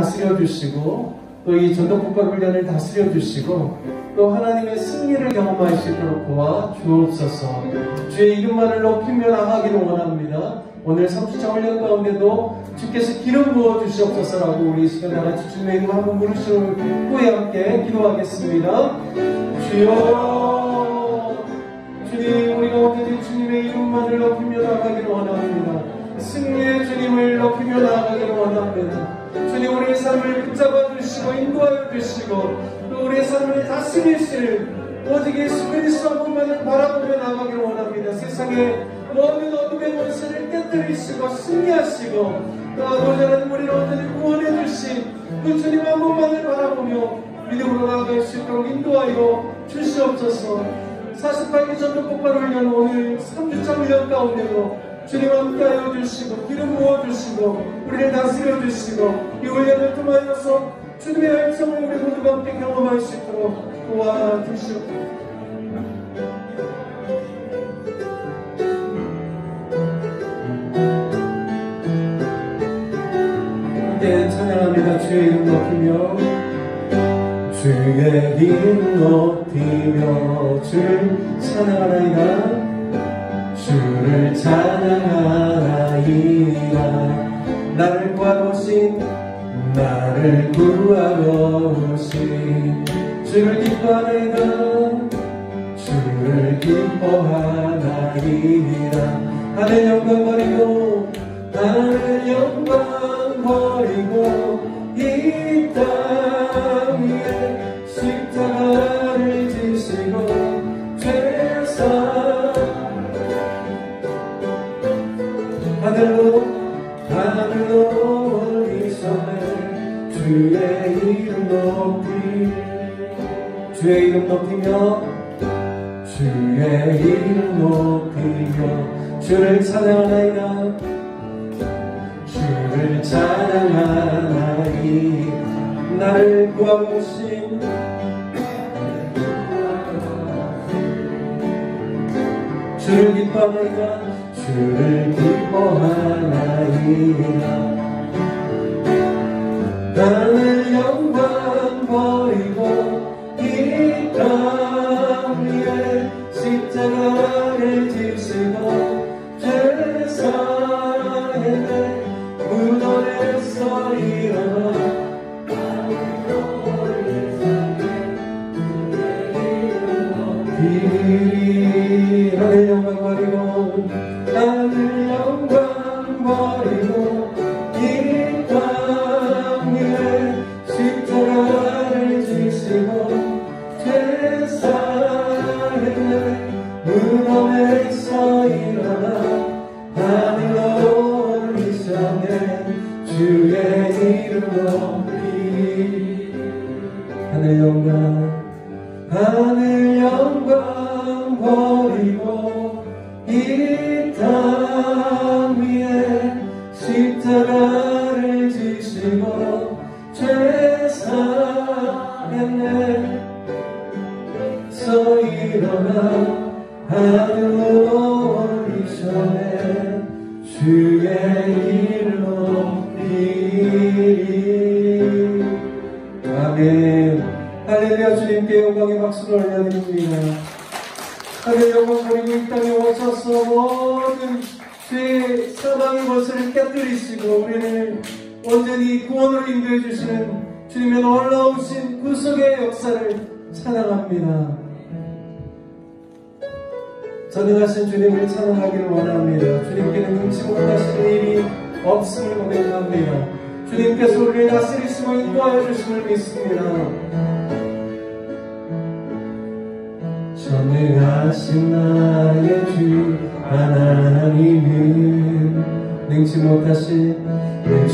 다스려 주시고 또 이 전도국가 훈련을 다스려 주시고 또 하나님의 승리를 경험할 수 있도록 도와 주옵소서. 주의 이름만을 높이며 나가기를 원합니다. 오늘 3주차 훈련 가운데도 주께서 기름 부어 주시옵소서라고 우리 이 시간 다같이 주님의 이름 한번 부르시는 후에 함께 기도하겠습니다. 주여, 주님, 우리가 오늘 주님의 이름만을 높이며 나가기를 원합니다. 승리의 주님을 높이며 나가기를 원합니다. 주님, 우리의 삶을 붙잡아 주시고 인도하여 주시고 또 우리의 삶을 다스리실 오직 예수 그리스도 한 분만을 바라보며 나가기를 원합니다. 세상의 모든 어둠의 권세를 깨뜨리시고 승리하시고 또 아버지 하나님 우리를 온전히 구원해 주신 그 주님 한 분만을 바라보며 믿음으로 나아갈 수 있도록 인도하여 주시옵소서. 48기 전도폭발 훈련 오늘 3주차 훈련 가운데도 주님 함께하여 주시고 기름 부어주시고 우리를 다스려 주시고 이 훈련을 통하여서 주님의 열정을 우리 모두가 함께 경험할 수 있도록 도와주시옵소서. 함께 찬양합니다. 주의 이름 높이며 주의 이름 높이며 주를 찬양하나이다. 주를 찬양하나이다. 나를 구하오신 주를 기뻐하나이다. 주를 기뻐하나이다. 하늘 영광 버리고 하늘 영광 버리고 이 땅 위에 십자가를 지시고 죄사 하늘로 올리셨네. 주의 이름 높이 주의 이름 높이며 주의 이름 높이며 주를 찬양하나이다. 주를 찬양하나이. 나를 구하오신 주를 기뻐하나이다. 주를 기뻐하나이다. 나는 영광 버리고 이 땅 위에 십자가를 지시고 죄사했네. 무덤에서 일어나 하늘 영광 버리고 하늘 영광 버리고 이 땅 위에 십자가를 지시고 죄사했네. 무덤에서 일어나 하늘로 올리셨네. 주의 이름 높이 하늘 영광 버리고 이 땅 위에 십자가를 지시고 죄사했네. 서 일어나 하늘로 올리셨네. 주의 이름 높이리. 아멘. 할렐루야. 주님께 영광의 박수를 올려드립니다. 하늘 영광 버리고 이 땅에 오셔서 모든 죄의 사망의 권세를 깨뜨리시고 우리를 온전히 구원으로 인도해 주시는 주님의 놀라우신 구속의 역사를 찬양합니다. 전능하신 주님을 찬양하기를 원합니다. 주님께는 능치 못하시는 일이 없음을 고백합니다. 주님께서 우리를 다스리시고 인도하여 주심을 믿습니다. 전능하신 나의 주 하나님은 능치 못하신 일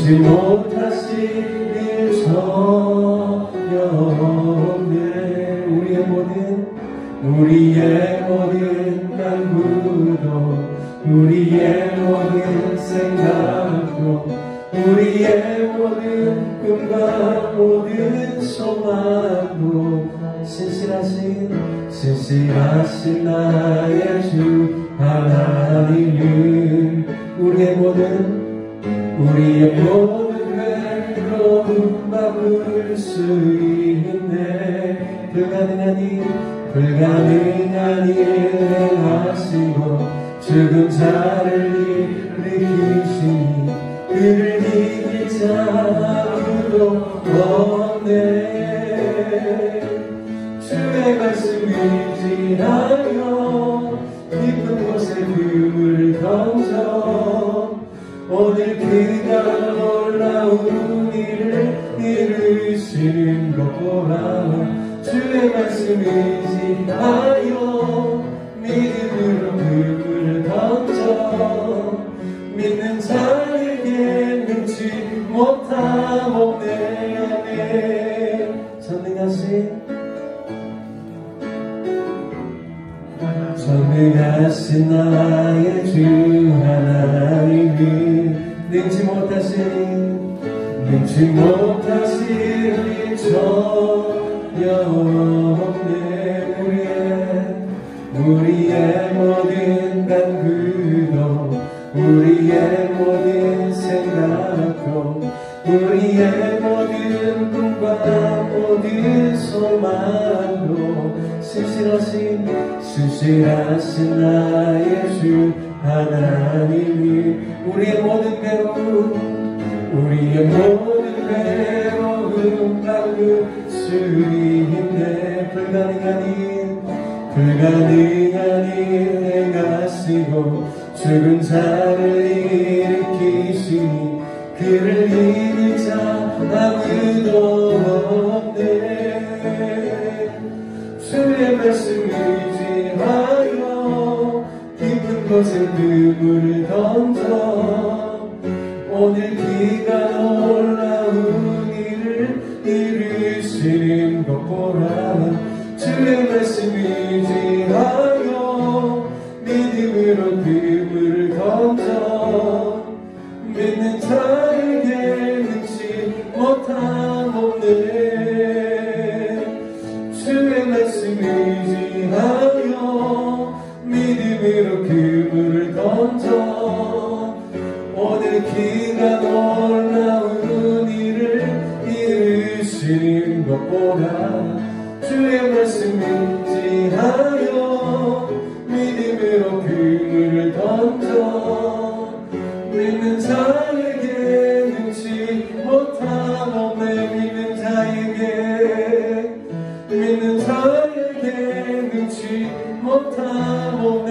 전혀 없네. 우리의 모든 간구도 우리의 모든 생각도 우리의 모든 꿈과 모든 소망도 신실하신 나의 주 하나님은 우리의 모든 괴로움 바꿀 수 있네. 불가능한 일을 하시고 죽은 자를 일으키시니 그를 이길 자 아무도 없네. 주의 말씀 의지하여 깊은 곳에 금을 던져 오늘 그가 놀라운 일을 이루시는 것 보라. 주의 말씀 의지하여 믿음으로 금을 던져 믿는 자에게 능치 못함 없네. 전능하신 나의 주 하나님이 능치 못하시니 전혀 없네. 우리의 모든 간구도 우리의 모든 생각도 우리의 모든 꿈과 모든 소망도 신실하신 나의 주 하나님이 우리의 모든 괴로움 바꿀 수 있네. 불가능한 일 행하시고 죽은 자를 일으키시니 그를 이길 자 아무도 없네. 주의 말씀 의지하여 깊은 곳에 그물을 던져 오늘 그가 놀라운 일을 이루시는 것 보라. 주의 말씀 의지하여 믿음으로 그물을 던져 믿는 자에게 능치 못함 없네. 주의 말씀 의지하여 믿음으로 그물을 던져 오늘 그가 놀라운 일을 이루시는 것 보라. 주의 말씀 의지하여 믿음으로 그물을 던져 믿는 자에게 능치 못함 없네. 믿는 자에게 능치 못함 없네.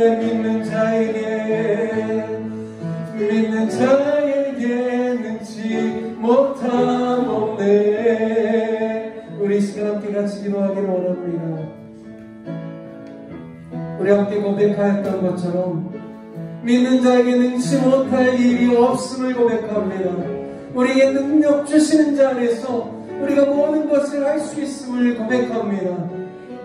믿는 자에게 능치 못함 없네. 우리 이 시간 함께 같이 기도하기를 원합니다. 우리 함께 고백하였던 것처럼 믿는 자에게 능치 못할 일이 없음을 고백합니다. 우리에게 능력 주시는 자 안에서 우리가 모든 것을 할 수 있음을 고백합니다.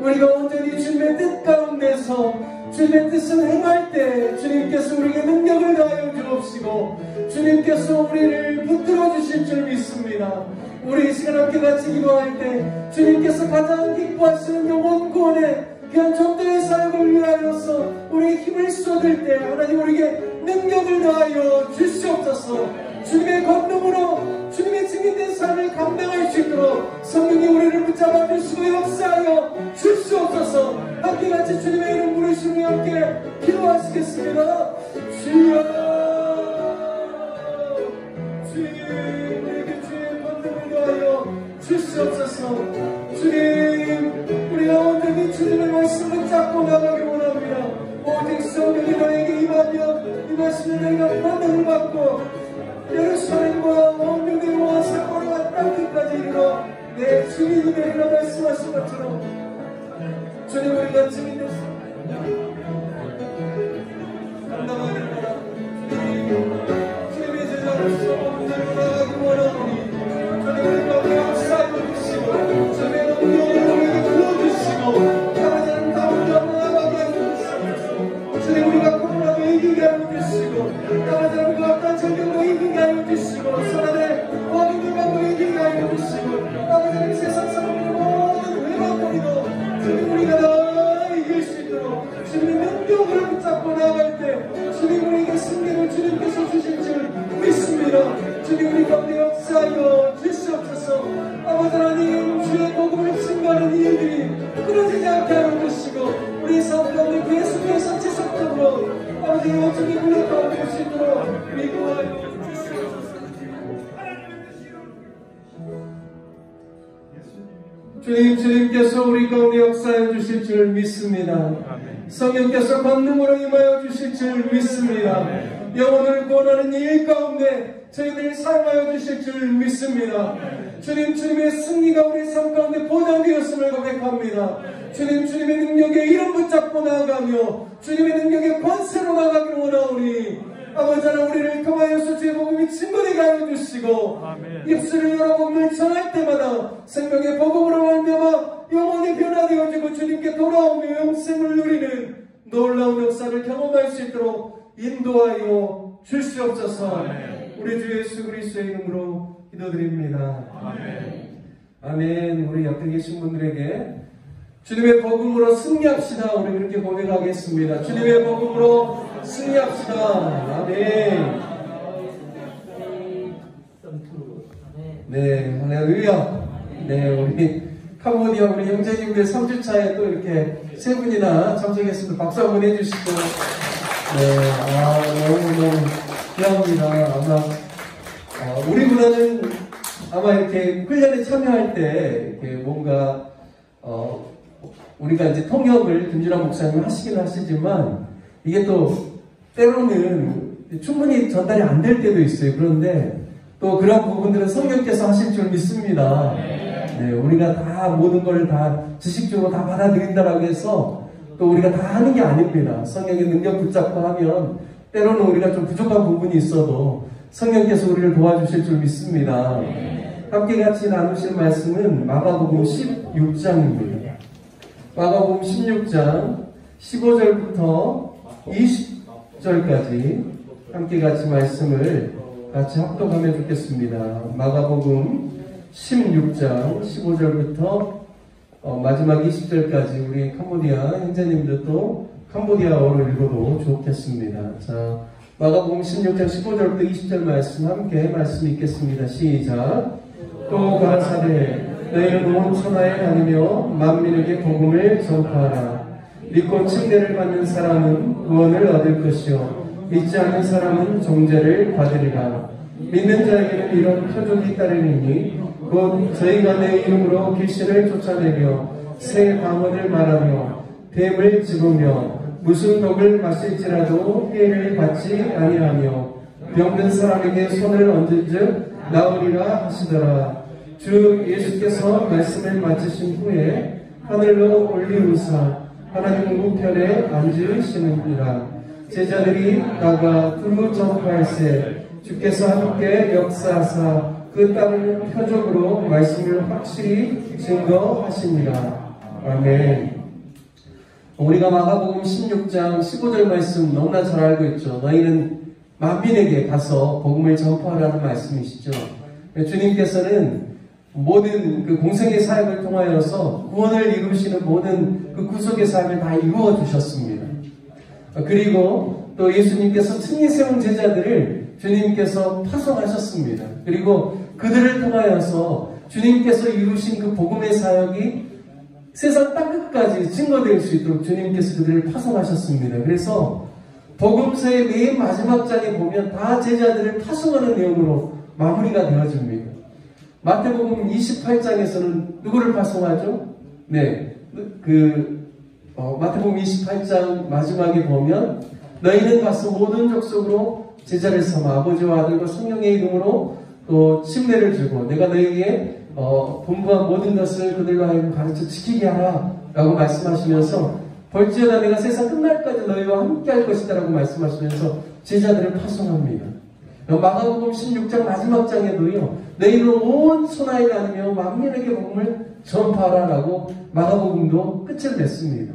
우리가 온전히 주님의 뜻 가운데서 주님의 뜻을 행할 때 주님께서 우리에게 능력을 다하여 주옵시고 주님께서 우리를 붙들어 주실 줄 믿습니다. 우리 이 시간 함께 같이 기도할 때 주님께서 가장 기뻐하시는 영혼 구원의 귀한 전도의 사역을 위하여서 우리의 힘을 쏟을 때 하나님 우리에게 능력을 다하여 주시옵소서. 주님의 권능으로 주님의 증인된 삶을 감당할 수 있도록 성령이 우리를 붙잡아 주시고 역사하여 주시옵소서. 함께 같이 주님의 이름 부르시며 함께 기도하시겠습니다. 주여 주님 우리에게 주의 권능을 더하여 주시옵소서. 주님 우리가 온전히 주님의 말씀을 잡고 나가기를 원합니다. 오직 성령이 너에게 임하면 이 말씀을 너희가 권능을 받고 예루살렘과 온 유대와 사마리아 땅끝까지 이르러 내 증인이 되리라 말씀하신 것처럼 주님 우리가 증인 됐습니다. 감당하기를 원합니다. 주님의 제자로서 온전히 나가기 원하오니 주님 우리가 역사하여 주시고 주님의 능력을 우리에게 부어주시고 가라자는 가운데 나가게 하여 주시고 주님 우리가 코로나도 이기게 하여 주시고 가라자는 그 어떤 절경도 이기게 하여 주시고 선한의 어둠들과도 이기게 하여 주시고 가라자는 세상 사람들의 모든 외로움도 주님 우리가 다 이길 수 있도록 주님의 일어나는 일들이 끊어지지 않게 하여 주시고 우리 삶 가운데 계속해서 지속적으로 아버지의 주님 은혜 가운데 수 있도록 믿고하여 주님께서 우리 가운데 역사해 주실 줄 믿습니다. 성령께서 권능으로 임하여 주실 줄 믿습니다. 영혼을 구원하는 일 가운데 저희들 사용하여 주실 줄 믿습니다. 주님의 승리가 우리 삶 가운데 보장되었음을 고백합니다. 주님의 능력에 이름 붙잡고 나아가며 주님의 능력에 권세로 나아가기를 원하오니 아버지 하나님 우리를 통하여서 주의 복음이 증거되게 하여 주시고 입술을 열어 복음을 전할 때마다 생명의 복음으로 말미암아 영혼이 변화되어지고 주님께 돌아오며 영생을 누리는 놀라운 역사를 경험할 수 있도록 인도하여 주시옵소서. 우리 주 예수 그리스도의 이름으로 기도드립니다. 아멘. 우리 옆에 계신 분들에게 주님의 복음으로 승리합시다. 우리 그렇게 고백하겠습니다. 주님의 복음으로 승리합시다. 아멘. 네, 할렐루야. 네, 우리 캄보디아 우리 형제님들 3주차에 또 이렇게 세 분이나 참석했습니다. 박수 한번 해주시고. 네, 너무너무 귀합니다. 아마, 우리 문화는 아마 이렇게 훈련에 참여할 때 이렇게 뭔가, 우리가 이제 통역을 김준환 목사님 하시긴 하시지만 이게 또 때로는 충분히 전달이 안 될 때도 있어요. 그런데 또 그런 부분들은 성령께서 하실 줄 믿습니다. 네, 우리가 다 모든 걸 다 지식적으로 다 받아들인다라고 해서 또 우리가 다 하는 게 아닙니다. 성령의 능력 붙잡고 하면 때로는 우리가 좀 부족한 부분이 있어도 성령께서 우리를 도와주실 줄 믿습니다. 함께 같이 나누실 말씀은 마가복음 16장입니다. 마가복음 16장 15절부터 20절까지 함께 같이 말씀을 같이 합독하면 좋겠습니다. 마가복음 16장 15절부터 마지막 20절까지 우리 캄보디아 형제님들도 캄보디아어를 읽어도 좋겠습니다. 자, 마가복음 16장 15절부터 20절 말씀 함께 말씀 읽겠습니다. 시작. 또 가라사대 너희는 온 천하에 다니며 만민에게 복음을 전파하라. 믿고 침례를 받는 사람은 구원을 얻을 것이요 믿지 않는 사람은 종죄를 받으리라. 믿는 자에게는 이런 표적이 따르리니 곧 저희가 내 이름으로 귀신을 쫓아내며 새 방언을 말하며 뱀을 집으며 무슨 독을 마실지라도 해를 받지 아니하며 병든 사람에게 손을 얹은즉 나으리라 하시더라. 주 예수께서 말씀을 마치신 후에 하늘로 올리우사 하나님 우편에 앉으시느니라. 제자들이 나가 두루 전파할세 주께서 함께 역사하사 그 따르는 표적으로 말씀을 확실히 증거하시니라. 아멘. 우리가 마가복음 16장 15절 말씀 너무나 잘 알고 있죠. 너희는 만민에게 가서 복음을 전파하라는 말씀이시죠. 주님께서는 모든 그 공생의 사역을 통하여서 구원을 이루시는 모든 그 구속의 사역을 다 이루어 주셨습니다. 그리고 또 예수님께서 친히 세운 제자들을 주님께서 파송하셨습니다. 그리고 그들을 통하여서 주님께서 이루신 그 복음의 사역이 세상 땅끝까지 증거될 수 있도록 주님께서 그들을 파송하셨습니다. 그래서 복음서의 맨 마지막 장에 보면 다 제자들을 파송하는 내용으로 마무리가 되어집니다. 마태복음 28장에서는 누구를 파송하죠? 네, 마태복음 28장 마지막에 보면 너희는 가서 모든 족속으로 제자를 삼아 아버지와 아들과 성령의 이름으로 또 침례를 주고 내가 너희에게 분부한 모든 것을 그들과 하여금 가르쳐 지키게 하라 라고 말씀하시면서 벌지어다 내가 세상 끝날까지 너희와 함께 할 것이다 라고 말씀하시면서 제자들을 파송합니다. 마가복음 16장 마지막 장에도요 너희는 온 천하에 다니며 만민에게 복음을 전파하라 라고 마가복음도 끝을 냈습니다.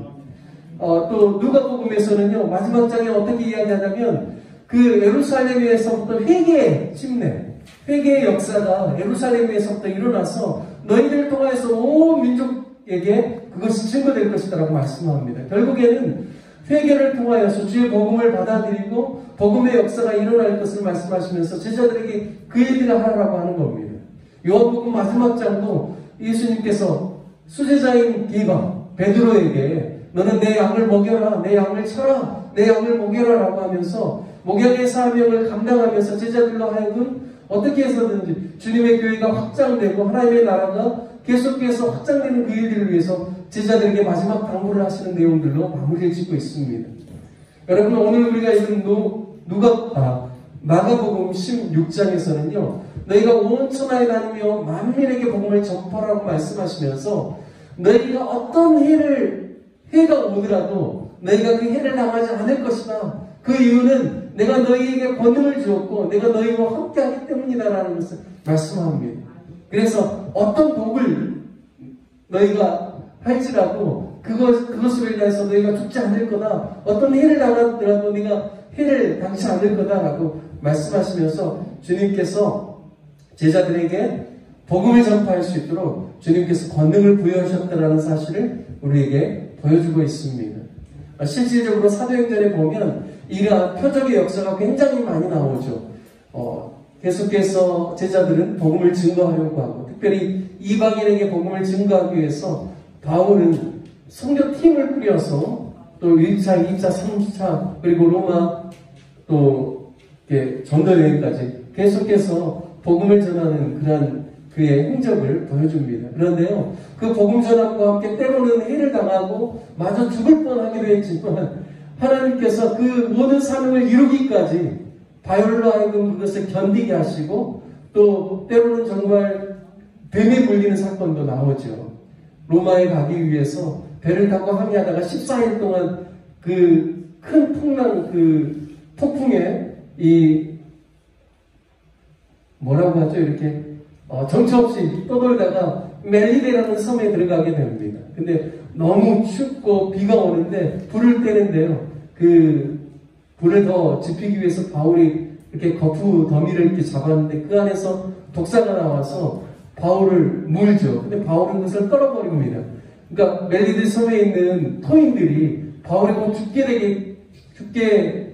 또 누가복음에서는요 마지막 장에 어떻게 이야기하냐면 그 예루살렘에서부터 회개의 침례, 회개의 역사가 예루살렘에서부터 일어나서 너희들 통하여서 온 민족에게 그것이 증거될 것이다 라고 말씀합니다. 결국에는 회개를 통하여서 주의 복음을 받아들이고 복음의 역사가 일어날 것을 말씀하시면서 제자들에게 그 일들을 하라고 하는 겁니다. 요한복음 마지막 장도 예수님께서 수제자인 베드로에게 너는 내 양을 먹여라, 내 양을 쳐라, 내 양을 먹여라 라고 하면서 목양의 사명을 감당하면서 제자들로 하여금 어떻게 해서든지 주님의 교회가 확장되고 하나님의 나라가 계속해서 확장되는 그 일들을 위해서 제자들에게 마지막 당부를 하시는 내용들로 마무리를 짓고 있습니다. 여러분, 오늘 우리가 읽은 마가복음 16장에서는요, 너희가 온 천하에 다니며 만민에게 복음을 전파라고 말씀하시면서 너희가 어떤 해가 오더라도 너희가 그 해를 당하지 않을 것이다. 그 이유는 내가 너희에게 권능을 주었고 내가 너희와 함께하기 때문이다라는 것을 말씀합니다. 그래서 어떤 복을 너희가 할지라도 그것을 위해서 너희가 죽지 않을 거다. 어떤 해를 당하더라도 네가 해를 당치 않을 거다라고 말씀하시면서 주님께서 제자들에게 복음을 전파할 수 있도록 주님께서 권능을 부여하셨다는 사실을 우리에게 보여주고 있습니다. 실질적으로 사도행전에 보면 이러한 표적의 역사가 굉장히 많이 나오죠. 계속해서 제자들은 복음을 증거하려고 하고, 특별히 이방인에게 복음을 증거하기 위해서 바울은 선교팀을 꾸려서 또 1차, 2차, 3차 그리고 로마 또 전도 여행까지 계속해서 복음을 전하는 그런 그의 행적을 보여줍니다. 그런데요, 그 복음 전함과 함께 때로는 해를 당하고 마저 죽을 뻔하기도 했지만 하나님께서 그 모든 사명을 이루기까지 바울로 하여금 그것을 견디게 하시고, 또 때로는 정말 뱀에 물리는 사건도 나오죠. 로마에 가기 위해서 배를 타고 항해하다가 14일 동안 그 큰 폭풍에 뭐라고 하죠? 이렇게 정처 없이 떠돌다가 멜리데라는 섬에 들어가게 됩니다. 근데 너무 춥고 비가 오는데 불을 떼는데요, 그 불을 더 지피기 위해서 바울이 이렇게 거푸 더미를 이렇게 잡았는데 그 안에서 독사가 나와서 바울을 물죠. 근데 바울은 그것을 떨어버립니다. 그러니까 멜리데 섬에 있는 토인들이 바울이 곧 죽게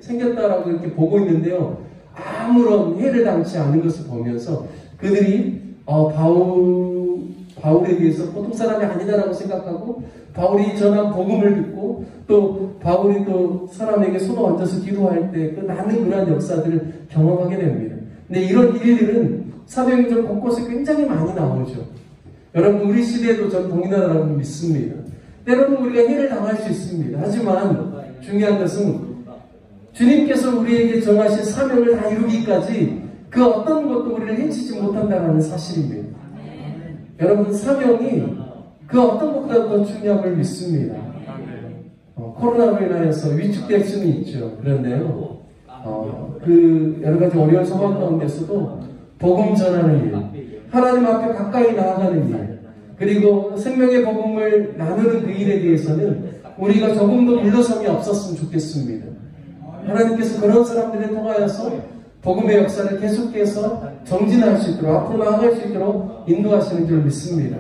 생겼다라고 이렇게 보고 있는데요, 아무런 해를 당치 않은 것을 보면서 그들이 바울에 대해서 보통 사람이 아니다라고 생각하고 바울이 전한 복음을 듣고 또 바울이 또 사람에게 손을 얹어서 기도할 때 그 나는 그러한 역사들을 경험하게 됩니다. 근데 이런 일들은 사도행전 곳곳에 굉장히 많이 나오죠. 여러분, 우리 시대에도 전 동일하다고 믿습니다. 때로는 우리가 해를 당할 수 있습니다. 하지만 중요한 것은 주님께서 우리에게 정하신 사명을 다 이루기까지 그 어떤 것도 우리를 해치지 못한다는 사실입니다. 여러분, 사명이 그 어떤 것보다 더 중요함을 믿습니다. 코로나로 인하여서 위축될 수는 있죠. 그런데요, 그 여러 가지 어려운 상황 가운데서도 복음 전하는 일, 하나님 앞에 가까이 나아가는 일, 그리고 생명의 복음을 나누는 그 일에 대해서는 우리가 조금도 물러섬이 없었으면 좋겠습니다. 하나님께서 그런 사람들을 통하여서 복음의 역사를 계속해서 정진할 수 있도록, 앞으로 나아갈 수 있도록 인도하시는 줄 믿습니다.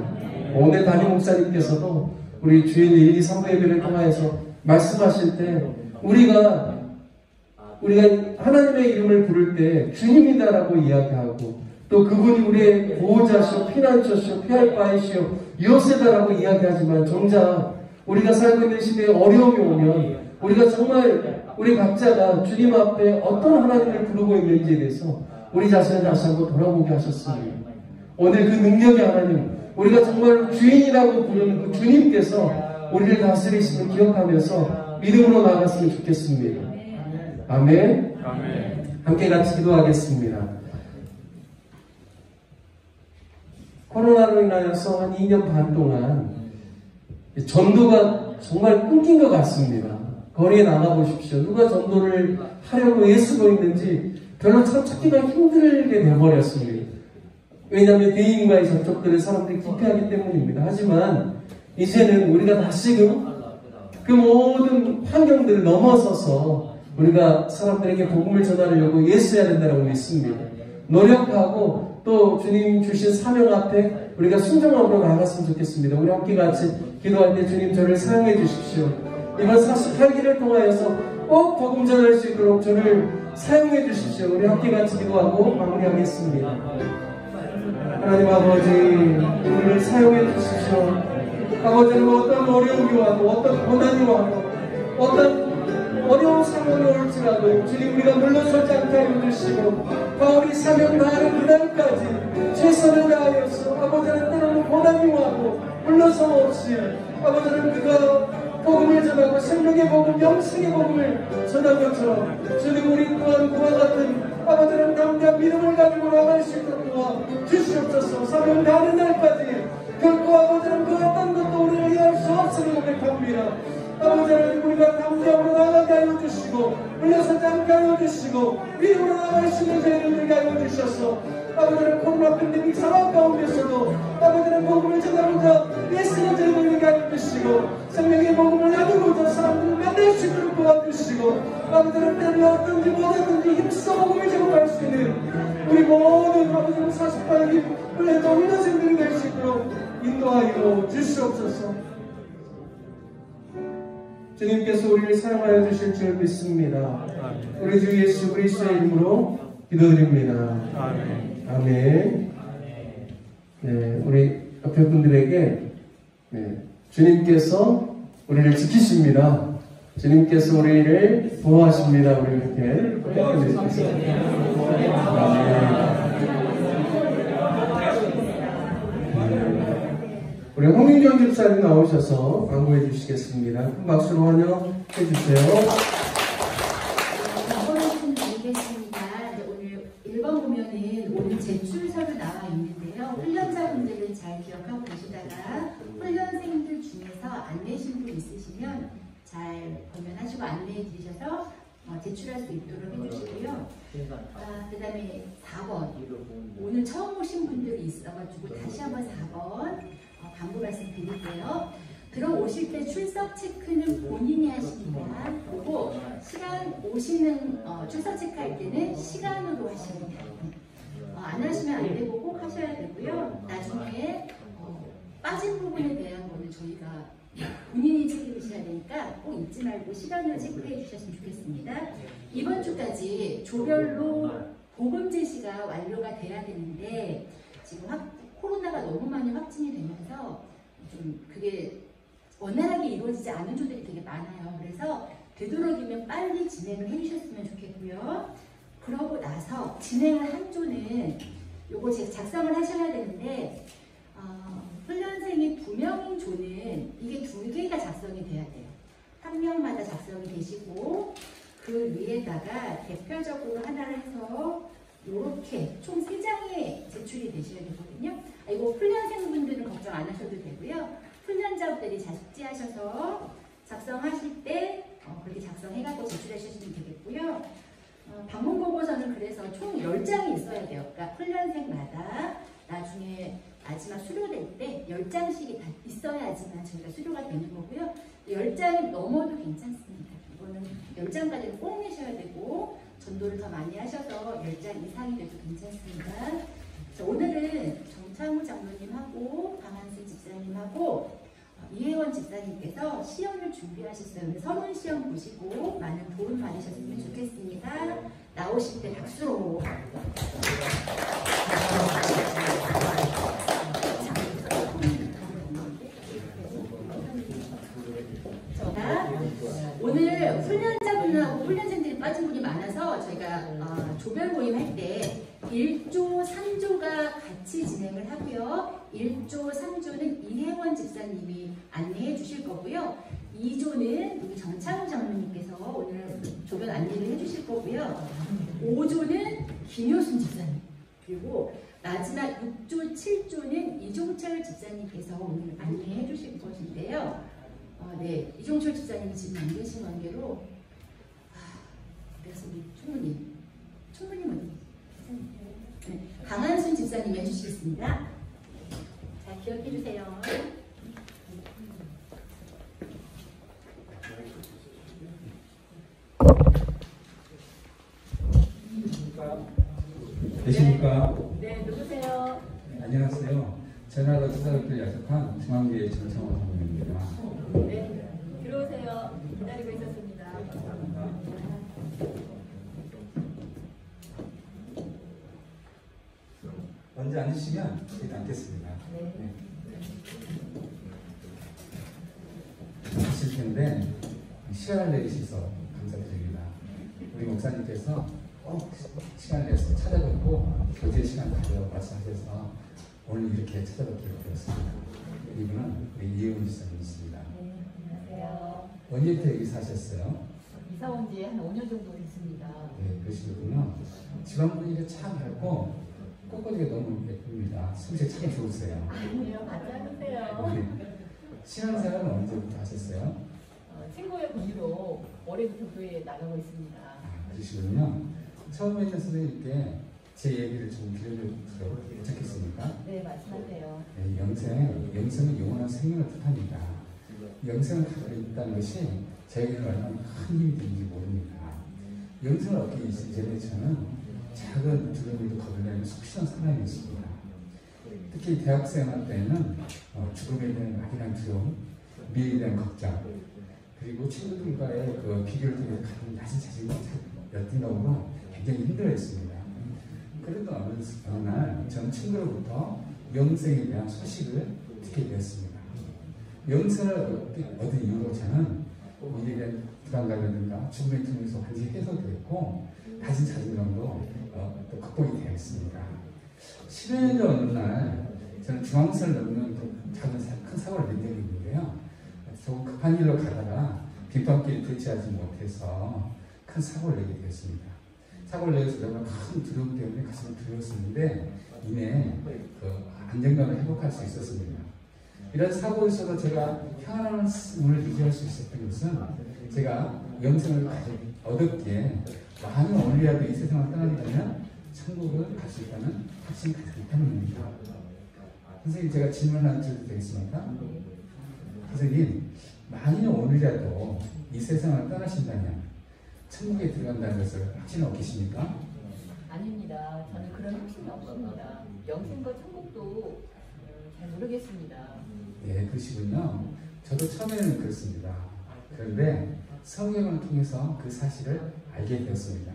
오늘 담임 목사님께서도 우리 주일 1, 2, 3부 예배를 통하여서 말씀하실 때 우리가 하나님의 이름을 부를 때 주님이다라고 이야기하고, 또 그분이 우리의 보호자시오, 피난처시오, 피할 바이시오, 요새다라고 이야기하지만 정작 우리가 살고 있는 시대에 어려움이 오면 우리가 정말 우리 각자가 주님 앞에 어떤 하나님을 부르고 있는지에 대해서 우리 자신을 다시 한번 돌아보게 하셨습니다. 오늘 그 능력의 하나님, 우리가 정말 주인이라고 부르는 그 주님께서 우리를 다스리심을 기억하면서 믿음으로 나아갔으면 좋겠습니다. 아멘. 함께 같이 기도하겠습니다. 코로나로 인하여서 한 2년 반 동안 전도가 정말 끊긴 것 같습니다. 거리에 나가보십시오. 누가 전도를 하려고 애쓰고 있는지 별로 참 찾기가 힘들게 되어버렸습니다. 왜냐하면 대인과의 접촉들을 사람들이 기피하기 때문입니다. 하지만 이제는 우리가 다시금 그 모든 환경들을 넘어서서 우리가 사람들에게 복음을 전하려고 애써야 된다고 믿습니다. 노력하고 또 주님 주신 사명 앞에 우리가 순종함으로 나아갔으면 좋겠습니다. 우리 함께 같이 기도할 때 주님 저를 사용해 주십시오. 이번 48기를 통하여서 꼭 복음 전할 수 있도록 저를 사용해 주십시오. 우리 함께 같이 기도하고 마무리하겠습니다. 하나님 아버지, 우리를 사용해 주십시오. 아버지는 어떤 어려움이 와도 어떤 고난이 와도 어떤 어려운 상황이 올지라도 주님 우리가 물러서지 않게 하여 주시고 바울이 사명 다하는 그날까지 최선을 다하여서 아버지는 때로는 고난이 와도 물러섬 없이 아버지는 그가 복음을 전하고 생명의 복음, 영생의 복음을 전한 것처럼 주님 우리 또한 그와 같은 아버지는 담대한 믿음을 가지고 나갈 수 있도록 도와 주시옵소서. 사명 다하는 날까지 결코 아버지는 그 어떤 것도 우리를 이해할 수 없음을 고백합니다. 아버지는 우리가 담대함으로 나가게 하여 주시고 물러서지 않게 하여 주시고 믿음으로 나갈 수 있는 저희를 되게 하여 주셔서 아버지는 코로나 팬데믹 상황 가운데서도 아버지는 복음을 전하고자 애쓰는 저희를 되게 하여 주시고 생명의 복음을 나누고자 사람들을 만날 수 있도록 도와주시고 아버지는 때를 어떤지 뭐든지 힘써 복음을 제공할 수 있는 우리 모든 아버지는 48기 우리 동료생들이 될 수 있도록 인도하여 주시옵소서. 주님께서 우리를 사랑하여 주실 줄 믿습니다. 우리 주 예수 그리스도의 이름으로 기도드립니다. 아멘. 네, 우리 옆에 분들에게 주님께서 우리를 지키십니다. 주님께서 우리를 보호하십니다. 우리 이렇게 우리 홍민경 집사님 나오셔서 광고해 주시겠습니다. 큰 박수로 환영해 주세요. 말씀 드리겠습니다. 오늘 1번 보면은 오늘 제출서로 나와 있는데요. 훈련자분들은 잘 기억하고 계시다가 훈련생들 중에서 안 내신 분 있으시면 잘 권면하시고 안내해 드리셔서 제출할 수 있도록 해주시고요. 그 다음에 4번 오늘 처음 오신 분들이 있어가지고 다시 한번 4번 광고 말씀 드릴게요. 들어오실 때 출석 체크는 본인이 하십니다. 그리고 시간 오시는 출석 체크할 때는 시간으로 하십니다. 안 하시면 안 되고 꼭 하셔야 되고요. 나중에 빠진 부분에 대한 거는 저희가 본인이 책임지셔야 되니까 꼭 잊지 말고 시간을 체크해 주셨으면 좋겠습니다. 이번 주까지 조별로 복음 제시가 완료가 돼야 되는데 지금 코로나가 너무 많이 확진이 되면서 좀 그게 원활하게 이루어지지 않은 조들이 되게 많아요. 그래서 되도록이면 빨리 진행을 해주셨으면 좋겠고요. 그러고 나서 진행을 한 조는 요거 제가 작성을 하셔야 되는데 훈련생이 2명인 조는 이게 2개가 작성이 돼야 돼요. 한 명마다 작성이 되시고 그 위에다가 대표적으로 하나를 해서 이렇게 총 3장에 제출이 되셔야 되거든요. 이거 훈련생분들은 걱정 안 하셔도 되고요. 훈련자분들이 작지하셔서 작성하실 때 그렇게 작성해가지고 제출하시면 되겠고요. 방문보고서는 그래서 총 10장이 있어야 돼요. 그러니까 훈련생마다 나중에 마지막 수료될 때 10장씩이 다 있어야지만 저희가 수료가 되는 거고요. 10장이 넘어도 괜찮습니다. 이거는 10장까지는 꼭 내셔야 되고 전도를 더 많이 하셔서 10장 이상이 돼도 괜찮습니다. 자, 오늘은 정창우 장로님하고 강한슬 집사님하고 이혜원 집사님께서 시험을 준비하셨어요. 서론 시험 보시고 많은 도움 받으셨으면 좋겠습니다. 나오실 때 박수로. 오늘 훈련자분하고 훈련생들이 빠진 분이 많아서 저희가 조별 모임 할 때 1조, 3조가 같이 진행을 하고요. 1조, 3조는 이혜원 집사님이 안내해 주실 거고요. 2조는 우리 정창우 장로님께서 오늘 조별 안내를 해 주실 거고요. 5조는 김효순 집사님, 그리고 마지막 6조, 7조는 이종철 집사님께서 오늘 안내해 주실 것인데요. 네, 이종철 집사님이 지금 안 계신 관계로 그래서 우리 총무님 어디? 네, 강한순 집사님이 해주시겠습니다. 잘 기억해 주세요. 되십니까? 네, 누구세요? 네, 안녕하세요. 전화로 투자자들 약속한 중앙교회 정창호 장로입니다. 네, 들어오세요. 기다리고 있었습니다. 먼저 앉으시면 제가 앉겠습니다. 네. 네. 하시는데 시간을 내주셔서 감사드립니다. 우리 목사님께서 꼭 시간을 내서 찾아뵙고 교제 시간 가져 말씀하셔서 오늘 이렇게 찾아뵙게 되었습니다. 이분은 우리 이혜원 지사님이십니다. 네, 안녕하세요. 언제부터 여기 사셨어요? 이사 온 지 한 5년 정도 됐습니다. 네, 그러시군요. 집안 분위기가 참 밝고 꽃꽂이가 너무 예쁩니다. 솜씨 참 좋으세요. 아니에요, 같이 하세요. 네. 신앙생활은 언제부터 하셨어요? 친구의 권유로 올해부터 교회에 나가고 있습니다. 아, 그러시군요. 처음에 있는 선생님께 제 얘기를 좀 들려드려도 괜찮겠습니까? 네, 말씀하세요. 네, 영생은 영원한 생명을 뜻합니다. 영생을 가지고 있다는 것이 저에게는 얼마나 큰 힘이 되는지 모릅니다. 영생을 얻기 이전에 저는 작은 두려움에도 겁을 내는 속시원 사람이었습니다. 특히 대학생활 때는 죽음에 대한 막연한 두려움, 미래에 대한 걱정, 그리고 친구들과의 그 비교를 통해 가진 낮은 자신감 엿든다고 굉장히 힘들어했습니다. 그래도 어느 날 저는 친구로부터 영생에 대한 소식을 듣게 되었습니다. 영생을 얻은 이후로 저는 미래에 대한 불안감이라든가 죽음을 통해서 완전히 해소되었고 가진 자신감도 또 극복이 되었습니다. 10여 년 어느 날 저는 중앙선을 넘는 큰 사고를 낸 적이 있는데요. 조금 급한 일로 가다가 빈방길을 대체하지 못해서 큰 사고를 내게 되었습니다. 사고를 내서 정말 큰 두려움 때문에 가슴이 두려웠었는데 이내 그 안정감을 회복할 수 있었습니다. 이런 사고에서도 제가 평안함을 유지할 수 있었던 것은 제가 영생을 얻었기에 많은 오늘이라도 이 세상을 떠난다면 천국을 갈 수 있다는 확신이 가지기 때문입니다. 선생님, 제가 질문 하나 드려도 되겠습니까? 선생님, 만일 오늘이라도 이 세상을 떠나신다면 천국에 들어간다는 것을 확신하고 계십니까? 아닙니다. 저는 그런 확신이 없습니다. 영생과 천국도 잘 모르겠습니다. 네, 그러시군요. 저도 처음에는 그렇습니다. 그런데 성경을 통해서 그 사실을 알게 되었습니다.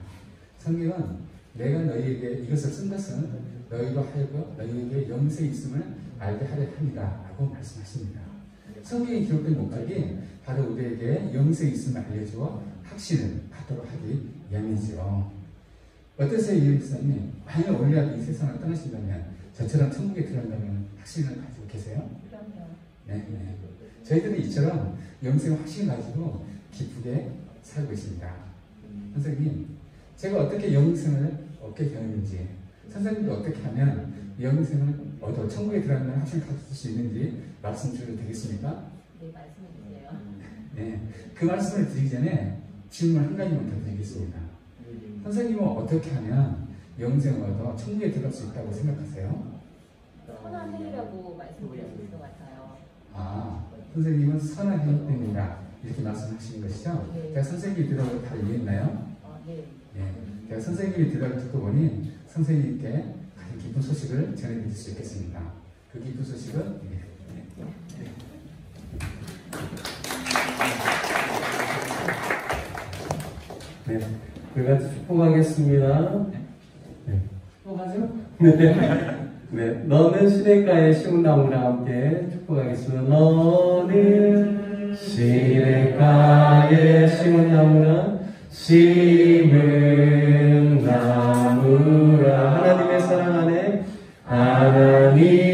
성경은 내가 너희에게 이것을 쓴 것은 너희로 하여금 너희에게 영생이 있음을 알게 하려 합니다. 라고 말씀하십니다. 성경에 기록된 목적이 바로 우리에게 영생이 있음을 알려주어 확신을 갖도록 하기 위함이죠. 어떠세요, 이혜원 지사님? 만약 오늘이라도 이 세상을 떠나신다면 저처럼 천국에 들어간다면 확신을 가지고 계세요? 그럼요. 네. 저희들은 이처럼 영생 확신을 가지고 기쁘게 살고 있습니다. 선생님, 제가 어떻게 영생을 얻게 되었는지, 선생님도 어떻게 하면 영생을 얻어 천국에 들어가는 확신을 가질 수 있는지 말씀 주셔도 되겠습니까? 네, 말씀해 주세요. 네, 그 말씀을 드리기 전에 질문 한 가지만 더 드리겠습니다. 선생님은 어떻게 하면 영생을 얻어 천국에 들어갈 수 있다고 생각하세요? 선한 행위라고 말씀드렸을 것 같아요. 아, 선생님은 선한 행위 때문이다 이렇게 말씀하시는 것이죠? 네. 제가 선생님이 대답을 다 이해했나요? 네. 네, 제가 선생님이 대답을 듣고 보니 선생님께 가장 기쁜 소식을 전해드릴 수 있겠습니다. 그 기쁜 소식은 네, 그같이 축복하겠습니다. 네. 축복하죠? 네. 네, 너는 시냇가에 심은 나무랑 함께 축복하겠습니다. 너는 시냇가에 심은 나무랑 심은 나무라. 하나님의 사랑 안에 하나님의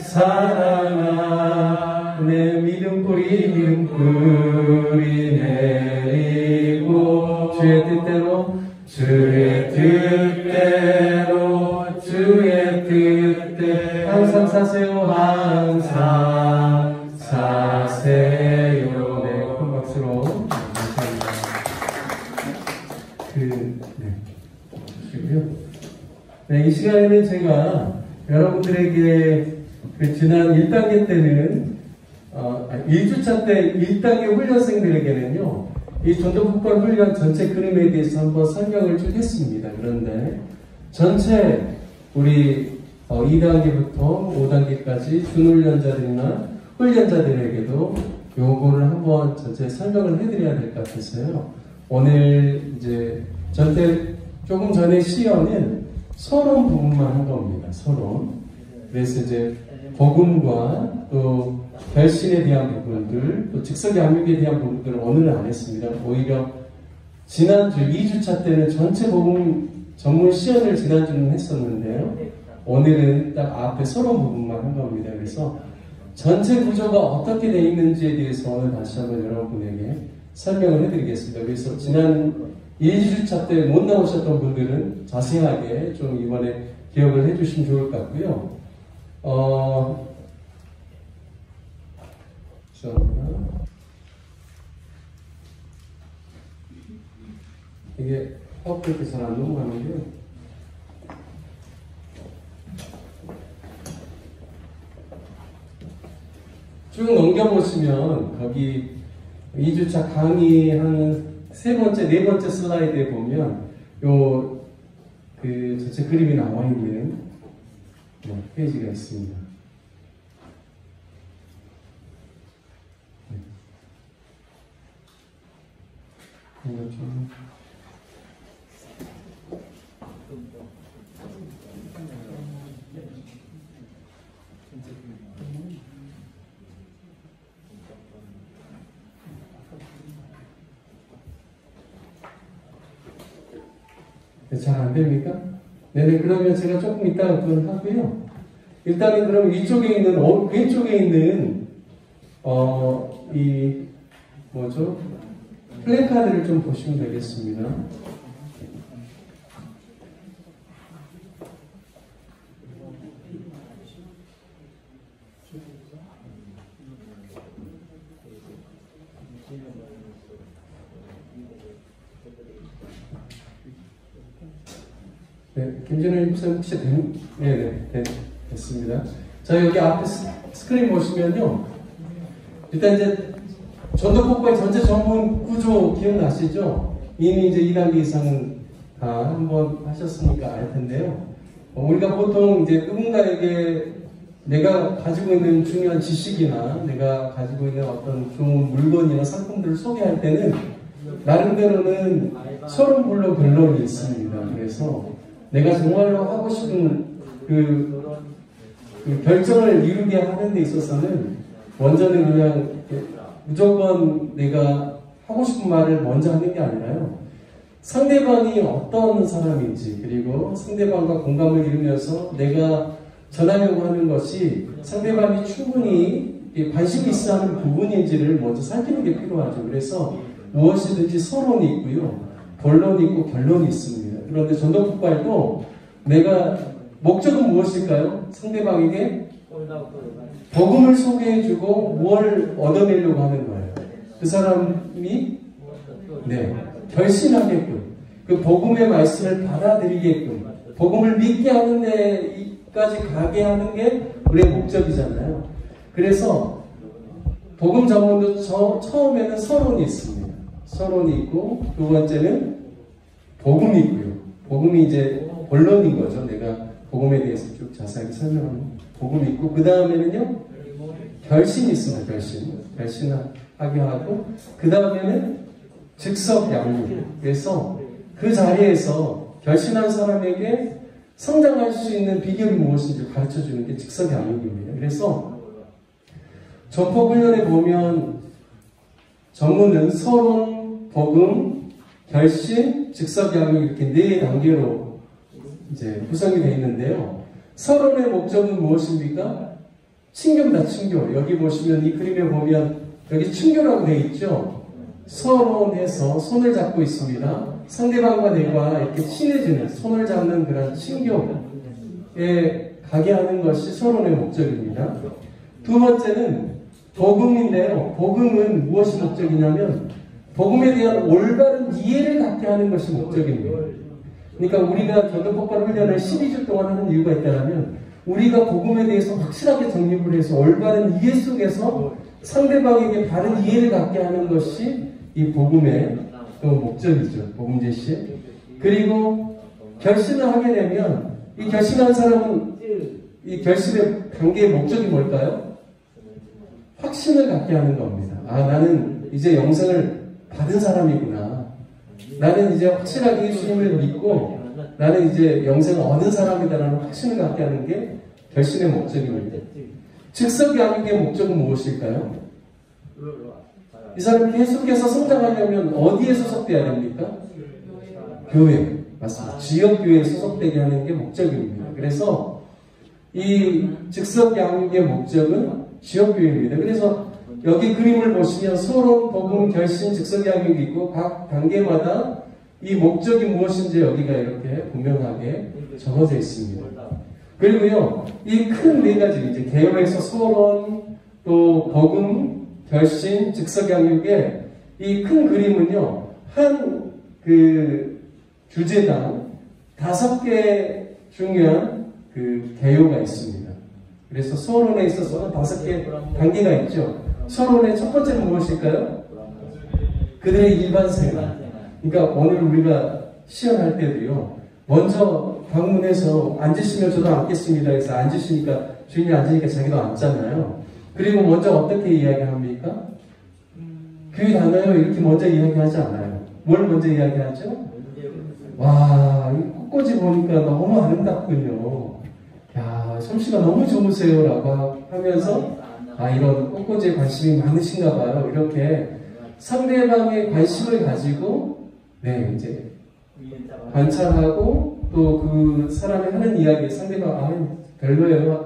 사랑 안에 믿음 뿌리 내리고 주의 뜻대로 항상 사세요. 항상 사세요. 네, 큰 박수로 감사합니다. 네, 이 시간에는 제가 여러분들에게 그 지난 1단계 때는 1주차 때 1단계 훈련생들에게는요, 이 전도폭발 훈련 전체 그림에 대해서 한번 설명을 쭉 했습니다. 그런데 전체 우리 2단계부터 5단계까지 준훈련자들이나 훈련자들에게도 요거를 한번 전체 설명을 해드려야 될 것 같아서요. 오늘 이제 조금 전에 시연은 서론 부분만 한 겁니다. 서론. 그래서 이제 복음과 또 결신에 대한 부분들, 또 즉석의 압력에 대한 부분들을 오늘은 안 했습니다. 오히려 지난주 2주차 때는 전체 복음 전문 시연을 지난주는 했었는데요. 오늘은 딱 앞에 서론 부분만 한 겁니다. 그래서 전체 구조가 어떻게 되어 있는지에 대해서 오늘 다시 한번 여러분에게 설명을 해드리겠습니다. 그래서 지난 2주차 때 못 나오셨던 분들은 자세하게 좀 이번에 기억을 해주시면 좋을 것 같고요. 죄송합니다. 이게 파워포인트 잘 안 넘어가는데요. 쭉 넘겨보시면 거기 2주차 강의하는 세 번째, 네 번째 슬라이드에 보면 그 전체 그림이 나와 있는 페이지가 있습니다. 이거 좀 잘 안 됩니까? 네네, 그러면 제가 조금 이따가 그걸 하고요. 일단은 그럼 위쪽에 있는, 왼쪽에 있는, 이, 뭐죠? 플래카드를 좀 보시면 되겠습니다. 네, 김진호 목사님 혹시 됐습니다. 자, 여기 앞에 스크린 보시면요. 일단 이제 전도폭발 전체 전문 구조 기억나시죠? 이미 이제 2단계 이상은 다 한번 하셨으니까 알 텐데요. 우리가 보통 이제 누군가에게 내가 가지고 있는 중요한 지식이나 내가 가지고 있는 어떤 좋은 물건이나 상품들을 소개할 때는 나름대로는 서론 물론 결론이 있습니다. 그래서 내가 정말로 하고 싶은 그 결정을 이루게 하는 데 있어서는 먼저는 그냥 무조건 내가 하고 싶은 말을 먼저 하는 게 아니라요. 상대방이 어떤 사람인지, 그리고 상대방과 공감을 이루면서 내가 전하려고 하는 것이 상대방이 충분히 관심이 있어 하는 부분인지를 먼저 살피는 게 필요하죠. 그래서 무엇이든지 서론이 있고요. 본론이 있고 결론이 있습니다. 그런데 전도폭발도 내가 목적은 무엇일까요? 상대방에게 복음을 소개해주고 뭘 얻어내려고 하는 거예요. 그 사람이 결심하게끔, 그 복음의 말씀을 받아들이게끔, 복음을 믿게 하는 데까지 가게 하는 게 우리의 목적이잖아요. 그래서 복음 전문도 처음에는 서론이 있습니다. 서론이 있고, 두 번째는 복음이 있고요. 복음이 이제 본론인 거죠. 내가 복음에 대해서 쭉 자세하게 설명하는 복음이 있고, 그 다음에는요, 결심이 있습니다. 결심하게 하고, 그 다음에는 즉석 양육. 그래서 그 자리에서 결심한 사람에게 성장할 수 있는 비결이 무엇인지 가르쳐 주는 게 즉석 양육입니다. 그래서 전폭훈련에 보면 전문은 서론, 복음, 결심, 즉석 양육 이렇게 네 단계로 이제 구성이 되어 있는데요. 서론의 목적은 무엇입니까? 친교입니다. 친교. 여기 보시면 이 그림에 보면 여기 친교라고 되어 있죠. 서론에서 손을 잡고 있습니다. 상대방과 내가 이렇게 친해지는, 손을 잡는 그런 친교에 가게 하는 것이 서론의 목적입니다. 두 번째는 복음인데요. 복음은 무엇이 목적이냐면 복음에 대한 올바른 이해를 갖게 하는 것이 목적입니다. 그러니까 우리가 전도폭발 훈련을 12주 동안 하는 이유가 있다면 우리가 복음에 대해서 확실하게 정립을 해서 올바른 이해 속에서 상대방에게 바른 이해를 갖게 하는 것이 이 복음의 또 목적이죠. 복음 제시. 그리고 결심을 하게 되면 이 결심한 사람은 이 결심의 단계의 목적이 뭘까요? 확신을 갖게 하는 겁니다. 아, 나는 이제 영생을 받은 사람이구나. 나는 이제 확실하게 예수님을 믿고 나는 이제 영생을 얻은 사람이다라는 확신을 갖게 하는 게 결심의 목적입니다. 즉석 양육의 목적은 무엇일까요? 이 사람이 계속해서 성장하려면 어디에 소속돼야 됩니까? 교회. 맞습니다. 지역교회에 소속되게 하는 게 목적입니다. 그래서 이 즉석 양육의 목적은 지역교회입니다. 그래서 여기 그림을 보시면 소론, 복음, 결신, 즉석 양육이 있고 각 단계마다 이 목적이 무엇인지 여기가 이렇게 분명하게 적어져 있습니다. 그리고요, 이 큰 네 가지, 이제 개요에서 소론, 또 복음, 결신, 즉석 양육의 이 큰 그림은요, 한 주제당 5개 중요한 개요가 있습니다. 그래서 소론에 있어서는 5개 단계가 있죠. 소론의 첫 번째는 무엇일까요? 그들의 일반 생활. 그러니까 오늘 우리가 시연할 때도요, 먼저 방문해서 앉으시면 저도 앉겠습니다. 그래서 앉으시니까 주인이 앉으니까 자기도 앉잖아요. 그리고 먼저 어떻게 이야기합니까? 교회 다녀요 이렇게 먼저 이야기하지 않아요. 뭘 먼저 이야기하죠? 와, 이 꽃꽂이 보니까 너무 아름답군요. 야, 솜씨가 너무 좋으세요 라고 하면서 이런 꽃꽂이에 관심이 많으신가 봐요. 이렇게 상대방의 관심을 가지고 이제 관찰하고 또 그 사람이 하는 이야기 상대방 별로예요.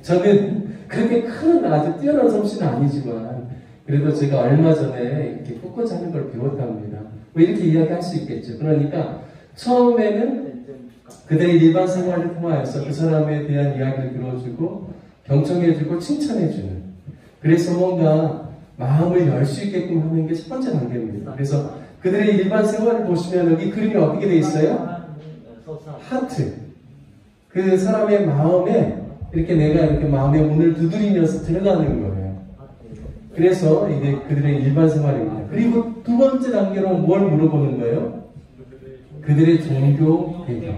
저는 그렇게 큰 아주 뛰어난 솜씨는 아니지만 그래도 제가 얼마 전에 이렇게 꽃꽂이 하는 걸 배웠답니다. 뭐 이렇게 이야기할 수 있겠죠. 그러니까 처음에는 그들의 일반 생활을 통하여서 그 사람에 대한 이야기를 들어주고 경청해주고 칭찬해주는, 그래서 뭔가 마음을 열 수 있게끔 하는 게 첫 번째 단계입니다. 그래서 그들의 일반 생활을 보시면 여기 그림이 어떻게 되어 있어요? 하트. 그 사람의 마음에 이렇게 내가 이렇게 마음의 문을 두드리면서 들어가는 거예요. 그래서 이게 그들의 일반 생활입니다. 그리고 두 번째 단계로 뭘 물어보는 거예요? 그들의 종교 배경.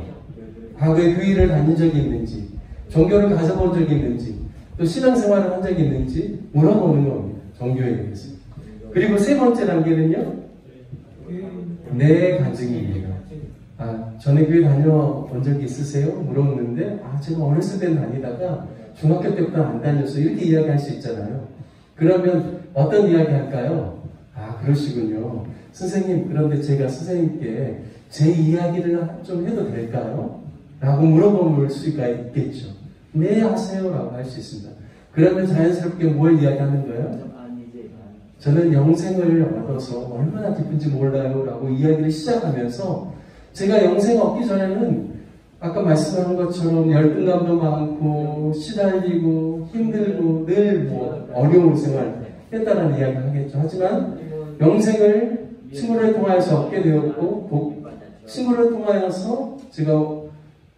과거에 교회를 다닌 적이 있는지, 종교를 가져본 적이 있는지, 또 신앙생활을 한 적이 있는지 물어보는 겁니다. 종교에 대해서. 그리고 세 번째 단계는요, 내 간증입니다. 전에 교회 다녀본 적이 있으세요? 물었는데, 제가 어렸을 때는 다니다가 중학교 때부터 안 다녔어요. 이렇게 이야기할 수 있잖아요. 그러면 어떤 이야기 할까요? 그러시군요. 선생님, 그런데 제가 선생님께 제 이야기를 좀 해도 될까요? 라고 물어볼 수가 있겠죠. 네, 하세요. 라고 할 수 있습니다. 그러면 자연스럽게 뭘 이야기하는 거예요? 저는 영생을 얻어서 얼마나 기쁜지 몰라요. 라고 이야기를 시작하면서 제가 영생 얻기 전에는 아까 말씀하신 것처럼 열등감도 많고 시달리고 힘들고 늘 어려운 생활 했다는 이야기를 하겠죠. 하지만 영생을 친구를 통하여서 얻게 되었고 친구를 통하여서 제가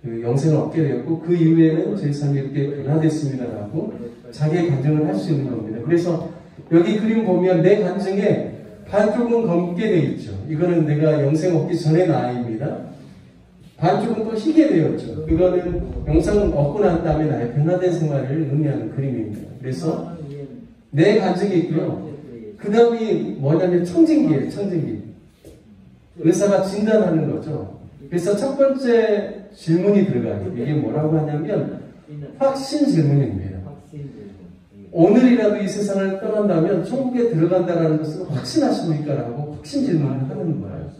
영생을 얻게 되었고 그 이후에는 제 삶이 이렇게 변화됐습니다라고 자기의 간증을 할 수 있는 겁니다. 그래서 여기 그림 보면 내 간증에 반쪽은 검게 되어 있죠. 이거는 내가 영생 얻기 전의 나이입니다. 반쪽은 또 희게 되었죠. 그거는 영생을 얻고 난 다음에 나의 변화된 생활을 의미하는 그림입니다. 그래서 내 간증이 있고요. 그 다음이 뭐냐면 청진기예요. 청진기. 의사가 진단하는 거죠. 그래서 첫 번째 질문이 들어가요. 이게 뭐라고 하냐면 확신 질문입니다. 오늘이라도 이 세상을 떠난다면 천국에 들어간다는 것을 확신하십니까? 라고 확신 질문을 하는 거예요.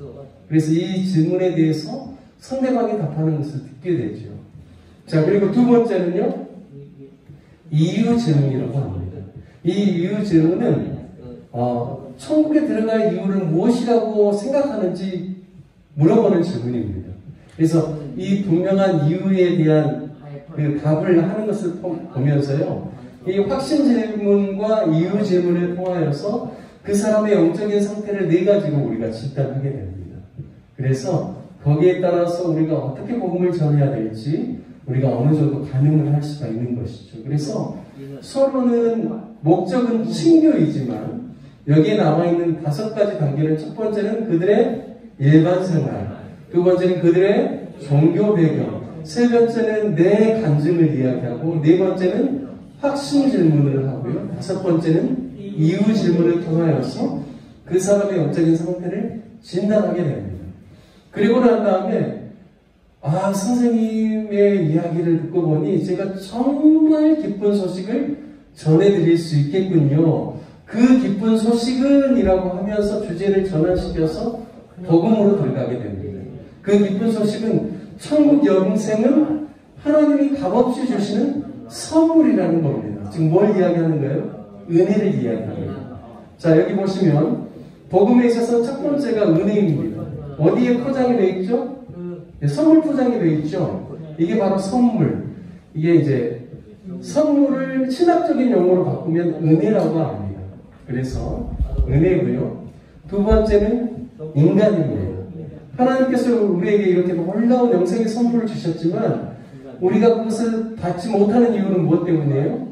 그래서 이 질문에 대해서 상대방이 답하는 것을 듣게 되죠. 자, 그리고 두 번째는요, 이유 질문이라고 합니다. 이 이유 질문은 천국에 들어갈 이유를 무엇이라고 생각하는지 물어보는 질문입니다. 그래서 이 분명한 이유에 대한 그 답을 하는 것을 보면서요, 이 확신 질문과 이유 질문을 통하여서 그 사람의 영적인 상태를 네 가지로 우리가 진단하게 됩니다. 그래서 거기에 따라서 우리가 어떻게 복음을 전해야 될지 우리가 어느 정도 반응을 할 수가 있는 것이죠. 그래서 서로는 목적은 친교이지만 여기에 남아있는 5가지 단계는 첫 번째는 그들의 일반 생활, 두 번째는 그들의 종교 배경, 세 번째는 내 간증을 이야기하고 네 번째는 확신 질문을 하고요. 5번째는 이유 질문을 통하여서 그 사람의 영적인 상태를 진단하게 됩니다. 그리고 난 다음에 선생님의 이야기를 듣고 보니 제가 정말 기쁜 소식을 전해드릴 수 있겠군요. 그 기쁜 소식은 이라고 하면서 주제를 전환시켜서 복음으로 들어가게 됩니다. 그 기쁜 소식은 천국 영생은 하나님이 값없이 주시는 선물이라는 겁니다. 지금 뭘 이야기하는 거예요? 은혜를 이야기하는 거예요. 자, 여기 보시면 복음에 있어서 첫 번째가 은혜입니다. 어디에 포장이 되어 있죠? 선물 포장이 되어 있죠. 이게 바로 선물. 이게 이제 선물을 신학적인 용어로 바꾸면 은혜라고 합니다. 그래서 은혜고요. 두 번째는 인간입니다. 하나님께서 우리에게 이렇게 놀라운 영생의 선물을 주셨지만 우리가 그것을 받지 못하는 이유는 무엇 때문이에요?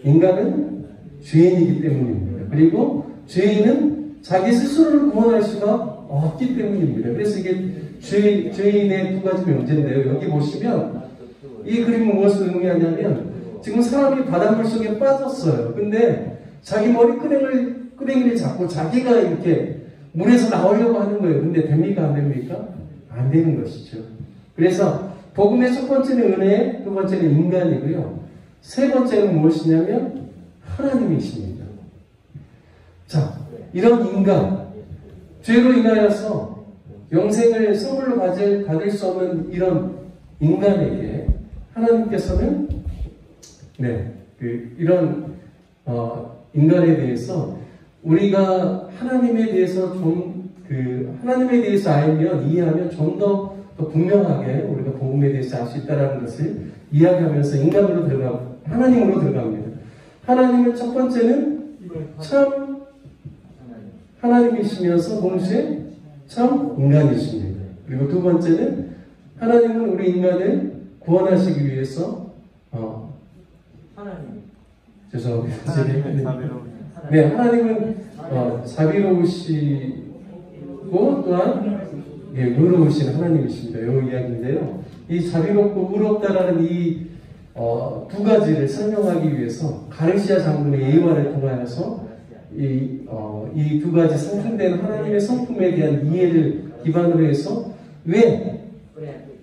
인간은 죄인이기 때문입니다. 그리고 죄인은 자기 스스로를 구원할 수가 없기 때문입니다. 그래서 이게 죄인의 두 가지 명제인데요. 여기 보시면 이 그림은 무엇을 의미하냐면 지금 사람이 바닷물 속에 빠졌어요. 근데 자기 머리끄댕이를 잡고 자기가 이렇게 물에서 나오려고 하는 거예요. 근데 됩니까? 안 됩니까? 안 되는 것이죠. 그래서 복음의 첫 번째는 은혜, 두 번째는 인간이고요. 세 번째는 무엇이냐면 하나님이십니다. 자, 이런 인간, 죄로 인하여서 영생을 선물로 받을 수 없는 이런 인간에게 하나님께서는 이런 인간에 대해서 우리가 하나님에 대해서 하나님에 대해서 알면 이해하면 좀 더 분명하게 우리가 복음에 대해서 알 수 있다는 것을 이야기하면서 인간으로 하나님으로 들어갑니다. 하나님은 첫 번째는 참 하나님이시면서 동시에 참 인간이십니다. 그리고 두 번째는 하나님은 우리 인간을 구원하시기 위해서 죄송합니다. 하나님은 자비로우시고 또한 의로우신 하나님이십니다. 이 이야기인데요. 이 자비롭고 의롭다라는 이 두 가지를 설명하기 위해서 가르시아 장군의 예화를 통하여서 이 두 가지 상충되는 하나님의 성품에 대한 이해를 기반으로 해서 왜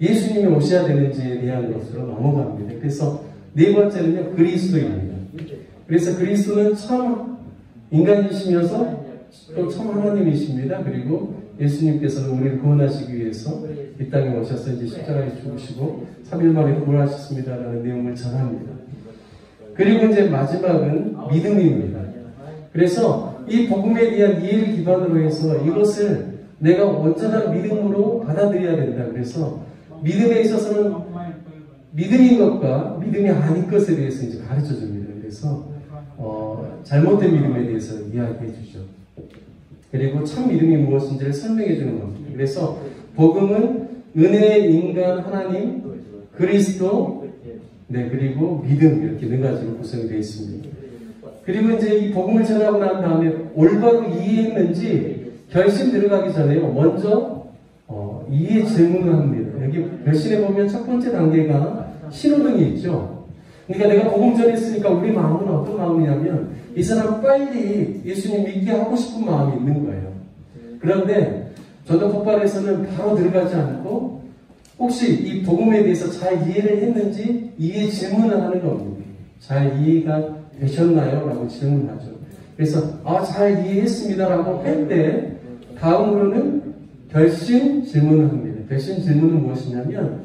예수님이 오셔야 되는지에 대한 것으로 넘어갑니다. 그래서 네 번째는요, 그리스도입니다. 그래서 그리스도는 참 인간이시면서 또 참 하나님이십니다. 그리고 예수님께서는 우리를 구원하시기 위해서 이 땅에 오셔서 이제 십자가에 죽으시고 3일 만에 부활하셨습니다라는 내용을 전합니다. 그리고 이제 마지막은 믿음입니다. 그래서 이 복음에 대한 이해를 기반으로 해서 이것을 내가 온전한 믿음으로 받아들여야 된다. 그래서 믿음에 있어서는 믿음인 것과 믿음이 아닌 것에 대해서 이제 가르쳐 줍니다. 그래서 잘못된 믿음에 대해서 이야기해 주죠. 그리고 참 믿음이 무엇인지를 설명해 주는 겁니다. 그래서 복음은 은혜, 인간, 하나님, 그리스도, 그리고 믿음 이렇게 네 가지로 구성이 되어 있습니다. 그리고 이제 이 복음을 전하고 난 다음에 올바로 이해했는지 결심 들어가기 전에요. 먼저 이해 질문을 합니다. 여기 결심에 보면 첫 번째 단계가 신호등이 있죠. 그러니까 내가 복음 전했으니까 우리 마음은 어떤 마음이냐면 이 사람 빨리 예수님 믿게 하고 싶은 마음이 있는 거예요. 그런데 전도 폭발에서는 바로 들어가지 않고 혹시 이 복음에 대해서 잘 이해를 했는지 이해 질문을 하는 겁니다. 잘 이해가 되셨나요? 라고 질문하죠. 그래서 잘 이해했습니다 라고 할 때 다음으로는 결심 질문을 합니다. 결심 질문은 무엇이냐면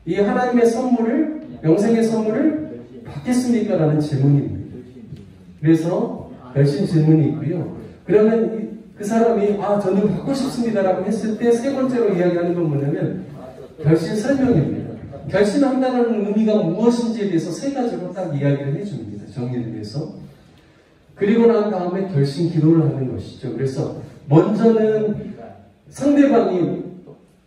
이 하나님의 선물을 영생의 선물을 받겠습니까? 라는 질문입니다. 그래서 결심 질문이 있고요. 그러면 그 사람이 저는 받고 싶습니다 라고 했을 때 세 번째로 이야기하는 건 뭐냐면 결심 설명입니다. 결심한다는 의미가 무엇인지에 대해서 세 가지로 딱 이야기를 해줍니다. 정리를 해서. 그리고 난 다음에 결심 기도를 하는 것이죠. 그래서 먼저는 상대방이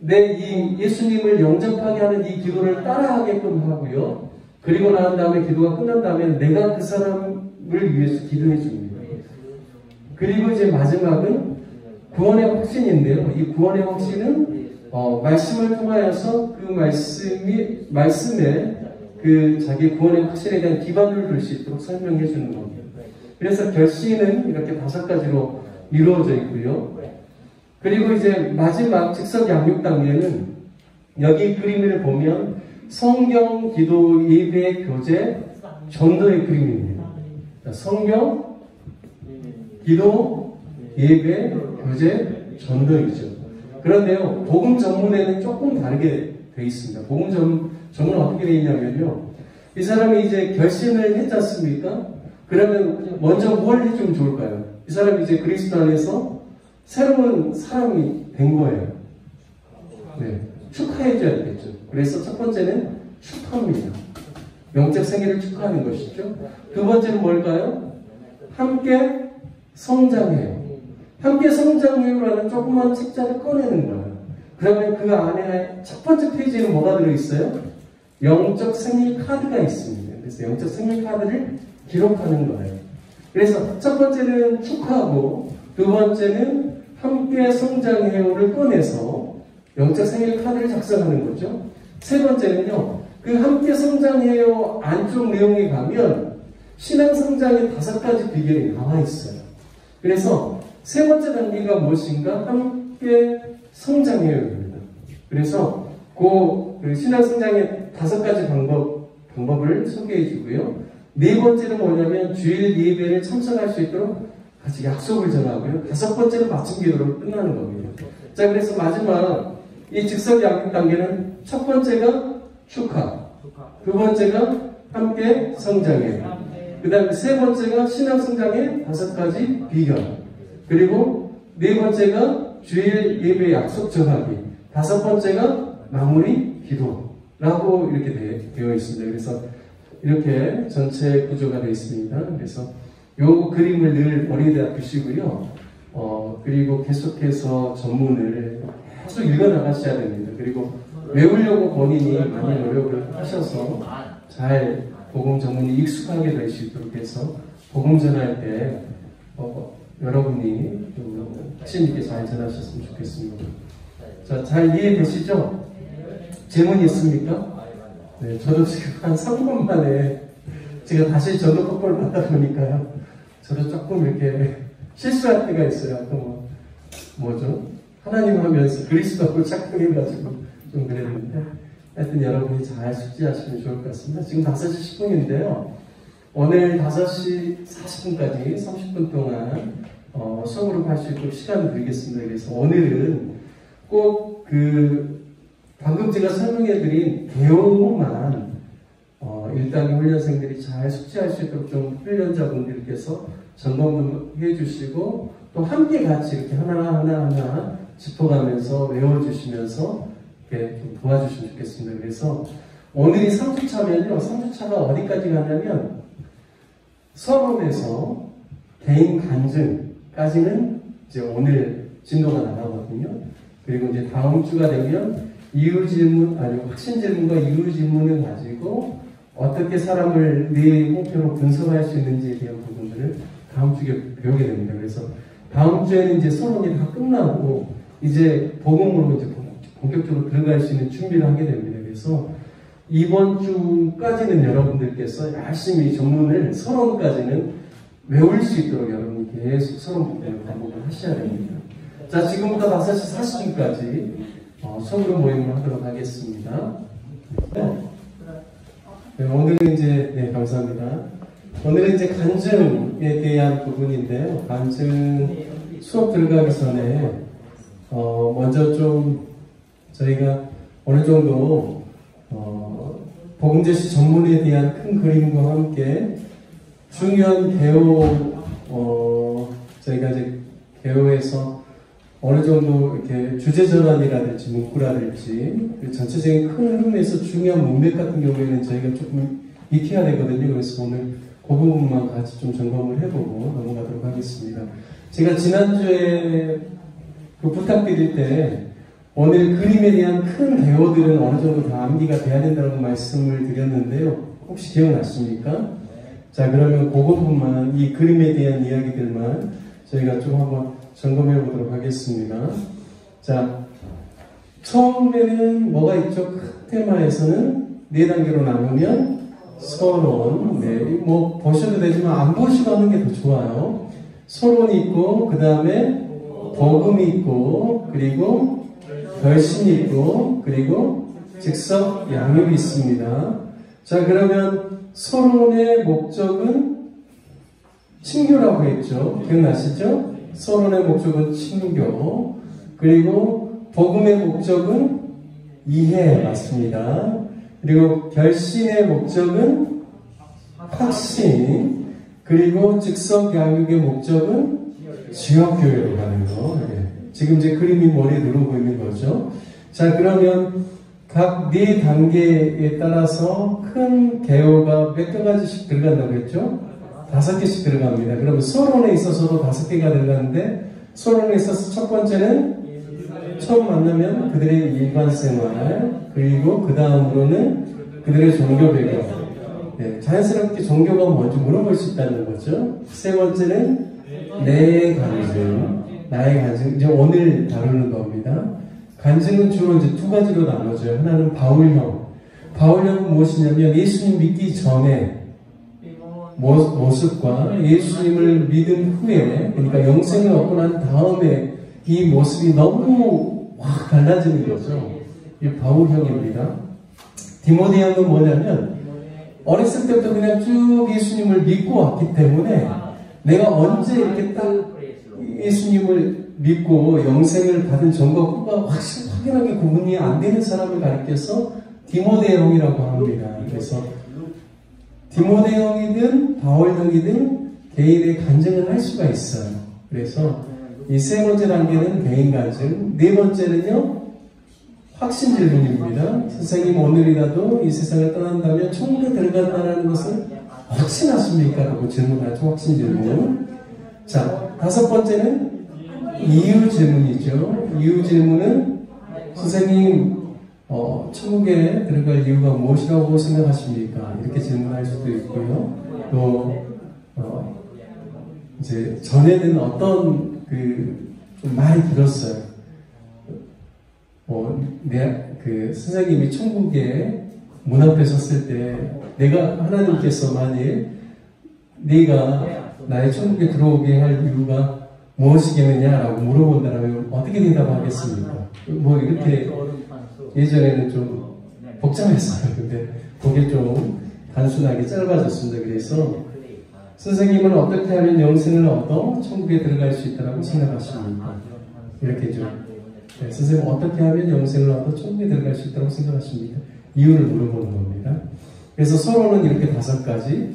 이 예수님을 영접하게 하는 이 기도를 따라하게끔 하고요. 그리고 난 다음에 기도가 끝난 다음에 내가 그 사람을 위해서 기도해 줍니다. 그리고 이제 마지막은 구원의 확신인데요. 이 구원의 확신은 말씀을 통하여서 그 말씀에 그 자기 구원의 확신에 대한 기반을 둘 수 있도록 설명해 주는 겁니다. 그래서 결심은 이렇게 5가지로 이루어져 있고요. 그리고 이제 마지막 즉석 양육 단계는 여기 그림을 보면 성경, 기도, 예배, 교제, 전도의 그림입니다. 성경, 기도, 예배, 교제, 전도이죠. 그런데요, 복음 전문에는 조금 다르게 되어 있습니다. 복음 전문은 어떻게 되어 있냐면요, 이 사람이 이제 결심을 했지 않습니까? 그러면 먼저 뭘 해주면 좋을까요? 이 사람이 이제 그리스도 안에서 새로운 사람이 된 거예요. 네, 축하해줘야 되겠죠. 그래서 첫 번째는 축하합니다. 영적 생애를 축하하는 것이죠. 두 번째는 뭘까요? 함께 성장해요. 함께 성장해요라는 조그만 책자를 꺼내는 거예요. 그러면 그 안에 첫 번째 페이지에는 뭐가 들어있어요? 영적 생일 카드가 있습니다. 그래서 영적 생일 카드를 기록하는 거예요. 그래서 첫 번째는 축하하고 두 번째는 함께 성장해요를 꺼내서 영적 생일 카드를 작성하는 거죠. 세 번째는요, 그 함께 성장해요 안쪽 내용에 가면 신앙 성장의 5가지 비결이 나와 있어요. 그래서 세 번째 단계가 무엇인가? 함께 성장해요입니다. 그래서 그 신앙 성장의 5가지 방법을 소개해 주고요. 네 번째는 뭐냐면 주일 예배를 참석할 수 있도록 같이 약속을 전하고요. 5번째는 마침 기도로 끝나는 겁니다. 자, 그래서 마지막 이 즉석 양육 단계는 첫 번째가 축하, 두 번째가 함께 성장해요. 그 다음에 세 번째가 신앙 성장의 5가지 비결, 그리고 네 번째가 주일 예배 약속 전하기, 5번째가 마무리 기도라고 이렇게 되어 있습니다. 그래서 이렇게 전체 구조가 되어 있습니다. 그래서 요 그림을 늘 어린이들 두시고요. 그리고 계속해서 전문을 계속 읽어나가셔야 됩니다. 그리고 외우려고 본인이 많이 노력을 하셔서 잘 복음 전문이 익숙하게 될 수 있도록 해서 복음 전할 때 여러분이 확신 있게 잘 전하셨으면 좋겠습니다. 자, 잘 이해되시죠? 질문이 있습니까? 네, 저도 지금 한 3분 만에 제가 다시 전도 똑바로 받다 보니까요, 저도 조금 이렇게 실수할 때가 있어요. 아까 뭐죠? 하나님 하면서 그리스도하고 착각해가지고 좀 그랬는데, 하여튼 여러분이 잘 숙지하시면 좋을 것 같습니다. 지금 5시 10분인데요. 오늘 5시 40분까지 30분 동안 수업으로 할 수 있도록 시간을 드리겠습니다. 그래서 오늘은 꼭 방금 제가 설명해드린 내용만 1단계 훈련생들이 잘 숙지할 수 있도록 좀 훈련자분들께서 점검도 해주시고 또 함께 같이 이렇게 하나하나 짚어가면서 외워주시면서 이렇게 좀 도와주시면 좋겠습니다. 그래서 오늘이 3주차면요. 3주차가 어디까지 가냐면 서론에서 개인 간증까지는 이제 오늘 진도가 나가거든요. 그리고 이제 다음 주가 되면 이유 질문, 확신 질문과 이유 질문을 가지고 어떻게 사람을 내 목표로 분석할 수 있는지에 대한 부분들을 다음 주에 배우게 됩니다. 그래서 다음 주에는 이제 서론이 다 끝나고 이제 복음으로 이제 본격적으로 들어갈 수 있는 준비를 하게 됩니다. 그래서 이번 주까지는 여러분들께서 열심히 전문을 서론까지는 외울 수 있도록 여러분이 계속 서론 부분을 반복을 하셔야 됩니다. 자, 지금부터 5시 40분까지 수업으로 모임을 하도록 하겠습니다. 네, 오늘은 이제, 네, 감사합니다. 오늘은 이제 간증에 대한 부분인데요. 간증 수업 들어가기 전에, 먼저 좀 저희가 어느 정도, 복음제시 전문에 대한 큰 그림과 함께 중요한 개요, 저희가 이제 개요에서 어느 정도 이렇게 주제 전환이라든지 문구라든지 전체적인 큰 흐름에서 중요한 문맥 같은 경우에는 저희가 조금 익혀야 되거든요. 그래서 오늘 그 부분만 같이 좀 점검을 해보고 넘어가도록 하겠습니다. 제가 지난주에 부탁드릴 때 오늘 그림에 대한 큰 개요들은 어느 정도 다 암기가 돼야 된다고 말씀을 드렸는데요. 혹시 기억나십니까? 자, 그러면 그 부분만, 이 그림에 대한 이야기들만 저희가 좀 한번 점검해 보도록 하겠습니다. 자, 처음에는 뭐가 있죠? 큰 테마에서는 4단계로 나누면 서론, 네, 뭐 보셔도 되지만 안 보시고 하는 게 더 좋아요. 서론이 있고, 그 다음에 복음이 있고, 그리고 결신이 있고 그리고 즉석 양육이 있습니다. 자, 그러면 서론의 목적은 친교라고 했죠. 기억나시죠? 서론의 목적은 친교. 그리고 복음의 목적은 이해 맞습니다. 그리고 결신의 목적은 확신. 그리고 즉석 양육의 목적은 지역교회로 가는 거. 지금 이제 그림이 머리에 누르고 있는 거죠. 자, 그러면 각 네 단계에 따라서 큰 개요가 몇 가지씩 들어간다고 했죠? 5개씩 들어갑니다. 그러면 서론에 있어서도 5개가 들어가는데, 서론에 있어서 첫 번째는 처음 만나면 그들의 일반생활, 그리고 그 다음으로는 그들의 종교 배경. 네, 자연스럽게 종교가 뭔지 물어볼 수 있다는 거죠. 세 번째는 내 간증, 나의 간증. 이제 오늘 다루는 겁니다. 간증은 주로 이제 2가지로 나눠져요. 하나는 바울형. 바울형은 무엇이냐면 예수님 믿기 전에 모습과 예수님을 믿은 후에, 그러니까 영생을 얻고 난 다음에 이 모습이 너무 확 달라지는 거죠. 이 바울형입니다. 디모데형은 뭐냐면 어렸을 때부터 그냥 쭉 예수님을 믿고 왔기 때문에 내가 언제 이렇게 딱 예수님을 믿고 영생을 받은 전과 후가 확연하게 구분이 안 되는 사람을 가리켜서 디모데형이라고 합니다. 그래서 디모데형이든 바울형이든 개인의 간증을 할 수가 있어요. 그래서 이 세 번째 단계는 개인 간증, 네 번째는요 확신 질문입니다. 선생님, 오늘이라도 이 세상을 떠난다면 천국에 들어간다는 것을 확신하십니까? 라고 질문하죠. 확신 질문. 자, 5번째는 이유 질문이죠. 이유 질문은 선생님, 천국에 들어갈 이유가 무엇이라고 생각하십니까? 이렇게 질문할 수도 있고요. 또 이제 전에는 어떤 좀 많이 들었어요. 선생님이 천국에 문 앞에 섰을 때 내가 하나님께서 만일 네가 나의 천국에 들어오게 할 이유가 무엇이겠느냐라고 물어본다면 어떻게 대답하겠습니까? 뭐 이렇게 예전에는 좀 복잡했어요. 근데 그게 좀 단순하게 짧아졌습니다. 그래서 선생님은 어떻게 하면 영생을 얻어 천국에 들어갈 수 있다고 생각하십니까? 이렇게 좀 선생님 어떻게 하면 영생을 얻어 천국에 들어갈 수 있다고 생각하십니까? 이유를 물어보는 겁니다. 그래서 서론은 이렇게 5가지.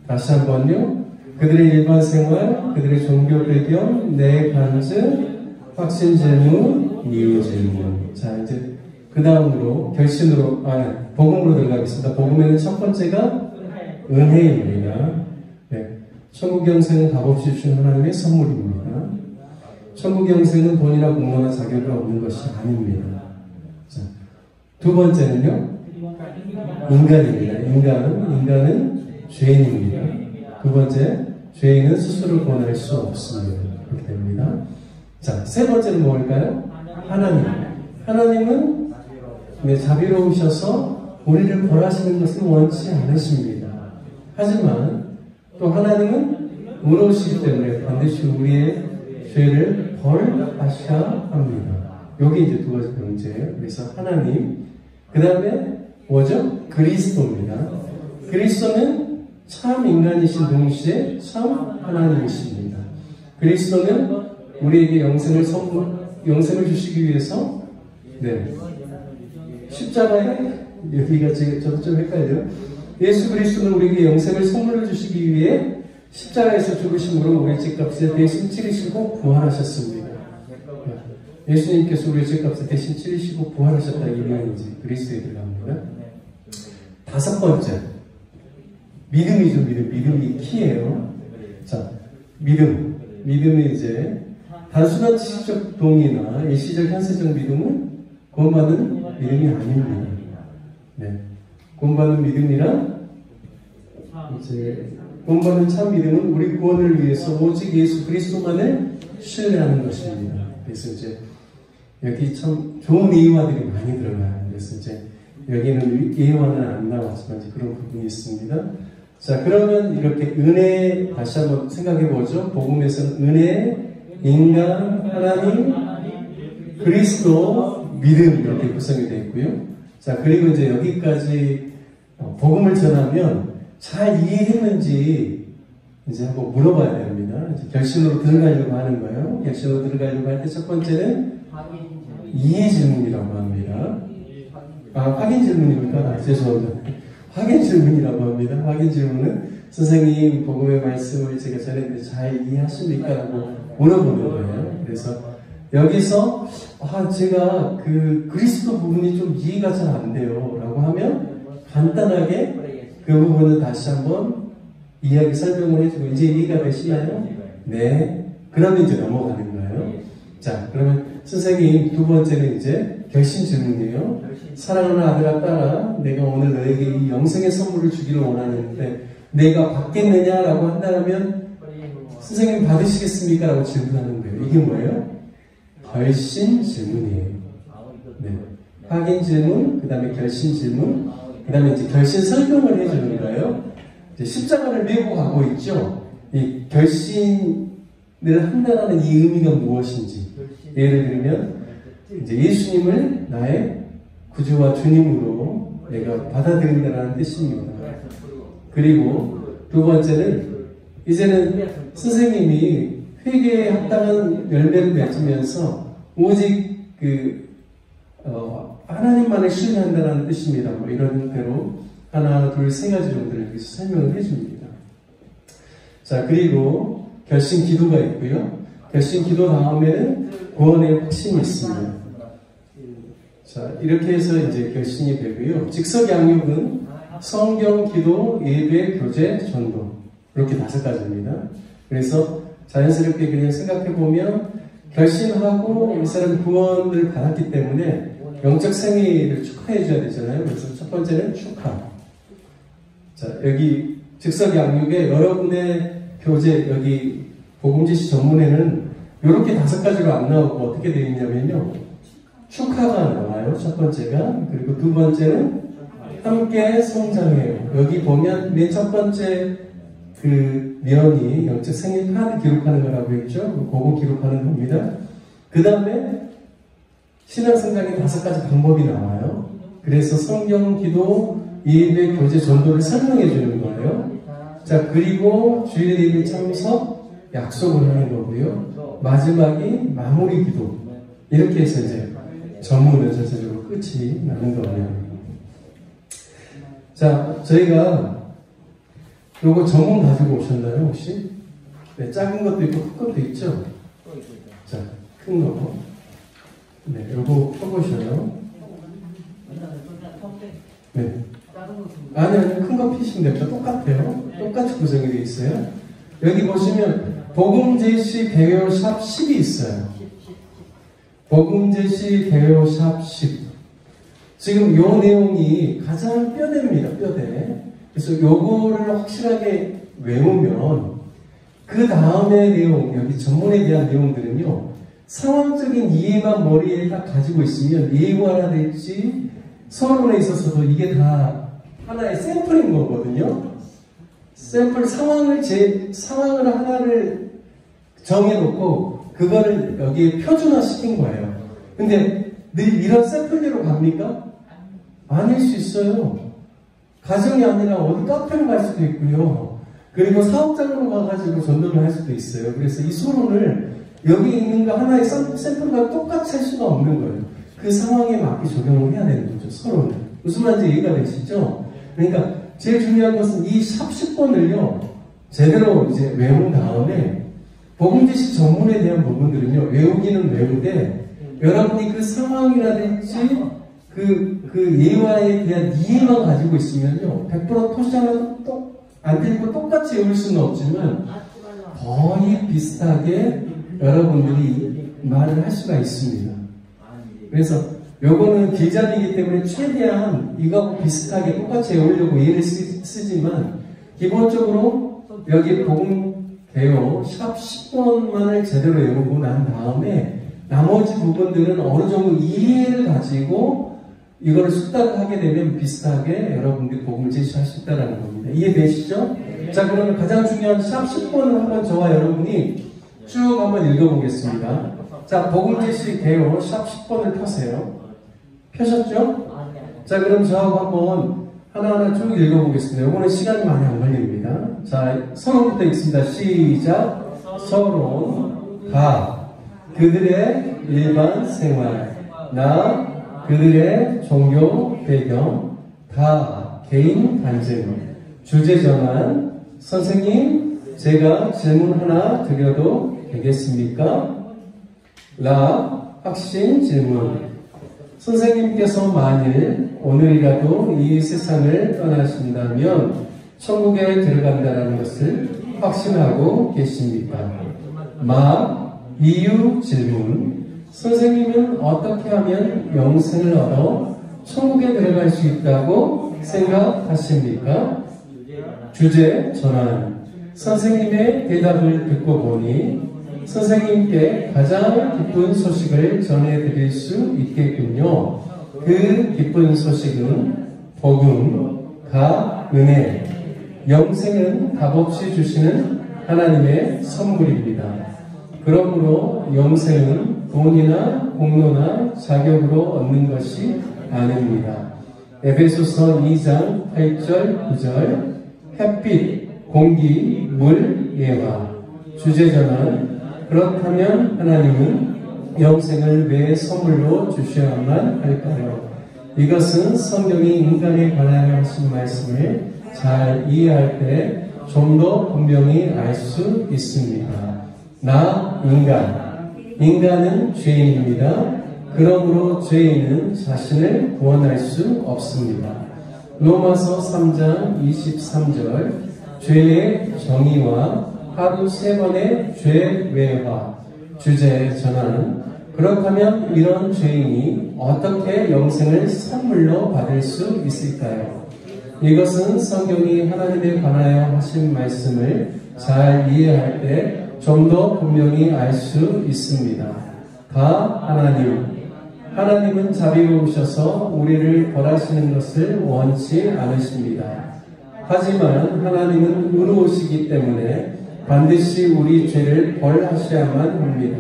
다시 한번요. 그들의 일반 생활, 그들의 종교 배경, 내 간증, 확신 질문, 이유 질문. 자, 이제 그 다음으로 결신으로, 복음으로 들어가겠습니다. 복음에는 첫 번째가 은혜입니다. 네. 천국 영생은 값없이 주신 하나님의 선물입니다. 천국 영생은 돈이나 공로나 자격이 없는 것이 아닙니다. 자, 2번째는요, 인간입니다. 인간은 죄인입니다. 2번째, 죄인은 스스로 구원할 수 없습니다. 그렇게 됩니다. 자, 3번째는 뭘까요? 하나님은 자비로우셔서 우리를 벌하시는 것을 원치 않으십니다. 하지만 또 하나님은 의로우시기 때문에 반드시 우리의 죄를 벌하셔야 합니다. 여기 이제 2가지 명제예요. 그래서 하나님, 그 다음에 뭐죠? 그리스도입니다. 그리스도는 참 인간이신 동시에 참 하나님이십니다. 그리스도는 우리에게 영생을 주시기 위해서 십자가에 여기가 저도 좀 헷갈려요. 예수 그리스도는 우리에게 영생을 선물로 주시기 위해 십자가에서 죽으심으로 우리의 죄값을 대신 치르시고 부활하셨습니다. 예수님께서 우리의 죄값을 대신 치르시고 부활하셨다. 이 내용인지 그리스도에 들어갑니다. 5번째, 믿음이죠. 믿음이 키예요. 자, 믿음은 이제 단순한 지식적 동의나 일시적 현세적 믿음은 구원받는 믿음이 아닙니다. 네. 구원받는 믿음이란 구원받는 참 믿음은 우리 구원을 위해서 오직 예수 그리스도만을 신뢰하는 것입니다. 그래서 이제 여기 참 좋은 예화들이 많이 들어가요. 그래서 이제 여기는 예화는 안 나왔지만 이제 그런 부분이 있습니다. 자, 그러면 이렇게 은혜 다시 한번 생각해 보죠. 복음에서는 은혜, 인간, 하나님, 그리스도, 믿음 이렇게 구성이 되어 있고요. 자, 그리고 이제 여기까지 복음을 전하면 잘 이해했는지 이제 한번 물어봐야 됩니다. 이제 결신으로 들어가려고 하는 거예요. 결신으로 들어가려고 할 때 첫 번째는 이해 질문이라고 합니다. 확인 질문입니까? 죄송합니다. 확인 질문이라고 합니다. 확인 질문은 선생님 복음의 말씀을 제가 전했는데 잘 이해하십니까? 라고 물어보는 거예요. 그래서 여기서 제가 그 그리스도 부분이 좀 이해가 잘 안 돼요 라고 하면 간단하게 그 부분을 다시 한번 이야기 설명을 해주고 이제 이해가 되시나요? 네. 그러면 이제 넘어가는 거예요. 자, 그러면 선생님 두 번째는 이제 결신 질문이에요. 사랑하는 아들아 딸아, 내가 오늘 너에게 이 영생의 선물을 주기를 원하는데 내가 받겠느냐라고 한다면 선생님 받으시겠습니까? 라고 질문하는 거예요. 이게 뭐예요? 결신 질문이에요. 네. 확인 질문, 그 다음에 결신 질문, 그 다음에 이제 결신 설명을 해주는 거예요. 이제 십자가를 메고 가고 있죠. 이 결신을 한다는 이 의미가 무엇인지. 예를 들면, 이제 예수님을 나의 구주와 주님으로 내가 받아들인다는 뜻입니다. 그리고 두 번째는, 이제는 선생님이 회개에 합당한 열매를 맺으면서 오직 하나님만을 신뢰한다는 뜻입니다. 뭐 이런 대로 하나, 둘, 세 가지 정도를 여기서 설명을 해줍니다. 자, 그리고 결신 기도가 있고요. 결신 기도 다음에는 구원의 확신이 있습니다. 자, 이렇게 해서 이제 결신이 되고요. 직석 양육은 성경, 기도, 예배, 교제, 전도. 이렇게 5가지입니다. 그래서 자연스럽게 그냥 생각해보면 결심하고 이 사람 구원을 받았기 때문에 영적 생애를 축하해줘야 되잖아요. 그래서 첫 번째는 축하. 자, 여기 즉석 양육에 여러분의 교재, 여기 복음지시 전문에는 이렇게 5가지로 안 나오고 어떻게 되어 있냐면요. 축하가 나와요. 첫 번째가. 그리고 두 번째는 함께 성장해요. 여기 보면 맨 첫 번째 그 면이 영적 생애 카드 기록하는 거라고 했죠. 그거 기록하는 겁니다. 그 다음에 신앙성장의 5가지 방법이 나와요. 그래서 성경, 기도, 예배, 교제, 전도를 설명해 주는 거예요. 자, 그리고 주일 예배 참석, 약속을 하는 거고요. 마지막이 마무리 기도. 이렇게 해서 이제 전문은 전체적으로 끝이 나는 거예요. 자, 저희가 요거 전문 가지고 오셨나요, 혹시? 네, 작은 것도 있고 큰 것도 있죠? 자, 큰 거. 네, 요거 펴보셔요. 네. 아니요, 큰 거 피시면 됩니다. 똑같아요. 똑같이 구성이 되어 있어요. 여기 보시면 복음제시 대여 샵 10이 있어요. 복음제시 대여 샵 10. 지금 요 내용이 가장 뼈대입니다. 뼈대. 그래서 요거를 확실하게 외우면 그 다음의 내용, 여기 전문에 대한 내용들은요. 상황적인 이해만 머리에 딱 가지고 있으면 예고하나 될지 서론에 있어서도 이게 다 하나의 샘플인 거거든요. 샘플 상황을 하나를 정해놓고 그거를 여기에 표준화 시킨 거예요. 근데 늘 이런 샘플대로 갑니까? 아닐 수 있어요. 가정이 아니라 어디 카페를 갈 수도 있고요. 그리고 사업장으로 가가지고 전도를 할 수도 있어요. 그래서 이 서론을 여기 있는 거 하나의 샘플과 똑같이 할 수가 없는 거예요. 그 상황에 맞게 적용을 해야 되는 거죠, 서론을. 무슨 말인지 이해가 되시죠? 그러니까 제일 중요한 것은 이 샵 10번을요, 제대로 이제 외운 다음에 복음지시 전문에 대한 부분들은요, 외우기는 외우되 여러분이 그 상황이라든지 그 예화에 대한 이해만 가지고 있으면요, 100% 토시하면 안 들고 똑같이 외울 수는 없지만 거의 비슷하게 여러분들이 말을 할 수가 있습니다. 그래서 요거는 길잡이이기 때문에 최대한 이거하고 비슷하게 똑같이 외우려고 예를 쓰지만 기본적으로 여기 복음 대요 샵 10번만을 제대로 외우고 난 다음에 나머지 부분들은 어느 정도 이해를 가지고 이거를 숙달하게 되면 비슷하게 여러분들이 복음을 제시할 수 있다는 겁니다. 이해되시죠? 자, 그러면 가장 중요한 샵 10번을 한번 저와 여러분이 쭉 한번 읽어보겠습니다. 자, 복음 제시 대요 샵 10번을 펴세요. 펴셨죠? 자, 그럼 저하고 한번 하나하나 쭉 읽어보겠습니다. 이거는 시간이 많이 안 걸립니다. 자, 서론부터 읽습니다. 시작. 서론. 가. 그들의 일반 생활. 나. 그들의 종교 배경. 다. 개인 간증. 주제 전환. 선생님, 제가 질문 하나 드려도 되겠습니까? 라. 확신 질문. 선생님께서 만일 오늘이라도 이 세상을 떠나신다면 천국에 들어간다는 것을 확신하고 계십니까? 마. 이유 질문. 선생님은 어떻게 하면 영생을 얻어 천국에 들어갈 수 있다고 생각하십니까? 주제 전환. 선생님의 대답을 듣고 보니 선생님께 가장 기쁜 소식을 전해드릴 수 있겠군요. 그 기쁜 소식은 복음, 가, 은혜, 영생은 값없이 주시는 하나님의 선물입니다. 그러므로 영생은 돈이나 공로나 자격으로 얻는 것이 아닙니다. 에베소서 2장 8절 9절. 햇빛, 공기, 물, 예화. 주제 전환. 그렇다면 하나님은 영생을 왜 선물로 주셔야만 할까요? 이것은 성경이 인간에 관하여 하신 말씀을 잘 이해할 때 좀 더 분명히 알 수 있습니다. 나, 인간. 인간은 죄인입니다. 그러므로 죄인은 자신을 구원할 수 없습니다. 로마서 3장 23절. 죄의 정의와 하루 3번의 죄 외화. 주제 전환. 그렇다면 이런 죄인이 어떻게 영생을 선물로 받을 수 있을까요? 이것은 성경이 하나님에 관하여 하신 말씀을 잘 이해할 때 좀 더 분명히 알 수 있습니다. 다 하나님. 하나님은 자비로우셔서 우리를 벌하시는 것을 원치 않으십니다. 하지만 하나님은 의로우시기 때문에 반드시 우리 죄를 벌하셔야만 합니다.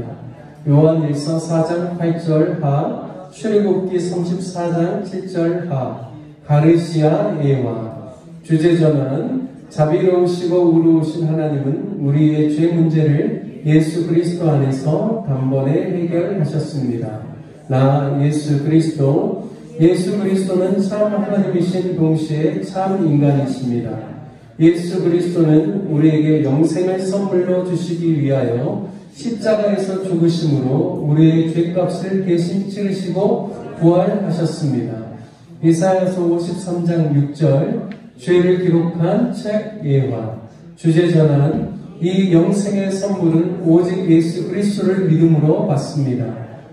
요한일서 4장 8절 하, 출애굽기 34장 7절 하, 가르시아 예화. 주제 전환. 자비로우시고 의로우신 하나님은 우리의 죄 문제를 예수 그리스도 안에서 단번에 해결하셨습니다. 나 예수 그리스도. 예수 그리스도는 참 하나님이신 동시에 참 인간이십니다. 예수 그리스도는 우리에게 영생을 선물로 주시기 위하여 십자가에서 죽으심으로 우리의 죄값을 대신 치르시고 부활하셨습니다. 이사야서 53장 6절. 죄를 기록한 책 예화. 주제 전환. 이 영생의 선물은 오직 예수 그리스도를 믿음으로 받습니다.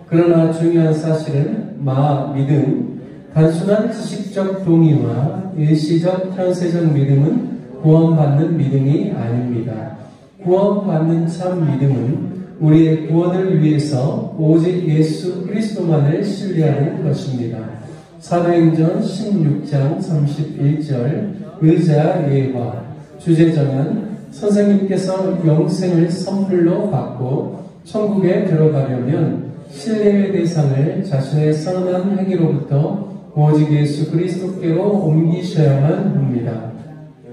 그러나 중요한 사실은 믿음. 단순한 지식적 동의와 일시적 현세적 믿음은 구원받는 믿음이 아닙니다. 구원받는 참 믿음은 우리의 구원을 위해서 오직 예수 그리스도만을 신뢰하는 것입니다. 사도행전 16장 31절. 의자 예화. 주제 전환. 선생님께서 영생을 선물로 받고 천국에 들어가려면 신뢰의 대상을 자신의 선한 행위로부터 오직 예수 그리스도께로 옮기셔야만 합니다.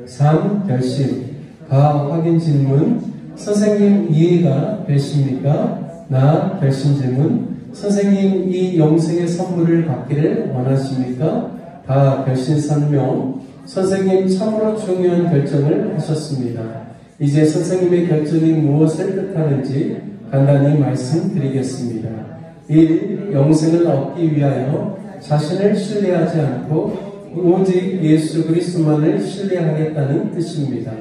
3. 결심. 가. 확인 질문. 선생님 이해가 되십니까? 나. 결심 질문. 선생님 이 영생의 선물을 받기를 원하십니까? 다. 결심 설명. 선생님 참으로 중요한 결정을 하셨습니다. 이제 선생님의 결정이 무엇을 뜻하는지 간단히 말씀드리겠습니다. 1. 영생을 얻기 위하여 자신을 신뢰하지 않고 오직 예수 그리스도만을 신뢰하겠다는 뜻입니다.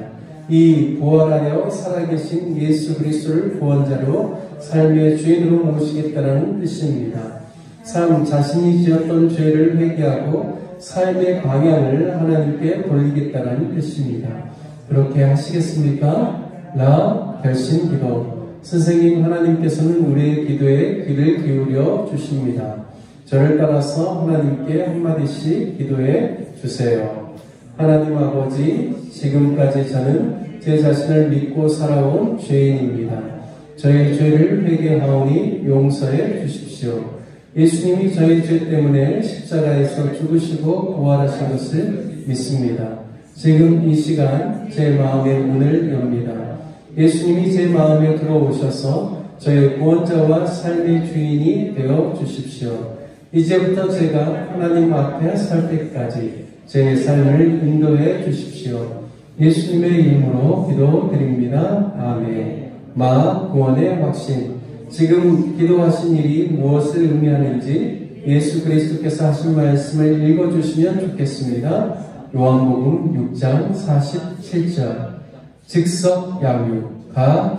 2. 부활하여 살아계신 예수 그리스도를 구원자로 삶의 주인으로 모시겠다는 뜻입니다. 3. 자신이 지었던 죄를 회개하고 삶의 방향을 하나님께 돌리겠다는 뜻입니다. 그렇게 하시겠습니까? 라. 결심 기도. 선생님 하나님께서는 우리의 기도에 귀를 기울여 주십니다. 저를 따라서 하나님께 한마디씩 기도해 주세요. 하나님 아버지, 지금까지 저는 제 자신을 믿고 살아온 죄인입니다. 저의 죄를 회개하오니 용서해 주십시오. 예수님이 저희 죄 때문에 십자가에서 죽으시고 부활하신 것을 믿습니다. 지금 이 시간 제 마음의 문을 엽니다. 예수님이 제 마음에 들어오셔서 저의 구원자와 삶의 주인이 되어 주십시오. 이제부터 제가 하나님 앞에 설 때까지 제 삶을 인도해 주십시오. 예수님의 이름으로 기도드립니다. 아멘. 구원의 확신. 지금 기도하신 일이 무엇을 의미하는지 예수 그리스도께서 하신 말씀을 읽어주시면 좋겠습니다. 요한복음 6장 47절. 즉석 양육,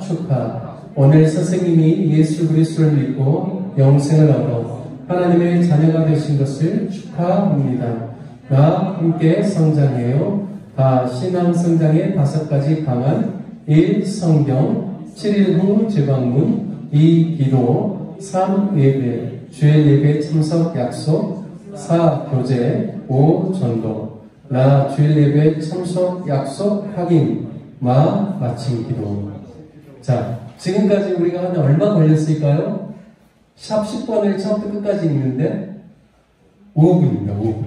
축하. 오늘 선생님이 예수 그리스도를 믿고 영생을 얻어 하나님의 자녀가 되신 것을 축하합니다. 함께 성장해요. 신앙 성장의 5가지 방안. 1. 성경. 7일 후 재방문. 2. 기도. 3. 예배. 주일 예배 참석 약속. 4. 교제. 5. 전도. 주일 예배 참석 약속 확인. 마침 기도. 자, 지금까지 우리가 한 얼마 걸렸을까요? 샵 10번을 처음부터 끝까지 읽는데 5분입니다.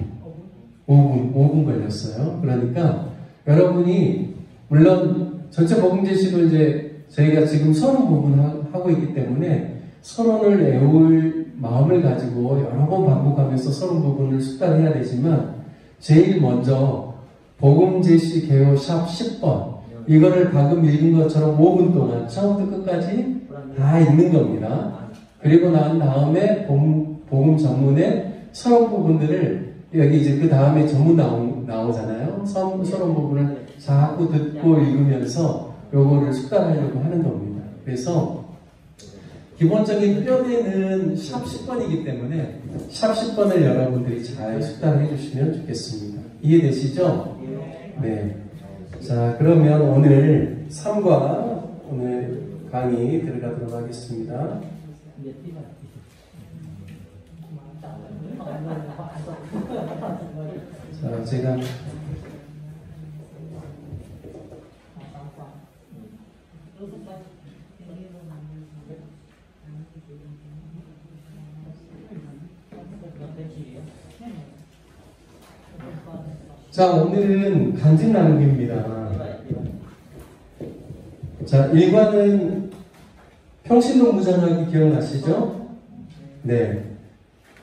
5분 걸렸어요. 그러니까 여러분이 물론 전체 복음제시도 이제 저희가 지금 서론 부분 하고 있기 때문에 서론을 외울 마음을 가지고 여러 번 반복하면서 서론 부분을 숙달해야 되지만 제일 먼저 복음제시 개요 샵 10번 이거를 방금 읽은 것처럼 5분 동안 처음부터 끝까지 다 읽는 겁니다. 그리고 난 다음에 복음 전문의 서론 부분들을 여기 이제 그 다음에 전문 나오잖아요. 서론 부분을 자꾸 듣고 읽으면서 요거를 숙달하려고 하는 겁니다. 그래서 기본적인 뼈대는 샵 10번이기 때문에 샵 10번을 여러분들이 잘 숙달해 주시면 좋겠습니다. 이해되시죠? 네. 자, 그러면 오늘 3과 오늘 강의 들어가도록 하겠습니다. 자, 제가 자, 오늘은 간증 나누기입니다. 자, 1과는 평신도 무장하기 기억나시죠? 네.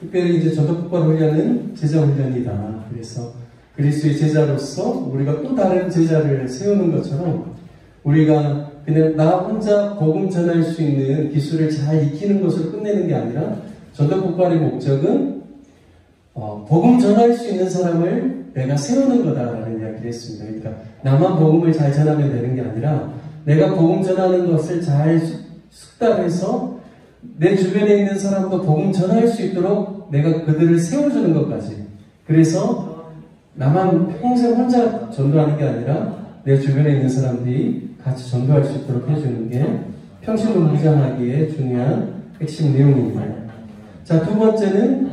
특별히 이제 전도국발 훈련은 제자 훈련이다. 그래서 그리스도의 제자로서 우리가 또 다른 제자를 세우는 것처럼 우리가 그냥 나 혼자 복음 전할 수 있는 기술을 잘 익히는 것으로 끝내는 게 아니라 전도국발의 목적은 복음 전할 수 있는 사람을 내가 세우는 거다라는 이야기를 했습니다. 그러니까 나만 복음을 잘 전하면 되는 게 아니라 내가 복음 전하는 것을 잘 숙달해서 내 주변에 있는 사람도 복음 전할 수 있도록 내가 그들을 세워주는 것까지. 그래서 나만 평생 혼자 전도하는 게 아니라 내 주변에 있는 사람들이 같이 전도할 수 있도록 해주는 게 평신도 무장하기의 중요한 핵심 내용입니다. 자, 두 번째는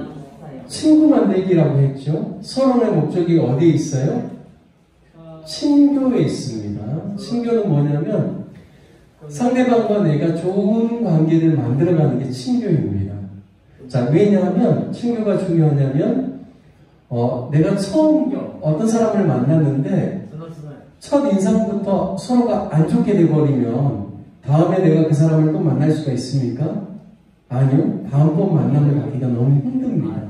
친구 만들기라고 했죠. 서론의 목적이 어디에 있어요? 친교에 있습니다. 친교는 뭐냐면 상대방과 내가 좋은 관계를 만들어가는 게 친교입니다. 자, 왜냐하면 친교가 중요하냐면 내가 처음 어떤 사람을 만났는데 첫 인상부터 서로가 안 좋게 돼버리면 다음에 내가 그 사람을 또 만날 수가 있습니까? 아니요. 다음번 만남을 가기가 너무 힘듭니다.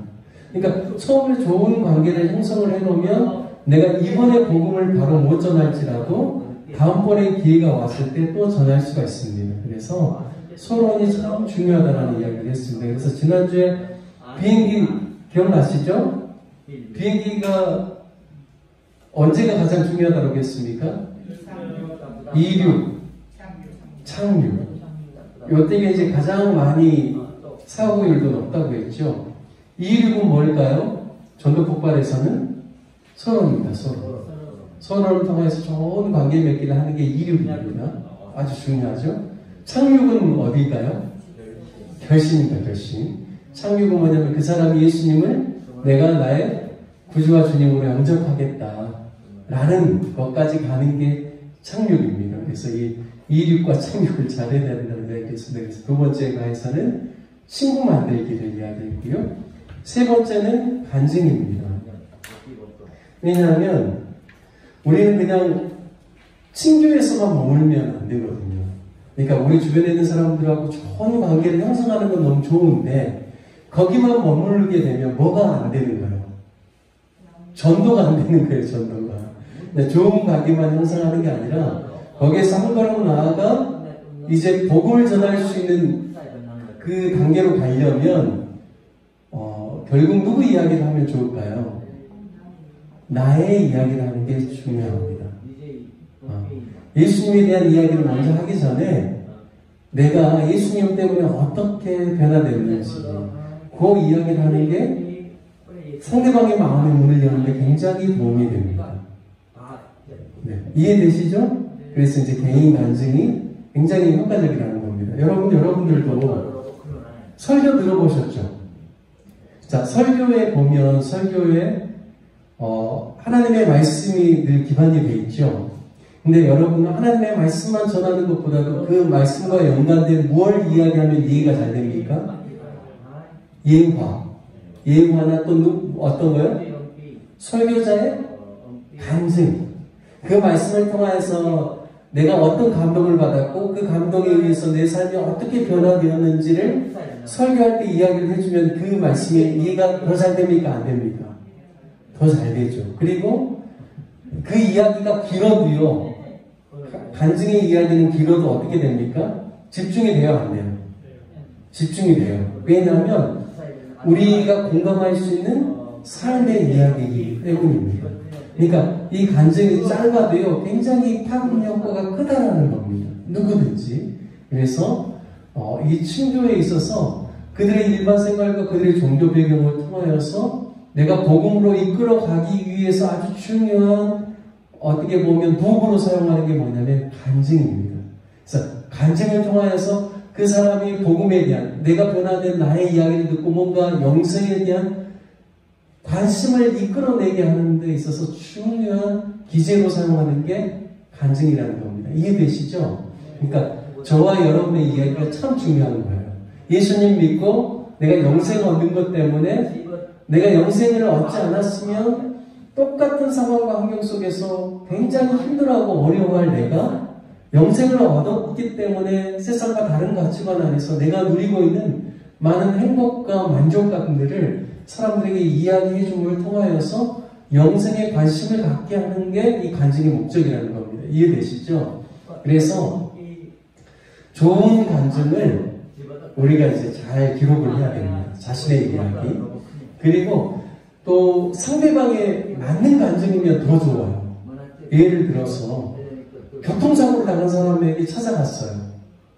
그러니까 처음에 좋은 관계를 형성을 해놓으면 내가 이번에 복음을 바로 못 전할지라도 다음번에 기회가 왔을 때 또 전할 수가 있습니다. 그래서 서론이 참 중요하다는 이야기를 했습니다. 그래서 지난주에 비행기 기억나시죠? 비행기가 언제가 가장 중요하다고 했습니까? 이륙, 착륙. 요때가 이제 가장 많이 사고율도 높다고 했죠. 이륙은 뭘까요? 전도 폭발에서는 서론입니다. 서론을 통해서 좋은 관계 맺기를 하는 게 이륙입니다. 아주 중요하죠. 착륙은 어디일까요? 결심입니다. 결심. 착륙은 뭐냐면 그 사람이 예수님을 내가 나의 구주와 주님으로 영접하겠다 라는 것까지 가는 게 착륙입니다. 그래서 이 이륙과 착륙을 잘해야 된다는 이야기를 했습니다. 그래서 두 번째 가에서는 친구 만들기를 이야기했고요. 세 번째는 간증입니다. 왜냐하면 우리는 그냥 친교에서만 머물면 안 되거든요. 그러니까 우리 주변에 있는 사람들하고 좋은 관계를 형성하는 건 너무 좋은데 거기만 머무르게 되면 뭐가 안 되는 거예요? 전도가 안 되는 거예요. 전도가. 좋은 관계만 형성하는 게 아니라 거기에서 한 걸음 나아가 이제 복음을 전할 수 있는 그 단계로 가려면 결국 누구 이야기를 하면 좋을까요? 나의 이야기를 하는 게 중요합니다. 예수님에 대한 이야기를 먼저 하기 전에 내가 예수님 때문에 어떻게 변화됐는지 그 이야기를 하는 게 상대방의 마음의 문을 여는데 굉장히 도움이 됩니다. 네. 이해되시죠? 그래서 이제 개인 간증이 굉장히 효과적이라는 겁니다. 여러분들도 설교 들어보셨죠? 자, 설교에 보면 설교에 하나님의 말씀이 늘 기반이 되어 있죠. 근데 여러분은 하나님의 말씀만 전하는 것보다도 그 말씀과 연관된 무엇을 이야기하면 이해가 잘 됩니까? 예화나 또 어떤 거요? 설교자의 간증. 그 말씀을 통해서 내가 어떤 감동을 받았고 그 감동에 의해서 내 삶이 어떻게 변화되었는지를 설교할 때 이야기를 해주면 그 말씀이 이해가 더 잘 됩니까? 안 됩니까? 더 잘 되죠. 그리고 그 이야기가 길어도요. 간증의 이야기는 길어도 어떻게 됩니까? 집중이 돼요? 안 돼요? 집중이 돼요. 왜냐하면 우리가 공감할 수 있는 삶의 이야기이기 때문입니다. 그러니까 이 간증이 짧아도요 굉장히 파급 효과가 크다라는 겁니다. 누구든지. 그래서 이 친교에 있어서 그들의 일반 생활과 그들의 종교 배경을 통하여서 내가 복음으로 이끌어가기 위해서 아주 중요한 어떻게 보면 도구로 사용하는 게 뭐냐면 간증입니다. 그래서 간증을 통하여서 그 사람이 복음에 대한 내가 변화된 나의 이야기를 듣고 뭔가 영생에 대한 관심을 이끌어내게 하는 데 있어서 중요한 기제로 사용하는 게 간증이라는 겁니다. 이해되시죠? 그러니까 저와 여러분의 이야기가 참 중요한 거예요. 예수님 믿고 내가 영생을 얻는 것 때문에 내가 영생을 얻지 않았으면 똑같은 상황과 환경 속에서 굉장히 힘들어하고 어려워할 내가 영생을 얻었기 때문에 세상과 다른 가치관 안에서 내가 누리고 있는 많은 행복과 만족감들을 사람들에게 이야기해 줌을 통하여서 영생에 관심을 갖게 하는 게 이 간증의 목적이라는 겁니다. 이해되시죠? 그래서 좋은 간증을 우리가 이제 잘 기록을 해야 됩니다. 자신의 이야기. 그리고 또 상대방에 맞는 간증이면 더 좋아요. 예를 들어서 교통사고를 당한 사람에게 찾아갔어요.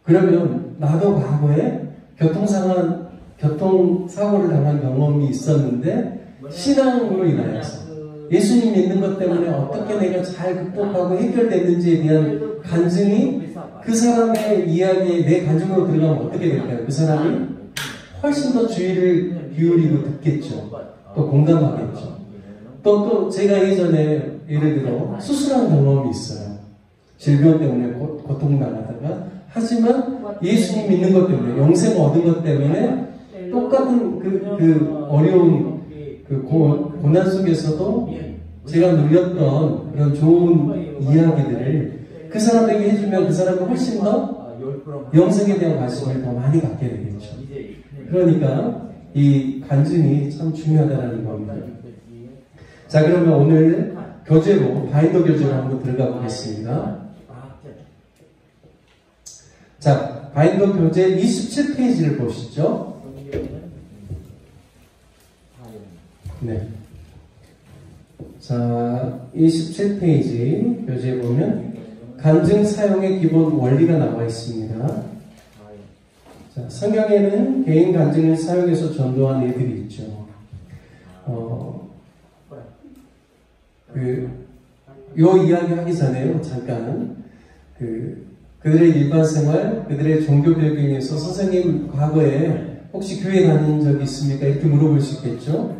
그러면 나도 과거에 교통사고를 당한 경험이 있었는데 신앙으로 인하여서 예수님 믿는 것 때문에 어떻게 내가 잘 극복하고 해결됐는지에 대한 간증이 그 사람의 이야기에 내 간증으로 들어가면 어떻게 될까요? 그 사람이 훨씬 더 주의를 기울이고 듣겠죠. 또 공감하겠죠. 또 제가 예전에 예를 들어 수술한 경험이 있어요. 질병 때문에 고통당하다가 하지만 예수님 믿는 것 때문에 영생 얻은 것 때문에 똑같은 그 어려운 그 고난 속에서도 제가 누렸던 그런 좋은 이야기들을 그 사람에게 해주면 그 사람은 훨씬 더 영생에 대한 관심을 더 많이 갖게 되겠죠. 그러니까 이 간증이 참 중요하다는 겁니다. 자, 그러면 오늘 교재로 바인더 교재로 한번 들어가 보겠습니다. 자, 바인더 교재 27페이지를 보시죠. 네. 자, 27페이지 교재에 보면 간증 사용의 기본 원리가 나와 있습니다. 자, 성경에는 개인 간증을 사용해서 전도한 예들이 있죠. 요 이야기 하기 전에요, 잠깐. 그들의 일반 생활, 그들의 종교 배경에서 선생님 과거에 혹시 교회 다닌 적이 있습니까? 이렇게 물어볼 수 있겠죠?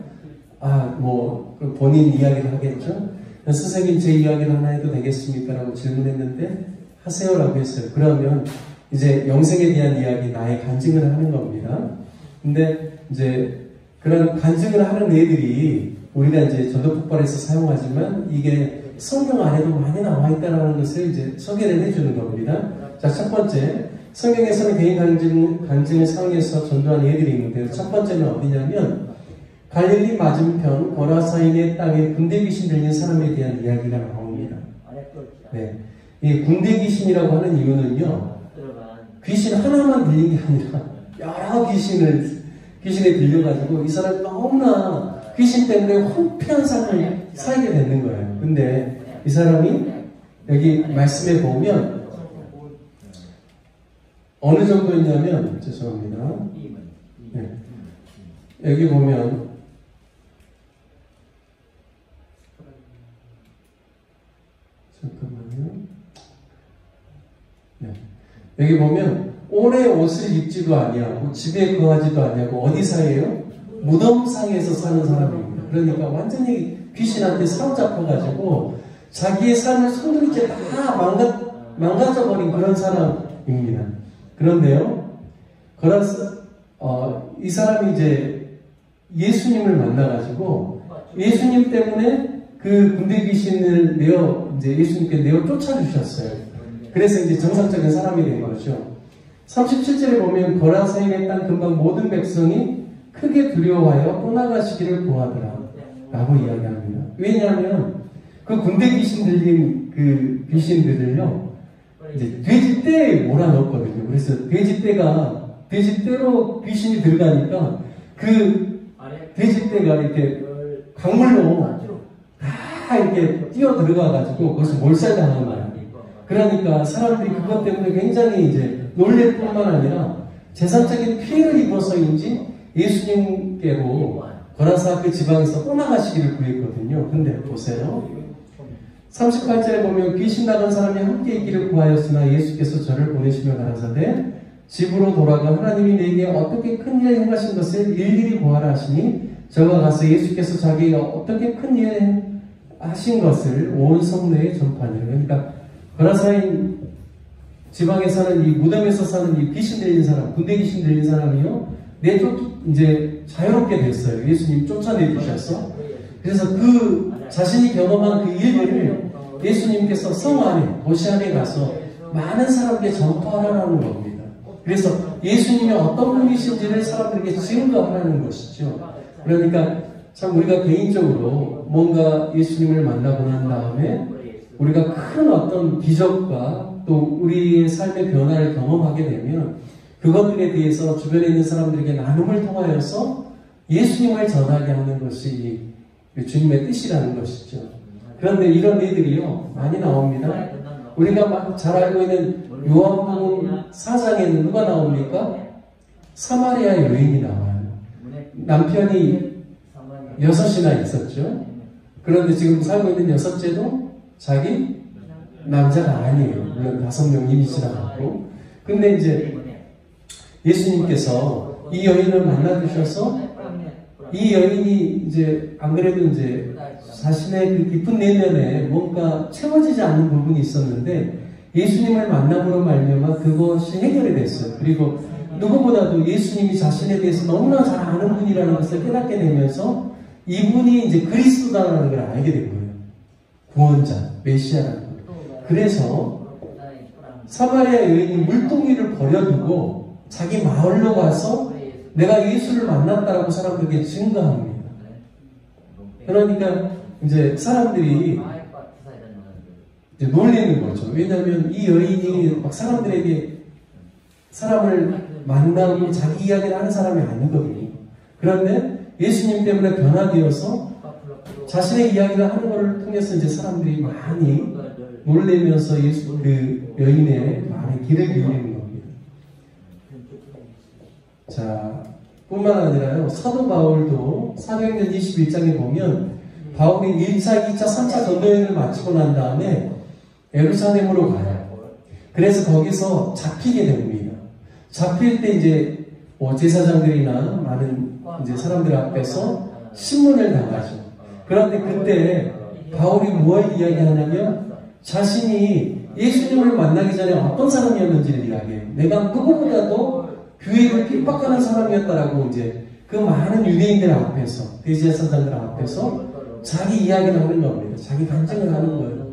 본인 이야기를 하겠죠? 선생님 제 이야기를 하나 해도 되겠습니까? 라고 질문했는데 하세요 라고 했어요. 그러면 이제 영생에 대한 이야기, 나의 간증을 하는 겁니다. 근데 이제 그런 간증을 하는 애들이 우리가 이제 전도 폭발에서 사용하지만 이게 성경 안에도 많이 나와 있다는 것을 이제 소개를 해주는 겁니다. 자, 첫 번째. 성경에서는 개인 간증을 사용해서 전도하는 애들이 있는데요. 첫 번째는 어디냐면, 갈릴리 맞은편 거라사인의 땅에 군대 귀신 들린 사람에 대한 이야기가 나옵니다. 네. 이 군대 귀신이라고 하는 이유는요, 귀신 하나만 들린 게 아니라 여러 귀신에 들려가지고 이 사람이 너무나 귀신 때문에 황폐한 삶을 살게 되는 거예요. 근데 이 사람이 여기 말씀에 보면 어느 정도였냐면, 죄송합니다. 네. 여기 보면 잠깐만요. 네. 여기 보면 오래 옷을 입지도 아니하고 집에 거하지도 아니하고 어디 사이에요? 무덤상에서 사는 사람입니다. 그러니까 완전히 귀신한테 사로잡혀가지고 자기의 삶을 손들이째 다 망가져버린 그런 사람입니다. 그런데요, 이 사람이 이제 예수님을 만나가지고 예수님 때문에 그 군대 귀신을 이제 예수님께 내어 쫓아주셨어요. 그래서 이제 정상적인 사람이 된 거죠. 37절에 보면 거라사인의 땅 근방 모든 백성이 크게 두려워하여 떠나가시기를 구하더라 라고 이야기합니다. 왜냐하면 그 군대 귀신 들린 그 귀신들을요, 이제 돼지떼에 몰아넣었거든요. 그래서 돼지떼로 귀신이 들어가니까 그 돼지떼가 이렇게 강물로 다 이렇게 뛰어 들어가가지고 거기서 몰살당하는 거예요. 그러니까 사람들이 그것 때문에 굉장히 이제 놀랄 뿐만 아니라 재산적인 피해를 입어서인지 예수님께로 거라사 그 지방에서 떠나가시기를 구했거든요. 근데 보세요. 38절에 보면 귀신 나간 사람이 함께 있기를 구하였으나 예수께서 저를 보내시며 가라사대 집으로 돌아가 하나님이 내게 어떻게 큰 일을 행하신 것을 일일이 보아라 하시니 저가 가서 예수께서 자기가 어떻게 큰 일을 하신 것을 온 성내에 전파하니라. 그러니까 거라사인 지방에 사는 이 무덤에서 사는 이 귀신 들린 사람, 군대 귀신 들린 사람이요, 이제 자유롭게 됐어요. 예수님 쫓아내주셔서. 그래서 그 자신이 경험한 그 일들을 예수님께서 성 안에, 도시 안에 가서 많은 사람에게 전파하라는 겁니다. 그래서 예수님이 어떤 분이신지를 사람들에게 증거하라는 것이죠. 그러니까 참 우리가 개인적으로 뭔가 예수님을 만나고 난 다음에 우리가 큰 어떤 기적과 또 우리의 삶의 변화를 경험하게 되면 그것들에 대해서 주변에 있는 사람들에게 나눔을 통하여서 예수님을 전하게 하는 것이 주님의 뜻이라는 것이죠. 그런데 이런 애들이요, 많이 나옵니다. 우리가 막 잘 알고 있는 요한복음 4장에는 누가 나옵니까? 사마리아 여인이 나와요. 남편이 6이나 있었죠. 그런데 지금 살고 있는 6째도 자기 남자가 아니에요. 물론 5명 이미 지나갔고. 근데 이제 예수님께서 이 여인을 만나주셔서 이 여인이 이제 안 그래도 이제 자신의 그 깊은 내면에 뭔가 채워지지 않는 부분이 있었는데 예수님을 만남으로 말미암아 그것이 해결이 됐어요. 그리고 누구보다도 예수님이 자신에 대해서 너무나 잘 아는 분이라는 것을 깨닫게 되면서 이분이 이제 그리스도다라는 걸 알게 된 거예요. 구원자, 메시아라는 걸. 그래서 사마리아 여인이 물동이를 버려두고 자기 마을로 가서 내가 예수를 만났다라고 사람들에게 증거합니다. 그러니까 이제 사람들이 이제 놀리는 거죠. 왜냐하면 이 여인이 막 사람들에게 사람을 만나고 자기 이야기를 하는 사람이 아니거든요. 그런데 예수님 때문에 변화되어서 자신의 이야기를 하는 것을 통해서 이제 사람들이 많이 놀래면서 예수 그 여인의 마음에 귀를 기울이는 겁니다. 자, 뿐만 아니라요, 사도 바울도 사도행전 21장에 보면 바울이 1차, 2차, 3차 전도여행을 마치고 난 다음에 예루살렘으로 가요. 그래서 거기서 잡히게 됩니다. 잡힐 때 이제 제사장들이나 많은 이제 사람들 앞에서 신문을 당하죠. 그런데 그때 바울이 뭘 이야기하냐면 자신이 예수님을 만나기 전에 어떤 사람이었는지를 이야기해요. 내가 누구보다도 교회를 핍박하는 사람이었다라고 이제 그 많은 유대인들 앞에서, 대제사장들 앞에서 자기 이야기를 하는 겁니다. 자기 간증을 하는 거예요.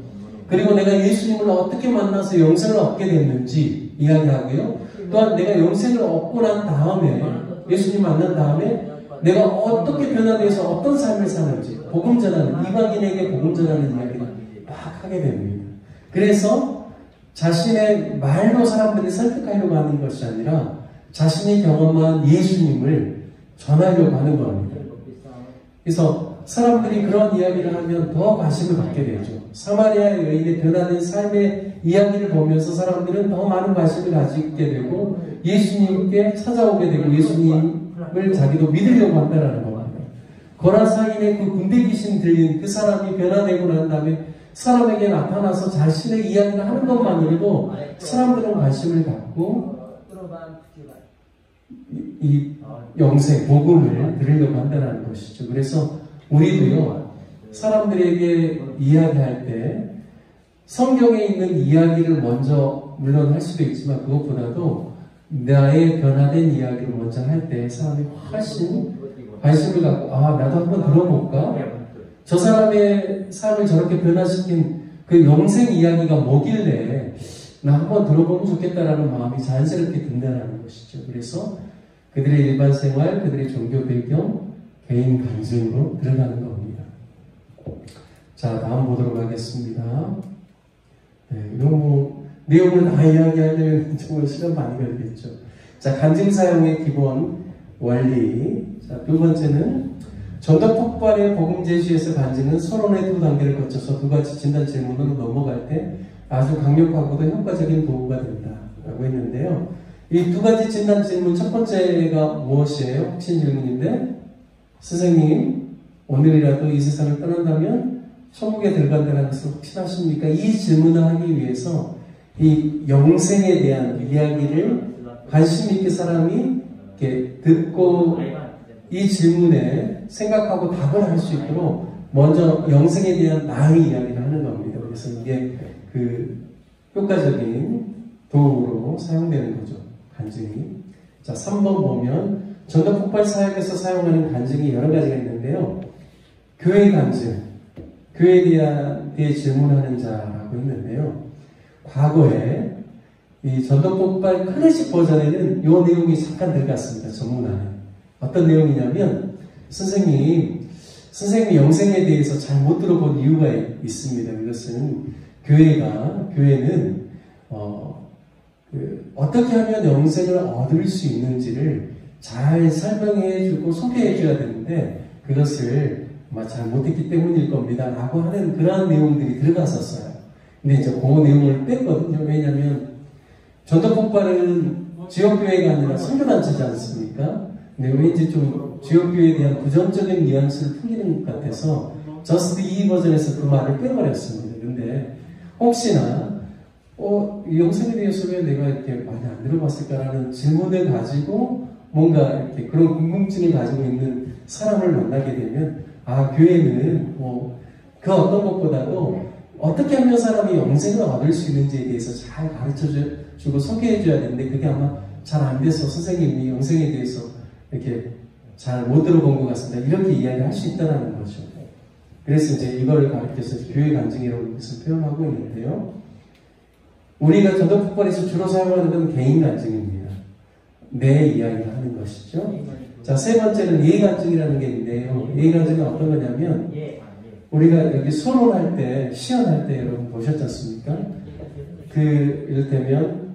그리고 내가 예수님을 어떻게 만나서 영생을 얻게 됐는지 이야기하고요. 또한 내가 영생을 얻고 난 다음에, 예수님 만난 다음에 내가 어떻게 변화되어서 어떤 삶을 사는지, 복음 전하는, 이방인에게 복음 전하는 이야기를 막 하게 됩니다. 그래서 자신의 말로 사람들을 설득하려고 하는 것이 아니라 자신이 경험한 예수님을 전하려고 하는 겁니다. 그래서 사람들이 그런 이야기를 하면 더 관심을 갖게 되죠. 사마리아 여인의 변화된 삶의 이야기를 보면서 사람들은 더 많은 관심을 가지게 되고 예수님께 찾아오게 되고 예수님을 자기도 믿으려고 한다는 겁니다. 거라사인의 그 군대 귀신 들린 그 사람이 변화되고 난 다음에 사람에게 나타나서 자신의 이야기를 하는 것만으로도 사람들은 관심을 갖고 이 영생, 복음을 들으려고 한다는 것이죠. 그래서 우리도요, 사람들에게 이야기할 때 성경에 있는 이야기를 먼저 물론 할 수도 있지만 그것보다도 나의 변화된 이야기를 먼저 할 때 사람이 훨씬 관심을 갖고 나도 한번 들어볼까? 저 사람의 삶을 저렇게 변화시킨 그 영생 이야기가 뭐길래 나 한번 들어보면 좋겠다라는 마음이 자연스럽게 든다는 것이죠. 그래서 그들의 일반 생활, 그들의 종교 배경, 개인 간증으로 들어가는 겁니다. 자, 다음 보도록 하겠습니다. 네, 너무 내용을 다 이야기하려면 정말 시간 많이 걸리겠죠. 자, 간증 사용의 기본 원리. 자, 두 번째는 전도 폭발의 복음 제시에서 간증은 서론의 두 단계를 거쳐서 두 가지 진단 질문으로 넘어갈 때 아주 강력하고도 효과적인 도구가 된다라고 했는데요. 이 두 가지 진단 질문, 첫 번째가 무엇이에요? 핵심 질문인데, 선생님, 오늘이라도 이 세상을 떠난다면 천국에 들어간다는 것을 확신하십니까? 이 질문을 하기 위해서 이 영생에 대한 이야기를 관심 있게 사람이 이렇게 듣고 이 질문에 생각하고 답을 할 수 있도록 먼저 영생에 대한 나의 이야기를 하는 겁니다. 그래서 이게 그 효과적인 도구로 사용되는 거죠. 간증이. 자, 3번 보면 전도 폭발 사역에서 사용하는 간증이 여러 가지가 있는데요. 교회 간증, 교회에 대해 질문하는 자라고 했는데요. 과거에 이 전도 폭발 클래식 버전에는 이 내용이 잠깐 들어갔습니다. 전문 안에. 어떤 내용이냐면 선생님이 영생에 대해서 잘 못 들어본 이유가 있습니다. 그것은 교회는 어떻게 하면 영생을 얻을 수 있는지를 잘 설명해 주고 소개해 줘야 되는데 그것을 아마 잘 못했기 때문일 겁니다. 라고 하는 그러한 내용들이 들어갔었어요. 근데 이제 그 내용을 뺐거든요. 왜냐하면 전도 폭발은 지역교회가 아니라 선교단체지 않습니까? 근데 왠지 좀 지역교회에 대한 부정적인 뉘앙스를 풍기는 것 같아서 저스트 이 버전에서 그 말을 빼버렸습니다. 근데 혹시나 영생에 대해서 왜 내가 이렇게 많이 안 들어봤을까라는 질문을 가지고 뭔가 이렇게 그런 궁금증을 가지고 있는 사람을 만나게 되면 교회는 그 어떤 것보다도 어떻게 하면 사람이 영생을 얻을 수 있는지에 대해서 잘 가르쳐주고 소개해줘야 되는데 그게 아마 잘 안 돼서 선생님이 영생에 대해서 이렇게 잘 못 들어본 것 같습니다. 이렇게 이야기할 수 있다는 거죠. 그래서 이제 이걸 가르쳐서 교회 간증이라고 이것을 표현하고 있는데요. 우리가 전도 폭발에서 주로 사용하는 건 개인 간증입니다. 내 이야기를 하는 것이죠. 자, 세 번째는 예의 간증이라는 게 있는데요. 예의 간증은 어떤 거냐면 우리가 여기 소론할 때, 시연할 때 여러분 보셨지 않습니까? 이를테면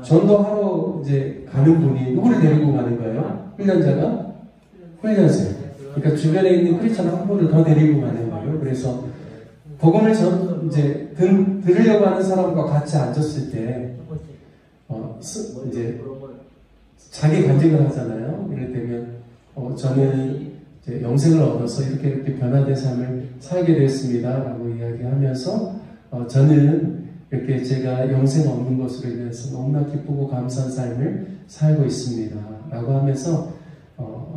전도하러 이제 가는 분이 누구를 데리고 가는 거예요? 훈련자가? 훈련생. 그러니까 주변에 있는 크리스찬 한 분을 더 데리고 가는 거예요. 그래서 복음을 들으려고 하는 사람과 같이 앉았을 때, 이제 자기 간증을 하잖아요. 이를테면, 저는 이제 영생을 얻어서 이렇게 변화된 삶을 살게 되었습니다. 라고 이야기하면서, 저는 이렇게 제가 영생 얻는 것으로 인해서 너무나 기쁘고 감사한 삶을 살고 있습니다. 라고 하면서,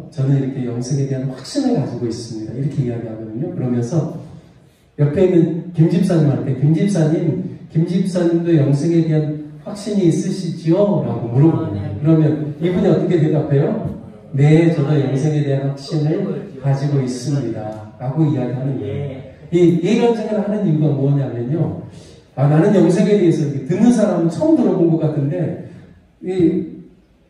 저는 이렇게 영생에 대한 확신을 가지고 있습니다. 이렇게 이야기하거든요. 그러면서 옆에 있는 김 집사님한테 김 집사님도 영생에 대한 확신이 있으시지요? 라고 물어보거든요. 그러면 이분이 어떻게 대답해요? 네, 저도 영생에 대한 확신을 가지고 있습니다. 라고 이야기하는 거예요. 이 예간증을 하는 이유가 뭐냐면요. 나는 영생에 대해서 듣는 사람은 처음 들어본 것 같은데, 이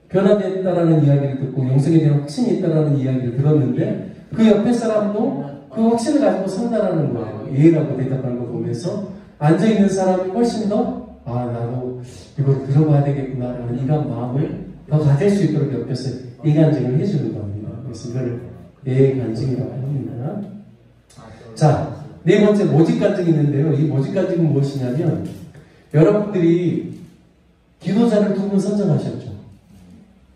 변화됐다라는 이야기를 듣고 영생에 대한 확신이 있다라는 이야기를 들었는데, 그 옆에 사람도 그 확신을 가지고 산다라는 거예요. 예라고 대답하는 거 보면서 앉아있는 사람이 훨씬 더 나도 이걸 들어봐야 되겠구나라는 이런 마음을 더 가질 수 있도록 옆에서 예간증을 해주는 겁니다. 그래서 이걸 예간증이라고 합니다. 자, 네 번째 모집간증이 있는데요. 이 모집간증은 무엇이냐면 여러분들이 기도자를 두 분 선정하셨죠.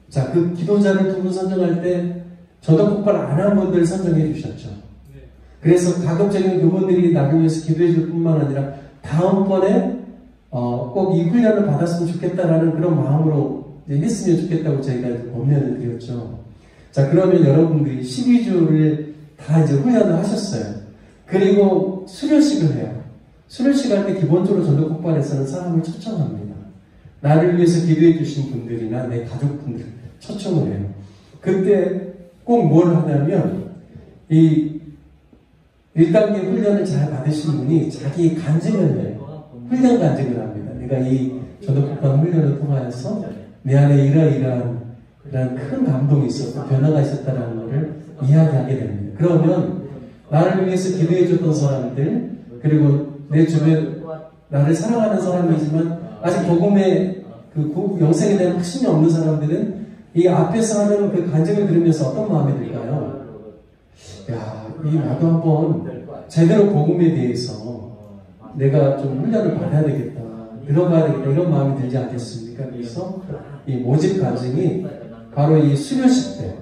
자, 그 기도자를 두 분 선정할 때 전도 폭발 안 한 분들 선정해 주셨죠. 그래서 가급적이면 그분들이 나를 위해서 기도해 줄 뿐만 아니라 다음번에 꼭 이 훈련을 받았으면 좋겠다라는 그런 마음으로 이제 했으면 좋겠다고 저희가 법면을 드렸죠. 자, 그러면 여러분들이 12주를 다 이제 훈련을 하셨어요. 그리고 수료식을 해요. 수료식 할 때 기본적으로 전도 폭발에서는 사람을 초청합니다. 나를 위해서 기도해 주신 분들이나 내 가족분들 초청을 해요. 그때 꼭 뭘 하냐면 이 1단계 훈련을 잘 받으신 분이 자기 간증을 해요. 훈련 간증을 합니다. 내가 이 전도폭발 훈련을 통하여서 내 안에 이러이러한 큰 감동이 있었고 변화가 있었다는 것을 이야기하게 됩니다. 그러면 나를 위해서 기도해 줬던 사람들, 그리고 내 주변 나를 사랑하는 사람이지만 아직 복음의 그 영생에 대한 확신이 없는 사람들은 이 앞에서 하는 그 간증을 들으면서 어떤 마음이 들까요? 야, 나도 한번 제대로 복음에 대해서 내가 좀 훈련을 받아야 되겠다, 들어가야 되겠다, 이런 마음이 들지 않겠습니까? 그래서 이 모집 간증이 바로 이 수료식 때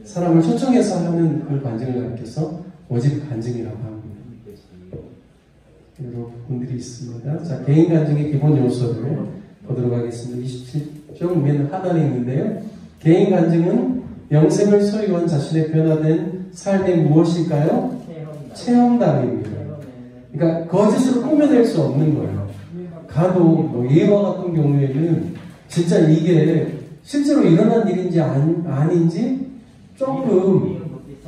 사람을 초청해서 하는 그 간증을 가르쳐서 모집 간증이라고 합니다. 여러 부분들이 있습니다. 자, 개인 간증의 기본 요소를 보도록 하겠습니다. 27쪽 맨 하단에 있는데요. 개인 간증은 영생을 소유한 자신의 변화된 삶이 무엇일까요? 체험담입니다. 그러니까 거짓으로 꾸며낼 수 없는 거예요. 가도 예와 같은 경우에는 진짜 이게 실제로 일어난 일인지 아닌지 조금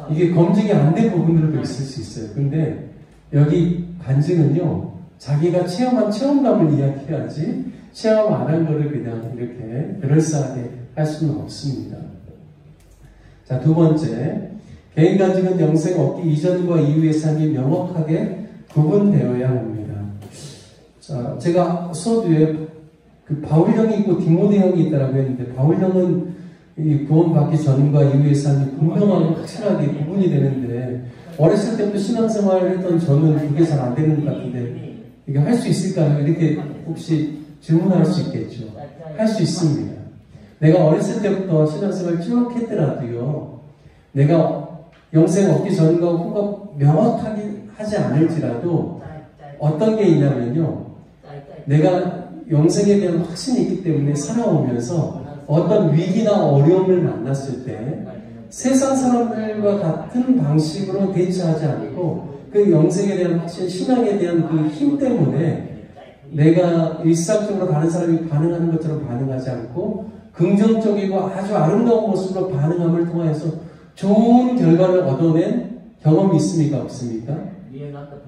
이게 검증이 안 된 부분들도 있을 수 있어요. 근데 여기 간증은요, 자기가 체험한 체험담을 이야기해야지 체험 안 한 거를 그냥 이렇게 그럴싸하게 할 수는 없습니다. 자, 두 번째, 개인 간증은 영생 얻기 이전과 이후의 삶이 명확하게 구분되어야 합니다. 자, 제가 서두에 그 바울형이 있고 디모데 형이 있다라고 했는데, 바울형은 이 구원받기 전과 이후의 삶이 분명하고 확실하게 구분이 되는데, 어렸을 때부터 신앙생활을 했던 저는 그게 잘 안 되는 것 같은데, 이게 할 수 있을까요? 이렇게 혹시 질문할 수 있겠죠. 할 수 있습니다. 내가 어렸을 때부터 신앙생활을 쭉 했더라도요, 내가 영생 얻기 전과 후가 명확하게 하지 않을지라도 어떤 게 있냐면요, 내가 영생에 대한 확신이 있기 때문에 살아오면서 어떤 위기나 어려움을 만났을 때 세상 사람들과 같은 방식으로 대처하지 않고 그 영생에 대한 확신, 신앙에 대한 그 힘 때문에 내가 일상적으로 다른 사람이 반응하는 것처럼 반응하지 않고 긍정적이고 아주 아름다운 모습으로 반응함을 통해서 좋은 결과를 얻어낸 경험이 있습니까? 없습니까?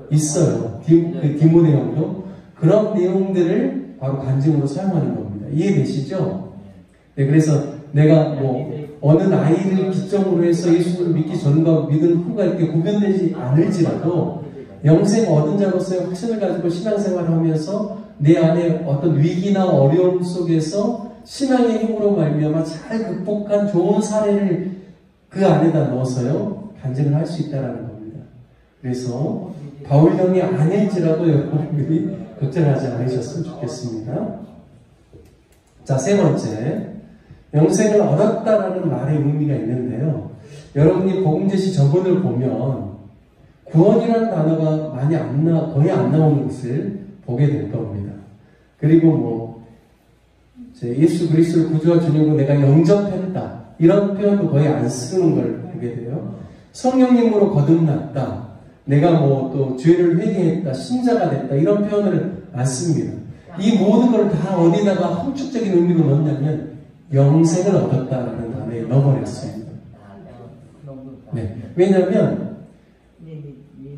있어요. 디모데 형도 그런 내용들을 바로 간증으로 사용하는 겁니다. 이해되시죠? 네, 그래서 내가 뭐 어느 나이를 기점으로 해서 예수를 믿기 전과 믿은 후가 이렇게 구별되지 않을지라도 영생 얻은 자로서의 확신을 가지고 신앙생활을 하면서 내 안에 어떤 위기나 어려움 속에서 신앙의 힘으로 말미암아 잘 극복한 좋은 사례를 그 안에다 넣어서요 간증을 할 수 있다는 겁니다. 그래서 바울형이 아닐지라도 여러분들이 걱정하지 않으셨으면 좋겠습니다. 자, 세 번째, 영생을 얻었다라는 말의 의미가 있는데요. 여러분이 복음제시 저본을 보면 구원이라는 단어가 거의 안 나오는 것을 보게 될 겁니다. 그리고 뭐 예수 그리스도를 구주와 주님으로 내가 영접했다, 이런 표현도 거의 안 쓰는 걸 보게 돼요. 성령님으로 거듭났다, 내가 뭐 또 죄를 회개했다, 신자가 됐다, 이런 표현을 안 씁니다. 이 모든 걸 다 어디다가 함축적인 의미로 넣냐면 영생을 얻었다라는 단어에 넣어버렸습니다. 네. 왜냐하면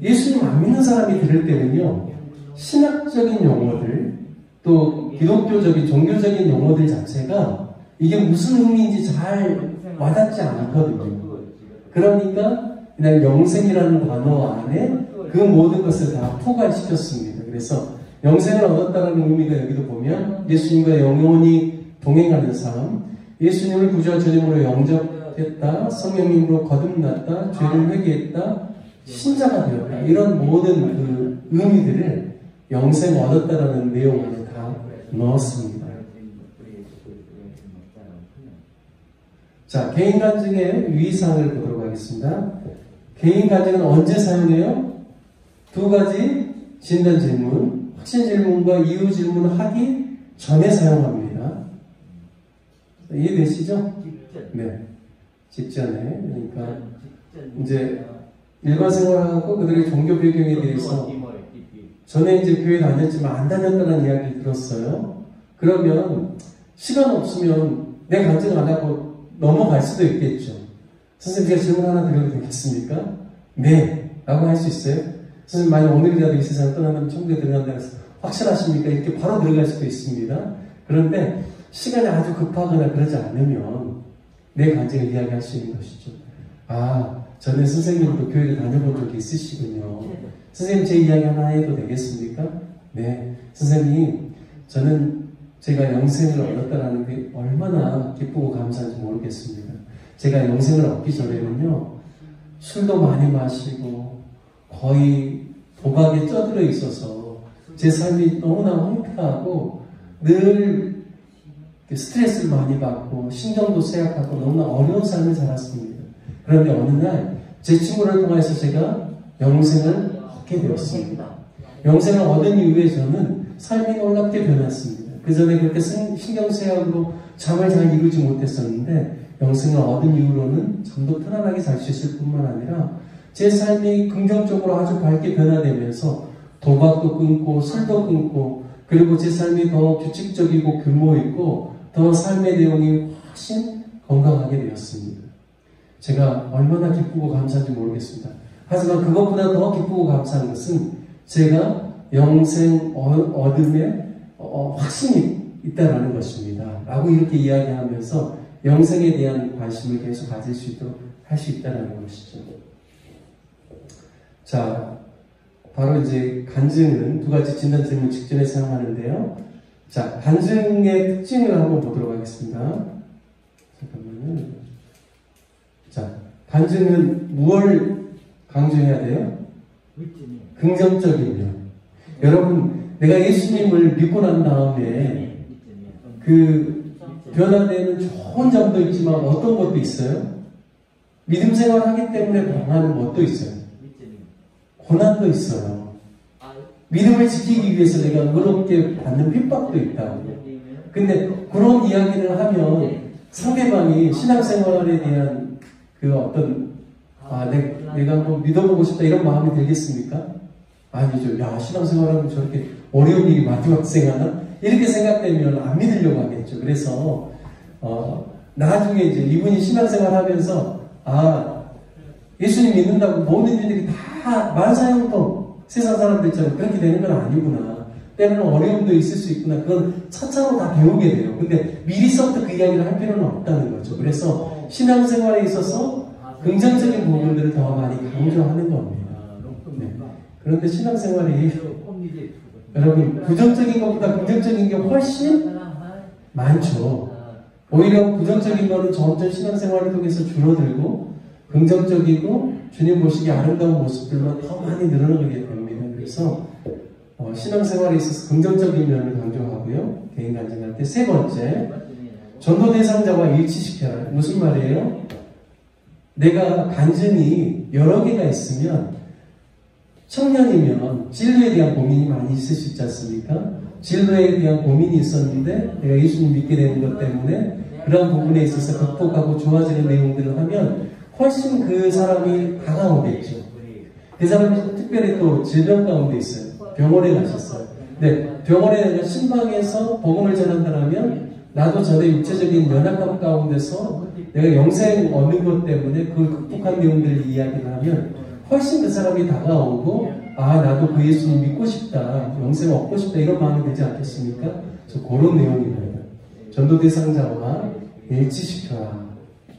예수님 안 믿는 사람이 들을 때는요, 신학적인 용어들, 또 기독교적인, 종교적인 용어들 자체가 이게 무슨 의미인지 잘 와닿지 않거든요. 그러니까 그냥 영생이라는 단어 안에 그 모든 것을 다 포괄시켰습니다. 그래서 영생을 얻었다는 의미가 여기도 보면 예수님과 영원히 동행하는 삶, 예수님을 구주와 주님으로 영접했다, 성령님으로 거듭났다, 죄를 회개했다, 신자가 되었다, 이런 모든 그 의미들을 영생 얻었다라는 내용 안에 다 넣었습니다. 자, 개인 간증의 유의사항을 보도록 하겠습니다. 개인 간증은 언제 사용해요? 두 가지 진단 질문, 확신 질문과 이유 질문을 하기 전에 사용합니다. 이해되시죠? 네. 직전에. 그러니까 이제 일반 생활하고 그들의 종교 배경에 대해서 전에 이제 교회 다녔지만 안 다녔다는 이야기를 들었어요. 그러면 시간 없으면 내 간증 안 하고 넘어갈 수도 있겠죠. 선생님, 제가 질문 하나 드려도 되겠습니까? 네. 라고 할 수 있어요? 선생님, 만약 오늘이라도 이 세상을 떠나면 천국에 들어간다고 해서 확실하십니까? 이렇게 바로 들어갈 수도 있습니다. 그런데 시간이 아주 급하거나 그러지 않으면 내 간증을 이야기할 수 있는 것이죠. 아, 전에 선생님도 교회를 다녀본 적이 있으시군요. 선생님, 제 이야기 하나 해도 되겠습니까? 네. 선생님, 저는 제가 영생을 얻었다는 게 얼마나 기쁘고 감사한지 모르겠습니다. 제가 영생을 얻기 전에는요, 술도 많이 마시고 거의 도박에 쩌들어 있어서 제 삶이 너무나 황폐하고 늘 스트레스를 많이 받고 신경도 쇠약하고 너무나 어려운 삶을 살았습니다. 그런데 어느 날 제 친구를 통해서 제가 영생을 얻게 되었습니다. 영생을 얻은 이후에 저는 삶이 놀랍게 변했습니다. 그 전에 그렇게 신경쇠약으로 잠을 잘 이루지 못했었는데 영생을 얻은 이후로는 잠도 편안하게 잘 수 있을 뿐만 아니라 제 삶이 긍정적으로 아주 밝게 변화되면서 도박도 끊고 술도 끊고, 그리고 제 삶이 더 규칙적이고 규모 있고 더 삶의 내용이 훨씬 건강하게 되었습니다. 제가 얼마나 기쁘고 감사한지 모르겠습니다. 하지만 그것보다 더 기쁘고 감사한 것은 제가 영생 얻음에 확신이 있다라는 것입니다. 라고 이렇게 이야기하면서 영생에 대한 관심을 계속 가질 수 있도록 할 수 있다는 것이죠. 자, 바로 이제 간증은 두 가지 진단 질문 직전에 사용하는데요. 자, 간증의 특징을 한번 보도록 하겠습니다. 잠깐만요. 자, 간증은 무엇을 강조해야 돼요? 긍정적인 면. 여러분, 내가 예수님을 믿고 난 다음에 그 변화되는 좋은 점도 있지만 어떤 것도 있어요? 믿음 생활 하기 때문에 당하는 것도 있어요. 고난도 있어요. 믿음을 지키기 위해서 내가 의롭게 받는 핍박도 있다고. 근데 그런 이야기를 하면 상대방이 신앙생활에 대한 그 어떤 내가 한번 믿어보고 싶다 이런 마음이 들겠습니까? 아니죠. 야, 신앙생활하면 저렇게 어려운 일이 마지막 생하나? 이렇게 생각되면 안 믿으려고 하겠죠. 그래서 나중에 이제 이분이 신앙생활 하면서 예수님 믿는다고 모든 일들이 다 만사형통 세상 사람들처럼 그렇게 되는 건 아니구나. 때로는 어려움도 있을 수 있구나. 그건 차차로 다 배우게 돼요. 근데 미리서부터 그 이야기를 할 필요는 없다는 거죠. 그래서 신앙생활에 있어서 긍정적인 부분들을 더 많이 강조하는 겁니다. 네. 그런데 신앙생활이 여러분 부정적인 것보다 긍정적인 게 훨씬 많죠. 오히려 부정적인 거는 점점 신앙생활을 통해서 줄어들고 긍정적이고 주님 보시기에 아름다운 모습들만 더 많이 늘어나게 됩니다. 그래서 신앙생활에 있어서 긍정적인 면을 강조하고요. 개인 간증할 때 세 번째, 전도 대상자와 일치시켜라. 무슨 말이에요? 내가 간증이 여러 개가 있으면 청년이면 진로에 대한 고민이 많이 있을 수 있지 않습니까? 진로에 대한 고민이 있었는데 내가 예수님 믿게 되는 것 때문에 그런 부분에 있어서 극복하고 좋아지는 내용들을 하면 훨씬 그 사람이 다가오겠죠. 그 사람이 특별히 또 질병 가운데 있어요. 병원에 가셨어요. 네, 병원에 내가 신방에서 복음을 전한다면 나도 저의 육체적인 연약함 가운데서 내가 영생 얻는 것 때문에 그 극복한 내용들을 이야기를 하면 훨씬 그 사람이 다가오고 아 나도 그 예수님 믿고 싶다, 영생 얻고 싶다 이런 마음이 들지 않겠습니까? 저 그런 내용입니다. 전도 대상자와 일치시켜라.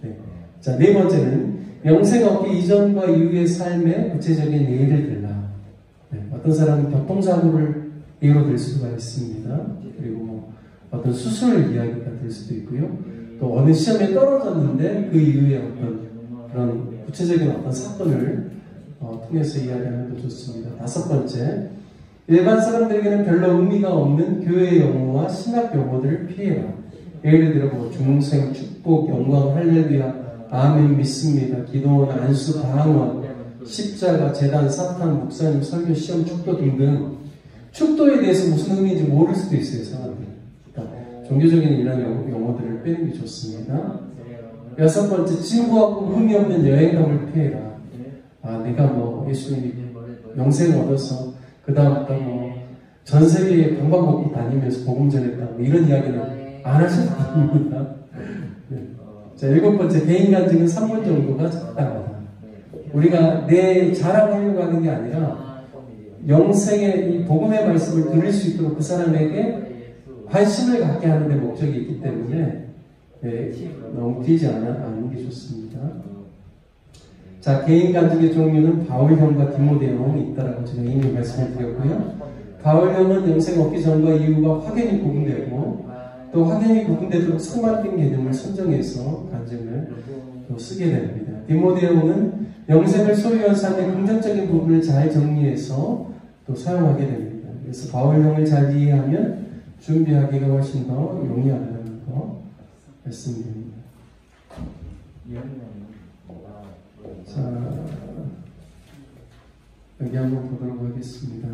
네. 자, 네 번째는 영생 얻기 이전과 이후의 삶의 구체적인 예를 들라. 네. 어떤 사람은 교통사고를 예로 들 수가 있습니다. 그리고 뭐 어떤 수술 이야기가 될 수도 있고요. 또 어느 시험에 떨어졌는데 그 이후에 어떤 그런 구체적인 어떤 사건을 통해서 이야기하는 것도 좋습니다. 다섯 번째, 일반 사람들에게는 별로 의미가 없는 교회 용어와 신학 용어들을 피해라. 예를 들어 뭐 중생, 축복, 영광, 할렐루야, 아멘, 믿습니다, 기도원, 안수, 방언, 십자가, 재단, 사탄, 목사님, 설교, 시험, 축도 등등 축도에 대해서 무슨 의미인지 모를 수도 있어요, 사람들이. 그러니까 종교적인 이런 용어들을 빼는 게 좋습니다. 여섯 번째, 진부하고 의미 없는 여행감을 피해라. 아, 내가 뭐 예수님이 영생 얻어서 그 다음부터 뭐 전 세계에 방방곡곡 다니면서 복음 전했다 뭐 이런 이야기는 안 하셔도 됩니다. 네. 자, 일곱 번째, 개인 간증은 3분 정도가 적당하다. 우리가 내 자랑하려고 하는 게 아니라 영생의 이 복음의 말씀을 들을 수 있도록 그 사람에게 관심을 갖게 하는 데 목적이 있기 때문에 네, 너무 길지 않는 게 좋습니다. 자, 개인 간증의 종류는 바울형과 디모데형이 있다라고 제가 이미 말씀을 드렸고요. 바울형은 영생 얻기 전과 이후가 확연히 구분되고 또 확연히 구분되도록 상반된 개념을 선정해서 간증을 또 쓰게 됩니다. 디모데형은 영생을 소유한 삶의 긍정적인 부분을 잘 정리해서 또 사용하게 됩니다. 그래서 바울형을 잘 이해하면 준비하기가 훨씬 더 용이하다는 거 말씀드립니다. 자, 여기 한번 보도록 하겠습니다.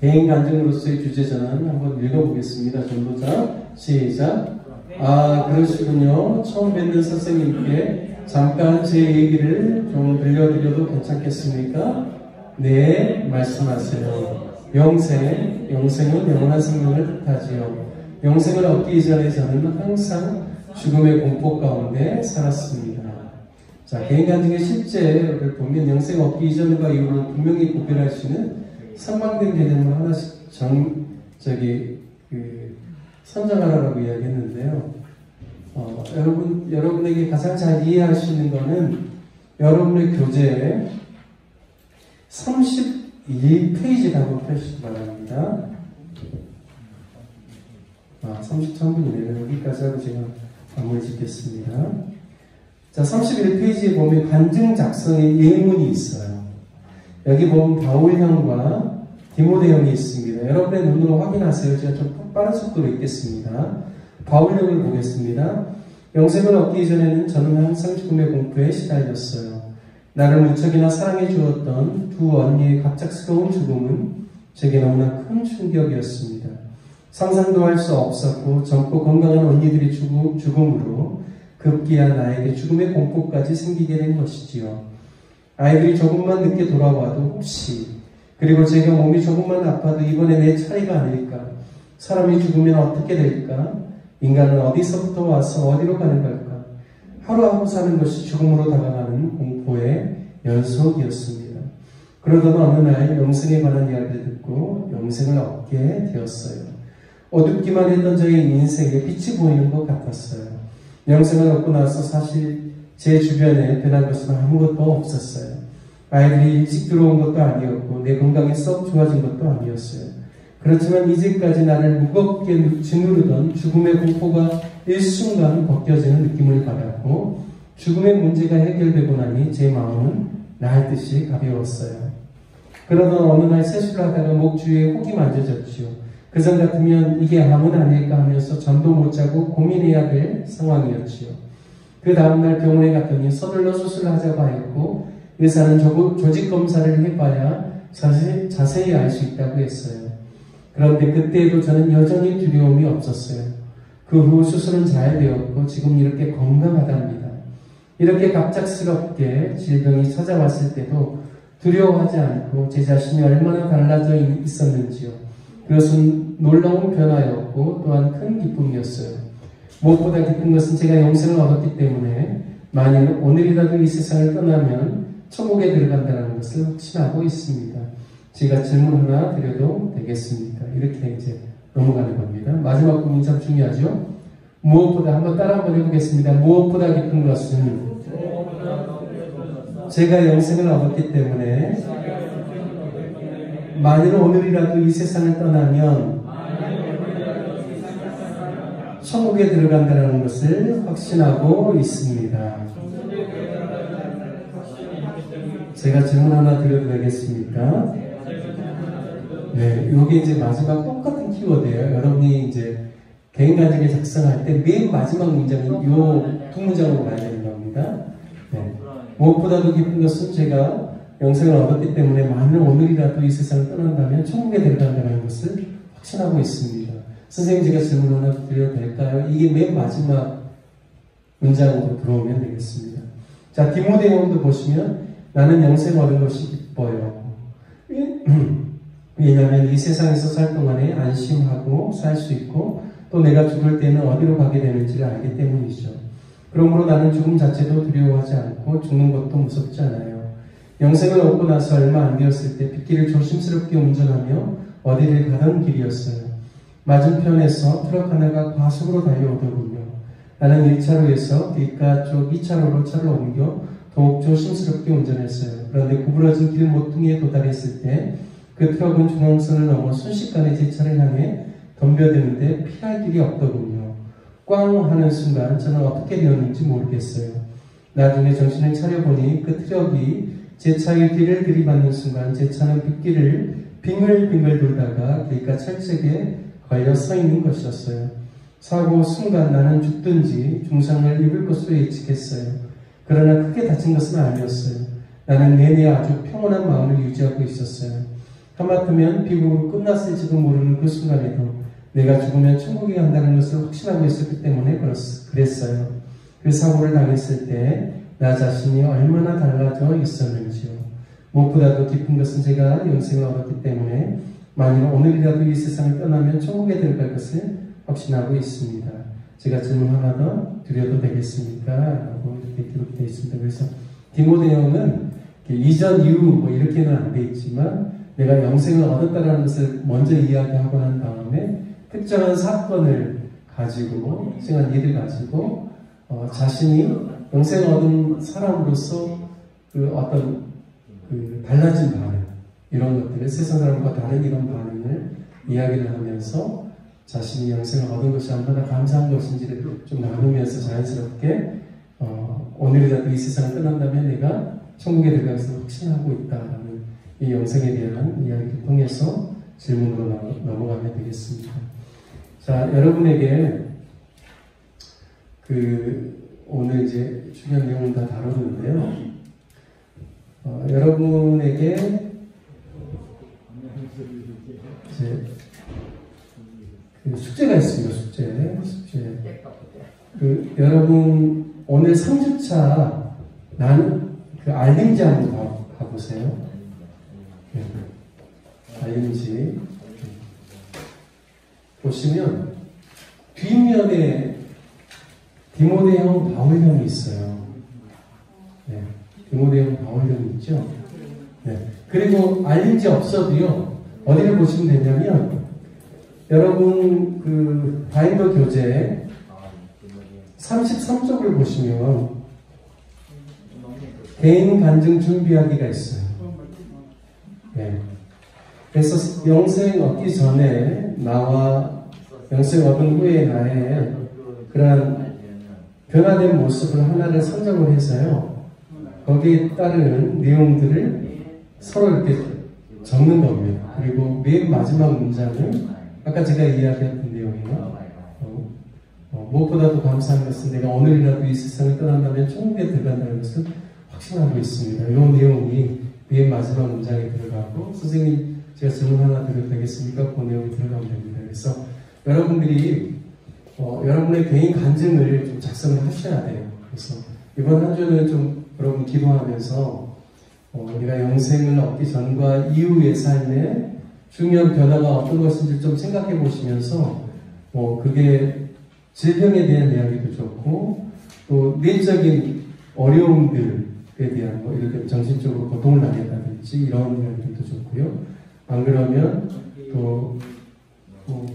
개인 간증으로서의 주제전환 한번 읽어보겠습니다. 전도자 시작. 아, 그러시군요. 처음 뵙는 선생님께 잠깐 제 얘기를 좀 들려드려도 괜찮겠습니까? 네, 말씀하세요. 영생은 영원한 생명을 뜻하지요. 영생을 얻기 이전에 저는 항상 죽음의 공포 가운데 살았습니다. 자, 개인 간증의 실제를 보면 영생 얻기 이전과 이후를 분명히 구별할 수 있는 상반된 개념을 하나씩 선정하라고 이야기했는데요. 여러분에게 가장 잘 이해할 수 있는 것은 여러분의 교재에 32페이지 한번 펴시기 바랍니다. 33분이네요. 여기까지 하고 제가 마무리 짓겠습니다. 자, 31페이지에 보면 간증 작성의 예문이 있어요. 여기 보면 바울형과 디모데형이 있습니다. 여러분의 눈으로 확인하세요. 제가 좀 빠른 속도로 읽겠습니다. 바울형을 보겠습니다. 영생을 얻기 전에는 저는 항상 죽음의 공포에 시달렸어요. 나를 무척이나 사랑해 주었던 두 언니의 갑작스러운 죽음은 제게 너무나 큰 충격이었습니다. 상상도 할 수 없었고 젊고 건강한 언니들의 죽음으로 급기야 나에게 죽음의 공포까지 생기게 된 것이지요. 아이들이 조금만 늦게 돌아와도 혹시, 그리고 제가 몸이 조금만 아파도 이번에 내 차례가 아닐까, 사람이 죽으면 어떻게 될까, 인간은 어디서부터 와서 어디로 가는 걸까, 하루하루 사는 것이 죽음으로 다가가는 공포의 연속이었습니다. 그러던 어느 날 영생에 관한 이야기를 듣고 영생을 얻게 되었어요. 어둡기만 했던 저의 인생에 빛이 보이는 것 같았어요. 영생을 얻고 나서 사실 제 주변에 변한 것은 아무것도 없었어요. 아이들이 일찍 들어온 것도 아니었고 내 건강이 썩 좋아진 것도 아니었어요. 그렇지만 이제까지 나를 무겁게 짓누르던 죽음의 공포가 일순간 벗겨지는 느낌을 받았고 죽음의 문제가 해결되고 나니 제 마음은 나을 듯이 가벼웠어요. 그러던 어느 날 세수를 하다가 목 주위에 혹이 만져졌지요. 그전 같으면 이게 암은 아닐까 하면서 잠도 못 자고 고민해야 될 상황이었지요. 그 다음날 병원에 갔더니 서둘러 수술을 하자고 하였고 의사는 조직 검사를 해봐야 자세히 알 수 있다고 했어요. 그런데 그때에도 저는 여전히 두려움이 없었어요. 그 후 수술은 잘 되었고 지금 이렇게 건강하답니다. 이렇게 갑작스럽게 질병이 찾아왔을 때도 두려워하지 않고 제 자신이 얼마나 달라져 있었는지요. 그것은 놀라운 변화였고 또한 큰 기쁨이었어요. 무엇보다 기쁜 것은 제가 영생을 얻었기 때문에 만일 오늘이라도 이 세상을 떠나면 천국에 들어간다는 것을 확신하고 있습니다. 제가 질문 하나 드려도 되겠습니까? 이렇게 이제 넘어가는 겁니다. 마지막 부분이 참 중요하죠. 무엇보다 한번 따라 한번 해보겠습니다. 무엇보다 기쁜 것은 제가 영생을 얻었기 때문에 만일 오늘이라도 이 세상을 떠나면 천국에 들어간다는 것을 확신하고 있습니다. 제가 질문 하나 드려도 되겠습니까? 네, 이게 이제 마지막 똑같은 키워드예요. 여러분이 이제 개인간증에 작성할 때 맨 마지막 문장이 이 두 문장으로 가야 되는 겁니다. 네. 무엇보다도 기쁜 것은 제가 영생을 얻었기 때문에 만일 오늘이라도 이 세상을 떠난다면 천국에 들어간다는 것을 확신하고 있습니다. 선생님, 제가 질문 하나 드려도 될까요? 이게 맨 마지막 문장으로 들어오면 되겠습니다. 자, 디모데형도 보시면 나는 영생을 얻은 것이 기뻐요. 왜냐하면 이 세상에서 살 동안에 안심하고 살 수 있고 또 내가 죽을 때는 어디로 가게 되는지를 알기 때문이죠. 그러므로 나는 죽음 자체도 두려워하지 않고 죽는 것도 무섭지 않아요. 영생을 얻고 나서 얼마 안 되었을 때 빗길을 조심스럽게 운전하며 어디를 가던 길이었어요. 맞은편에서 트럭 하나가 과속으로 달려오더군요. 나는 1차로에서 뒷가 쪽 2차로로 차를 옮겨 더욱 조심스럽게 운전했어요. 그런데 구부러진 길 모퉁이에 도달했을 때 그 트럭은 중앙선을 넘어 순식간에 제 차를 향해 덤벼드는데 피할 길이 없더군요. 꽝 하는 순간 저는 어떻게 되었는지 모르겠어요. 나중에 정신을 차려보니 그 트럭이 제 차의 뒤를 들이받는 순간 제 차는 빗길을 빙글빙글 돌다가 길가 철책에 걸려 서 있는 것이었어요. 사고 순간 나는 죽든지 중상을 입을 것으로 예측했어요. 그러나 크게 다친 것은 아니었어요. 나는 내내 아주 평온한 마음을 유지하고 있었어요. 하마터면 비극으로 끝났을지도 모르는 그 순간에도 내가 죽으면 천국에 간다는 것을 확신하고 있었기 때문에 그랬어요. 그 사고를 당했을 때 나 자신이 얼마나 달라져 있었는지요. 무엇보다도 기쁜 것은 제가 영생을 얻었기 때문에 만일 오늘이라도 이 세상을 떠나면 천국에 들어갈 것을 확신하고 있습니다. 제가 질문 하나 더 드려도 되겠습니까? 라고 이렇게 기록되어 있습니다. 그래서 디모데형은 이전 이후 뭐 이렇게는 안 돼 있지만 내가 영생을 얻었다는 것을 먼저 이야기하고 난 다음에 특정한 사건을 가지고 특정한 일을 가지고 자신이 영생을 얻은 사람으로서 그 어떤 그 달라진 반응 이런 것들을 세상 사람과 다른 이런 반응을 이야기를 하면서 자신이 영생을 얻은 것이 얼마나 감사한 것인지를 좀 나누면서 자연스럽게 오늘이라도 이 세상을 떠난다면 내가 천국에 들어갈 것을 확신하고 있다라는 이 영생에 대한 이야기를 통해서 질문으로 넘어가면 되겠습니다. 자, 여러분에게 오늘 이제 중요한 내용은 다 다루는데요. 여러분에게 이제 숙제가 있습니다. 숙제. 여러분 오늘 3주차 나는 알림지 한번 봐보세요. 네. 알림지 보시면 뒷면에 디모데형 바울형이 있어요. 네. 디모데형 바울형이 있죠. 네. 그리고 알림지 없어도요. 어디를 보시면 되냐면 여러분 바인더 교재 33쪽을 보시면 개인 간증 준비하기가 있어요. 네. 그래서 영생 얻기 전에 나와 영생 얻은 후에 나의 그러한 변화된 모습을 하나를 선정을 해서요. 거기에 따른 내용들을 서로 이렇게 적는 겁니다. 그리고 맨 마지막 문장은 아까 제가 이야기했던 내용이에요. 무엇보다도 감사한 것은 내가 오늘이라도 이 세상을 떠난다면 천국에 들어간다는 것을 확신하고 있습니다. 이 내용이 맨 마지막 문장에 들어가고 선생님 제가 질문 하나 드려도 되겠습니까? 그 내용이 들어가면 됩니다. 그래서 여러분들이 여러분의 개인 간증을 좀 작성을 하셔야 돼요. 그래서 이번 한 주는 좀 여러분 기도하면서 우리가 영생을 얻기 전과 이후의 삶에 중요한 변화가 어떤 것인지 좀 생각해 보시면서 그게 질병에 대한 이야기도 좋고 또 내적인 어려움들에 대한 이렇게 정신적으로 고통을 당했다든지 이런 이야기도 좋고요. 안 그러면 또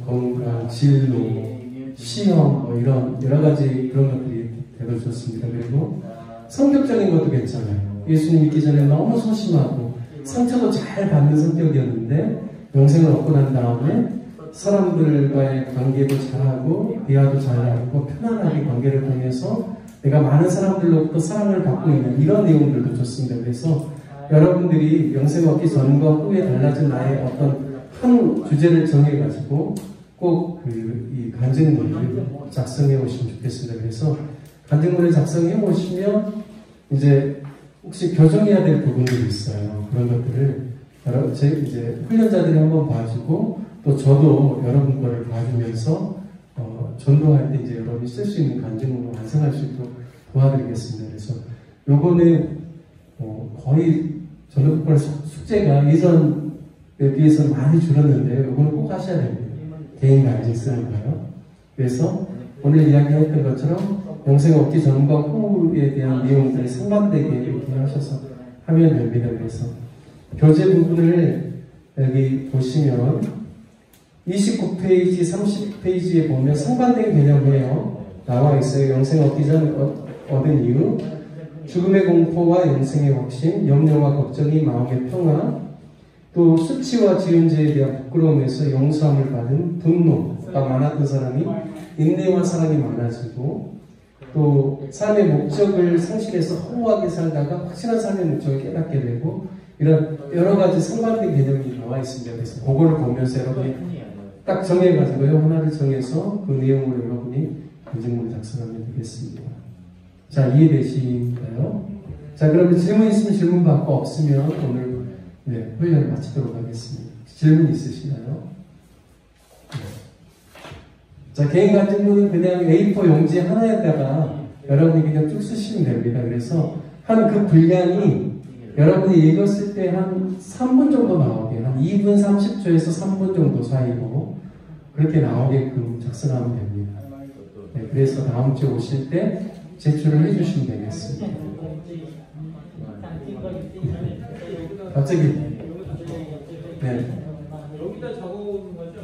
건강, 진로, 시험 이런 여러 가지 그런 것들이 돼도 좋습니다. 그리고 성격적인 것도 괜찮아요. 예수님 믿기 전에 너무 소심하고 상처도 잘 받는 성격이었는데 영생을 얻고 난 다음에 사람들과의 관계도 잘하고 대화도 잘하고 편안하게 관계를 통해서 내가 많은 사람들로부터 사랑을 받고 있는 이런 내용들도 좋습니다. 그래서 여러분들이 영생 얻기 전과 후에 달라진 나의 어떤 한 주제를 정해가지고 꼭 이 간증문을 작성해 오시면 좋겠습니다. 그래서 간증문을 작성해 오시면 이제 혹시 교정해야 될 부분들이 있어요. 그런 것들을 이제 훈련자들이 한번 봐주고 또 저도 여러분 거를 봐주면서 전도할 때 이제 여러분이 쓸 수 있는 간증문을 완성할 수 있도록 도와드리겠습니다. 그래서 요거는 거의 전도국발 숙제가 예전에 비해서 많이 줄었는데 요거는 꼭 하셔야 됩니다. 개인 간증 쓰는 거요. 그래서 오늘 이야기했던 것처럼 영생 얻기 전과 후에 대한 내용들을 상반되게 이렇게 하셔서 하면 됩니다. 그래서 교재 부분을 여기 보시면 29페이지, 30페이지에 보면 상반된 개념이에요. 나와 있어요. 영생 얻기 전 얻은 이유, 죽음의 공포와 영생의 확신, 염려와 걱정이 마음의 평화, 또 수치와 지은 죄에 대한 부끄러움에서 용서함을 받은 분노가 많았던 사람이 인내와 사랑이 많아지고, 또 삶의 목적을 상실해서 허무하게 살다가 확실한 삶의 목적을 깨닫게 되고, 이런 여러 가지 상반된 개념이 나와 있습니다. 그래서 그거를 보면서 여러분이 딱 정해가지고요, 하나를 정해서 그 내용을 여러분이 간증문을 작성하면 되겠습니다. 자, 이해되실까요? 자, 그러면 질문 있으면 질문 받고 없으면 오늘 훈련을 마치도록 하겠습니다. 질문 있으시나요? 자, 개인 간증문은 그냥 A4 용지 하나에다가 여러분이 그냥 쭉 쓰시면 됩니다. 그래서 한 그 분량이 여러분이 읽었을 때 한 3분 정도 나오게, 한 2분 30초에서 3분 정도 사이로 그렇게 나오게끔 작성하면 됩니다. 네, 그래서 다음 주에 오실 때 제출을 해주시면 되겠습니다. 갑자기 네. 여기다 적어오는 거죠?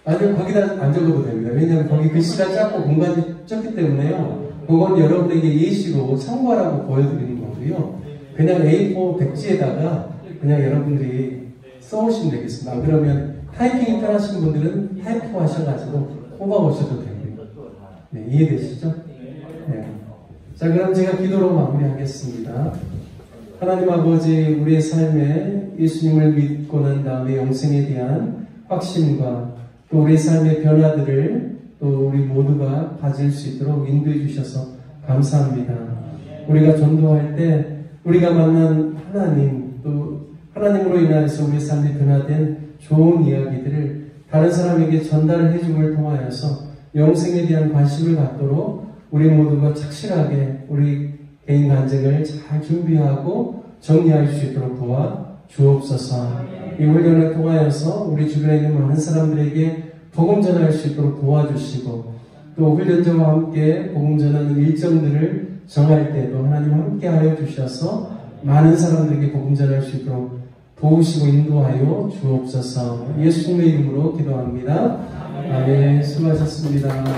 아니요, 거기다 안 적어도 됩니다. 왜냐하면 거기 글씨가 작고 공간이 적기 때문에요. 그건 여러분에게 예시로 참고하라고 보여드리는 거고요. 그냥 A4 백지에다가 그냥 여러분들이 써오시면 되겠습니다. 그러면 타이핑이 편하신 분들은 타이프 하셔가지고 뽑아오셔도 되고요. 네, 이해되시죠? 네. 자, 그럼 제가 기도로 마무리하겠습니다. 하나님 아버지, 우리의 삶에 예수님을 믿고 난 다음에 영생에 대한 확신과 또 우리의 삶의 변화들을 또 우리 모두가 가질 수 있도록 인도해 주셔서 감사합니다. 우리가 전도할 때 우리가 만난 하나님, 또 하나님으로 인하여서 우리의 삶이 변화된 좋은 이야기들을 다른 사람에게 전달을 해줌을 통하여서 영생에 대한 관심을 갖도록 우리 모두가 착실하게 우리 개인 간증을 잘 준비하고 정리할 수 있도록 도와 주옵소서. 이 훈련을 통하여서 우리 주변에 있는 많은 사람들에게 복음 전할 수 있도록 도와주시고, 또 훈련자와 함께 복음 전하는 일정들을 정할 때도 하나님 함께 하여 주셔서 많은 사람들에게 복음 전할 수 있도록 도우시고 인도하여 주옵소서. 예수님의 이름으로 기도합니다. 아멘. 수고하셨습니다. 네.